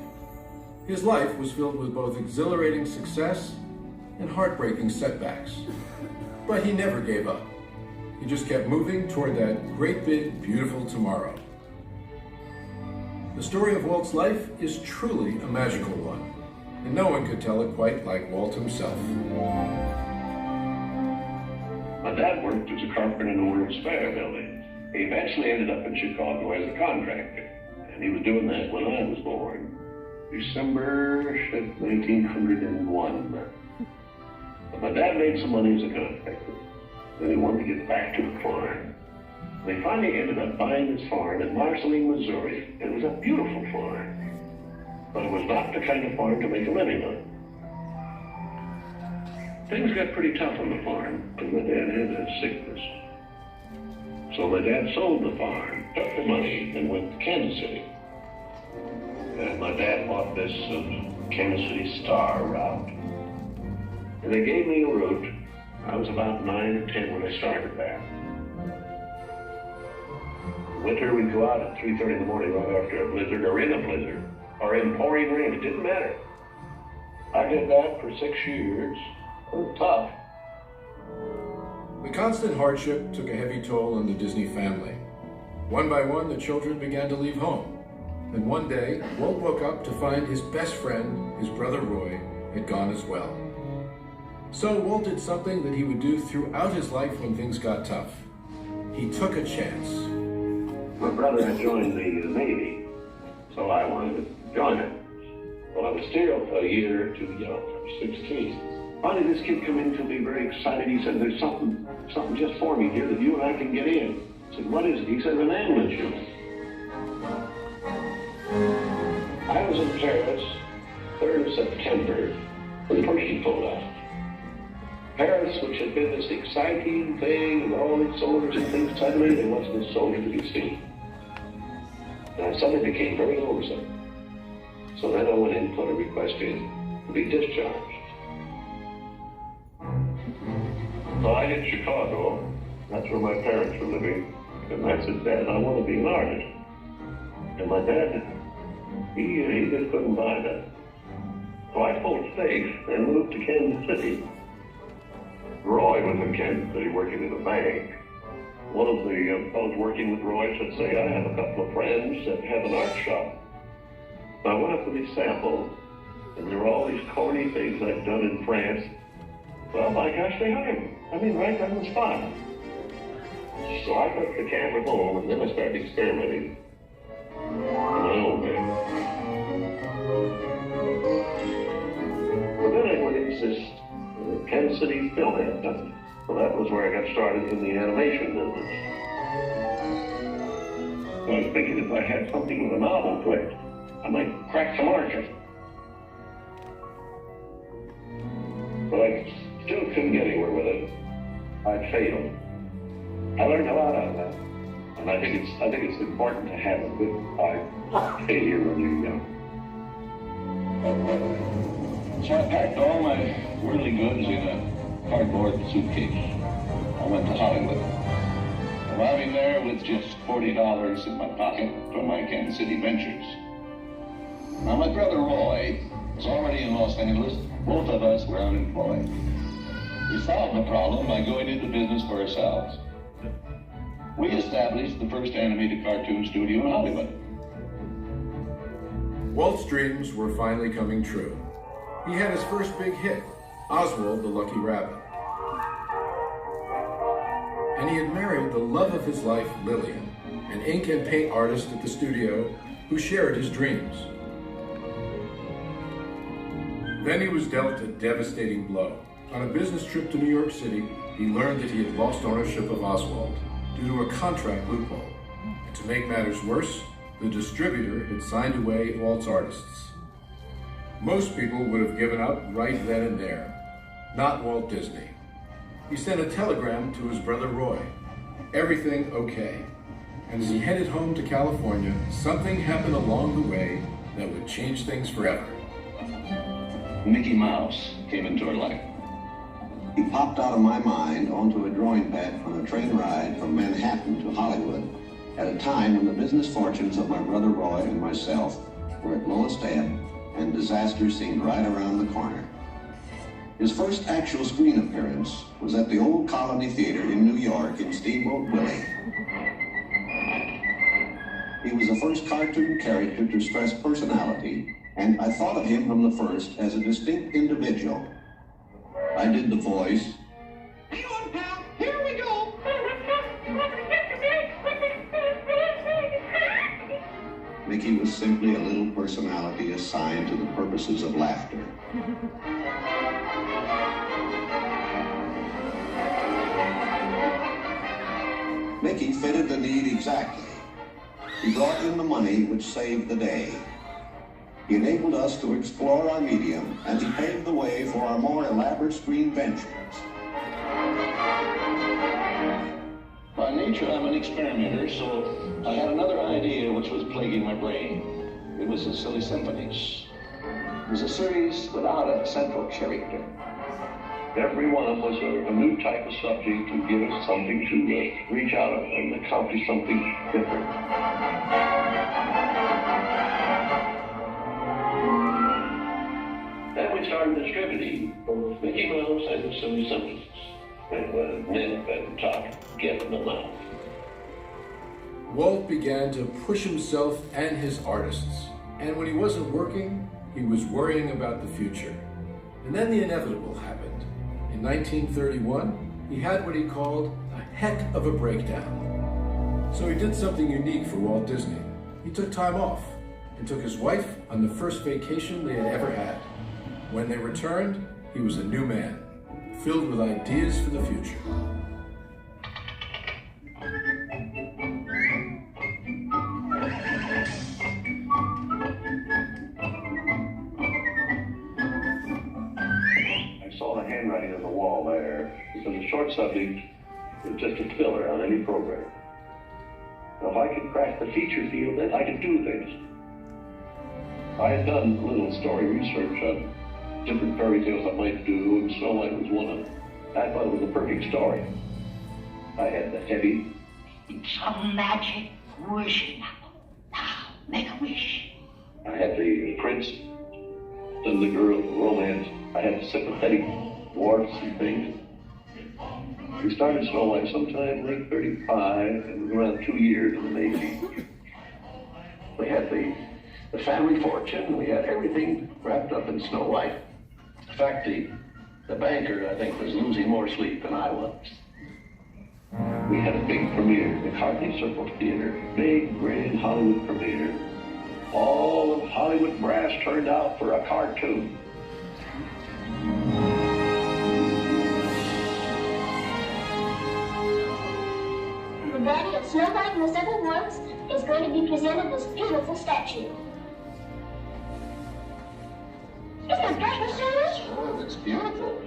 His life was filled with both exhilarating success and heartbreaking setbacks. But he never gave up. He just kept moving toward that great big, beautiful tomorrow. The story of Walt's life is truly a magical one, and no one could tell it quite like Walt himself. My dad worked as a carpenter in the World's Fair building. He eventually ended up in Chicago as a contractor, and he was doing that when I was born, December 1901. But my dad made some money as a contractor, and he wanted to get back to the farm. They finally ended up buying this farm in Marceline, Missouri. It was a beautiful farm, but it was not the kind of farm to make a living on. Things got pretty tough on the farm, because my dad had a sickness. So my dad sold the farm, took the money, and went to Kansas City. And my dad bought this Kansas City Star route. And they gave me a route. I was about 9 or 10 when I started that. Winter, we'd go out at 3:30 in the morning right after a blizzard, or in a blizzard, or in pouring rain. It didn't matter. I did that for 6 years. It was tough. The constant hardship took a heavy toll on the Disney family. One by one, the children began to leave home. And one day, Walt woke up to find his best friend, his brother Roy, had gone as well. So Walt did something that he would do throughout his life when things got tough. He took a chance. My brother had joined the Navy, so I wanted to join it. Well, I was still a year or two young. I was 16. Finally, this kid came in to me very excited. He said, "There's something just forming here that you and I can get in." I said, "What is it?" He said, "An ambulance unit." I was in Paris, 3rd of September, when first he pulled out. Paris, which had been this exciting thing, and all these soldiers and things, suddenly there wasn't a soldier to be seen. And I suddenly became very lonesome. So then I went in and put a request in to be discharged. So I hit Chicago. That's where my parents were living. And I said, "Dad, I want to be an artist." And my dad, he just couldn't buy that. So I pulled stakes and moved to Kansas City. Roy was in Kansas City working in a bank. One of the fellows working with Roy said, "Say, I have a couple of friends that have an art shop." So I went up with these samples, and there were all these corny things I'd done in France. Well, my gosh, they hired me. I mean, right on the spot. So I took the camera home, and then I started experimenting in my own way. But then I went into this Kansas City Film Company. So that was where I got started in the animation business. So I was thinking if I had something with a novel to it, I might crack some market. But I still couldn't get anywhere with it. I failed. I learned a lot out of that. And I think it's important to have a good failure when you're young. So I packed all my worldly goods in a cardboard suitcase. I went to Hollywood, arriving there with just $40 in my pocket from my Kansas City ventures. Now my brother Roy was already in Los Angeles. Both of us were unemployed. We solved the problem by going into business for ourselves. We established the first animated cartoon studio in Hollywood. Walt's dreams were finally coming true. He had his first big hit, Oswald the Lucky Rabbit. And he had married the love of his life, Lillian, an ink and paint artist at the studio who shared his dreams. Then he was dealt a devastating blow. On a business trip to New York City, he learned that he had lost ownership of Oswald due to a contract loophole. And to make matters worse, the distributor had signed away Walt's artists. Most people would have given up right then and there. Not Walt Disney. He sent a telegram to his brother Roy. Everything okay. And as he headed home to California, something happened along the way that would change things forever. Mickey Mouse came into our life. He popped out of my mind onto a drawing pad on a train ride from Manhattan to Hollywood at a time when the business fortunes of my brother Roy and myself were at lowest ebb and disaster seemed right around the corner. His first actual screen appearance was at the Old Colony Theater in New York in Steamboat Willie. He was the first cartoon character to stress personality, and I thought of him from the first as a distinct individual. I did the voice. Hang on, pal. Here we go. Mickey was simply a little personality assigned to the purposes of laughter. Mickey fitted the need exactly. He brought in the money which saved the day. He enabled us to explore our medium, and he paved the way for our more elaborate screen ventures. By nature, I'm an experimenter, so I had another idea which was plaguing my brain. It was the Silly Symphonies. It was a series without a central character. Every one was a new type of subject to give us something to reach out and accomplish something different. Then we started distributing both Mickey Mouse and the Silly Symphonies. It was nip and tuck, give them out. Walt began to push himself and his artists. And when he wasn't working, he was worrying about the future. And then the inevitable happened. In 1931, he had what he called a heck of a breakdown. So he did something unique for Walt Disney. He took time off and took his wife on the first vacation they had ever had. When they returned, he was a new man, filled with ideas for the future. Handwriting on the wall there. It was a short subject, it was just a filler on any program. Now, if I could crack the feature field, then I could do things. I had done a little story research on different fairy tales I might do, and Snow White was one of them. I thought it was a perfect story. I had the heavy. It's a magic wishing apple. Now, make a wish. I had the prince and the girl romance. I had the sympathetic dwarfs and things. We started Snow White sometime late 35, and it was around 2 years in the making. We had the family fortune, we had everything wrapped up in Snow White. In fact, the banker, I think, was losing more sleep than I was. We had a big premiere, the Cartney Circle Theater, big, grand Hollywood premiere. All of Hollywood brass turned out for a cartoon. The daddy of Snow White and the Seven Dwarfs is going to be presented this beautiful statue. Isn't that beautiful, Sir? Oh, it's beautiful.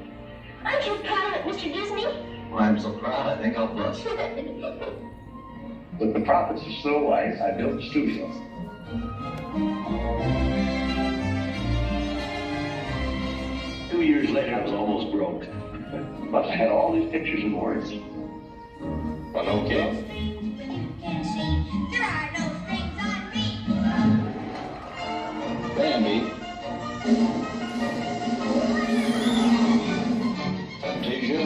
Aren't you proud of it, Mr. Disney? Well, I'm so proud, I think I'll bust. With the profits of Snow White, I built a studio. Two years later, I was almost broke. But I had all these pictures and words. But okay. There are no strings on me. Bambi. Fantasia.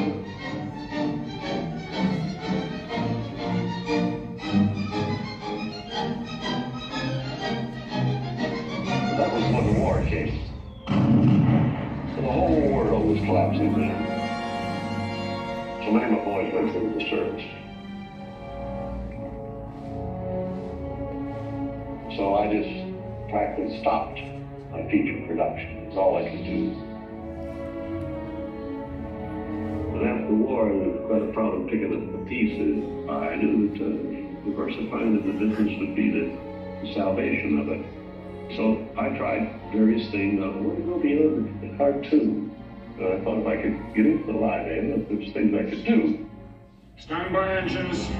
That was when the war came. So the whole world was collapsing then. So many of my boys went through the service. So I just practically stopped my feature production. It's all I could do. But after the war, it was quite a problem picking up the pieces. I knew that, of course, I find that the business would be the salvation of it. So I tried various things. What would go beyond the cartoon? I thought if I could get into the live end, there's things I could do. Stand by, engines.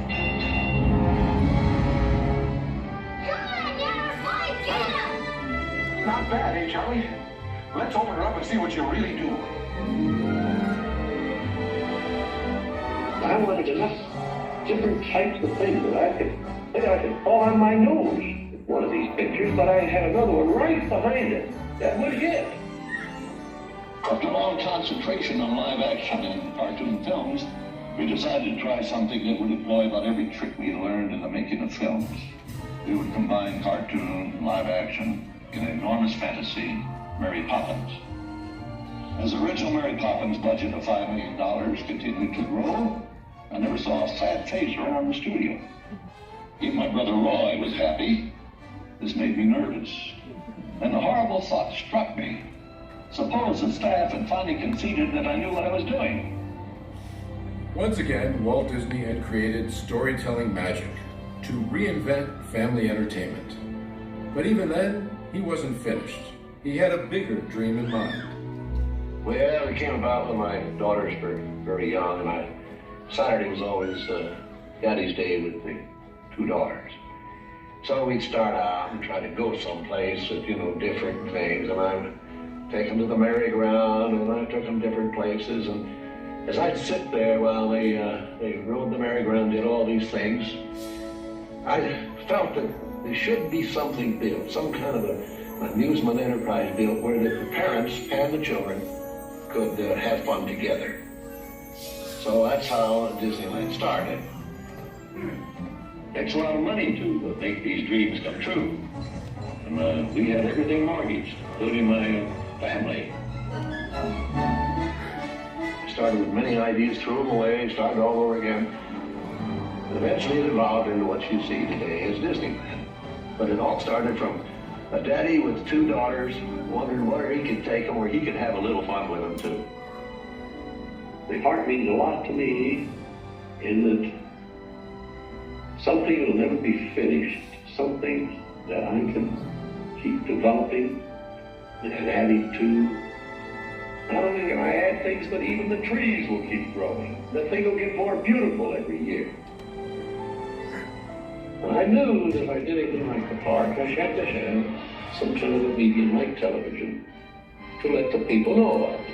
Not bad, eh, Charlie? Let's open her up and see what you really do. I wanted enough different types of things that I could fall on my nose with one of these pictures, but I had another one right behind it. That was it. After long concentration on live action and cartoon films, we decided to try something that would employ about every trick we had learned in the making of films. We would combine cartoon and live action in an enormous fantasy, Mary Poppins. As the original Mary Poppins budget of $5 million continued to grow, I never saw a sad face around the studio. Even my brother Roy was happy. This made me nervous. And the horrible thought struck me. Suppose the staff had finally conceded that I knew what I was doing. Once again, Walt Disney had created storytelling magic to reinvent family entertainment. But even then, he wasn't finished. He had a bigger dream in mind. Well, it came about when my daughters were very young, and Saturday was always got his day with the two daughters. So we'd start out and try to go someplace with, different things. And I would take them to the merry-go-round, and I took them different places. And as I'd sit there while they rode the merry-go-round, did all these things, I felt that there should be something built, some kind of an amusement enterprise built where the parents and the children could have fun together. So that's how Disneyland started. Takes a lot of money to make these dreams come true. And we had everything mortgaged, including my family. Started with many ideas, threw them away, started all over again. And eventually it evolved into what you see today as Disneyland. But it all started from a daddy with two daughters wondering where he could take them, where he could have a little fun with them too. The park means a lot to me in that something will never be finished, something that I can keep developing and adding to. Not only can I add things, but even the trees will keep growing. The thing will get more beautiful every year. And I knew that if I did anything like the park, I had to have some kind of a medium like television to let the people know about it.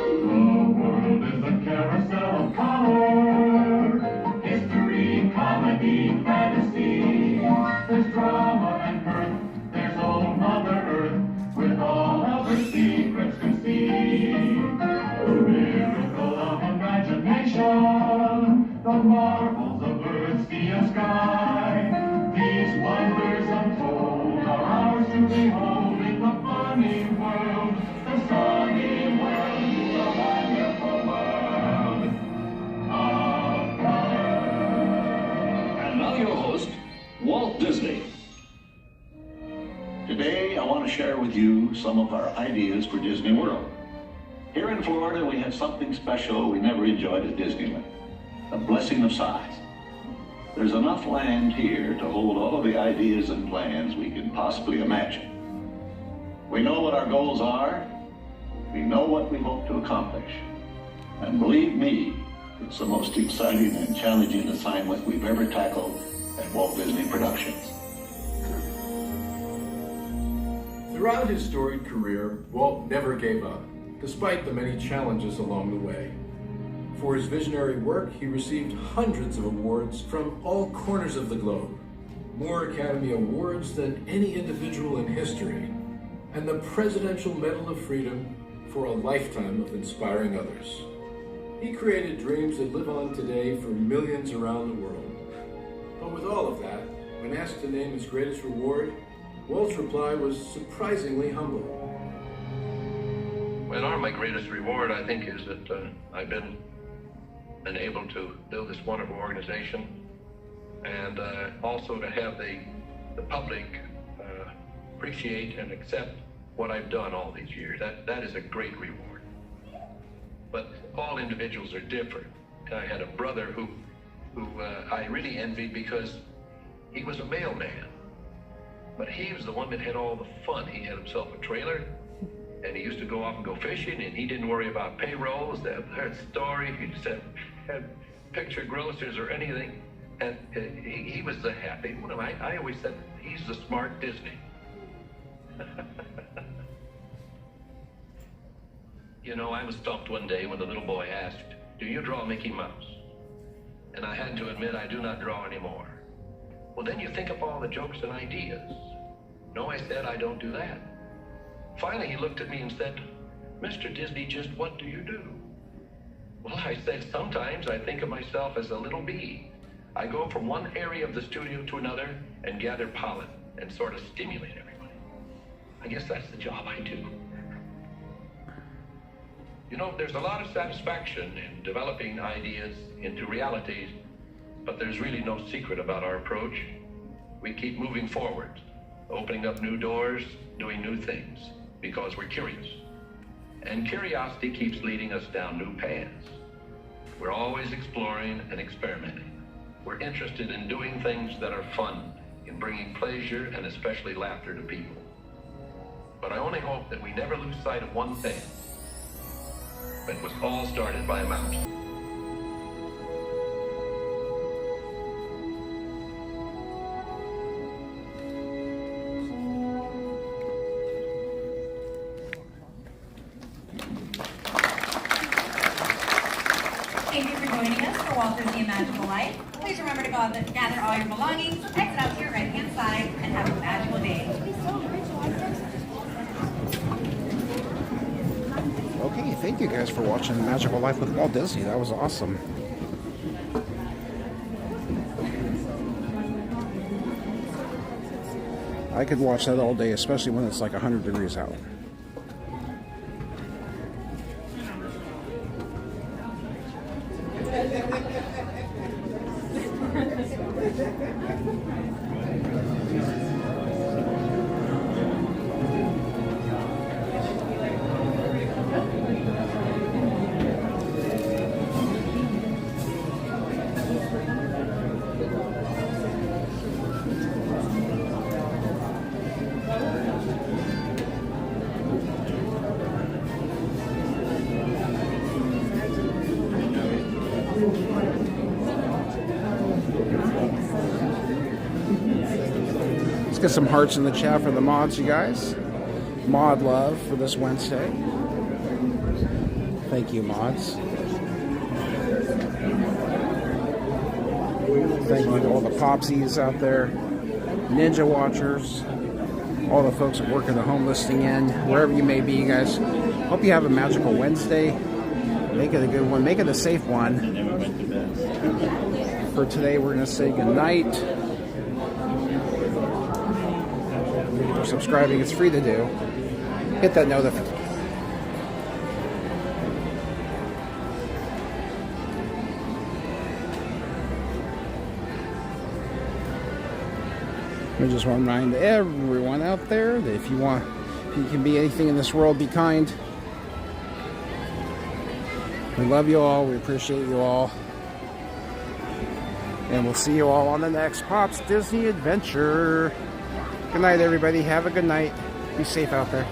The world is a carousel of color. History, comedy, fantasy. There's drama and mirth. There's old Mother Earth with all of her secrets to see. The miracle of imagination. The marvels of earth, sea, and sky. These wonders untold are ours to behold in the funny world. The sunny world, the wonderful world of color. And now your host, Walt Disney. Today, I want to share with you some of our ideas for Disney World. Here in Florida, we have something special we never enjoyed at Disneyland, a blessing of size. There's enough land here to hold all of the ideas and plans we can possibly imagine. We know what our goals are. We know what we hope to accomplish. And believe me, it's the most exciting and challenging assignment we've ever tackled at Walt Disney Productions. Throughout his storied career, Walt never gave up, despite the many challenges along the way. For his visionary work, he received hundreds of awards from all corners of the globe, more Academy Awards than any individual in history, and the Presidential Medal of Freedom for a lifetime of inspiring others. He created dreams that live on today for millions around the world. But with all of that, when asked to name his greatest reward, Walt's reply was surprisingly humble. Well, my greatest reward, I think, is that I've been able to build this wonderful organization, and also to have the public appreciate and accept what I've done all these years. That is a great reward. But all individuals are different. I had a brother who I really envied because he was a mailman, but he was the one that had all the fun. He had himself a trailer, and he used to go off and go fishing, and he didn't worry about payrolls, that story. He just had picture grocers or anything, and he was the happy one. I always said he's the smart Disney. You know, I was stumped one day when the little boy asked, "Do you draw Mickey Mouse?" And I had to admit I do not draw anymore. Well, then you think up all the jokes and ideas. No, I said, I don't do that. Finally, he looked at me and said, "Mr. Disney, just what do you do?" Well, I said, sometimes I think of myself as a little bee. I go from one area of the studio to another and gather pollen and sort of stimulate everybody. I guess that's the job I do. You know, there's a lot of satisfaction in developing ideas into realities, but there's really no secret about our approach. We keep moving forward, opening up new doors, doing new things, because we're curious. And curiosity keeps leading us down new paths. We're always exploring and experimenting. We're interested in doing things that are fun, in bringing pleasure and especially laughter to people. But I only hope that we never lose sight of one thing. It was all started by a mouse. gather all your belongings, exit out to your right-hand side, and have a magical day. Okay, thank you guys for watching Magical Life with Walt Disney. That was awesome. I could watch that all day, especially when it's like 100 degrees out. Let's get some hearts in the chat for the mods, you guys. Mod love for this Wednesday. Thank you, mods. Thank you to all the Popsies out there, Ninja Watchers, all the folks that work in the home listing end, wherever you may be, you guys. Hope you have a magical Wednesday. Make it a good one. Make it a safe one. For today, we're going to say goodnight. For subscribing, it's free to do. Hit that notification. I just want to remind everyone out there that if you can be anything in this world, be kind. We love you all. We appreciate you all. And we'll see you all on the next Pops Disney Adventure. Good night, everybody. Have a good night. Be safe out there.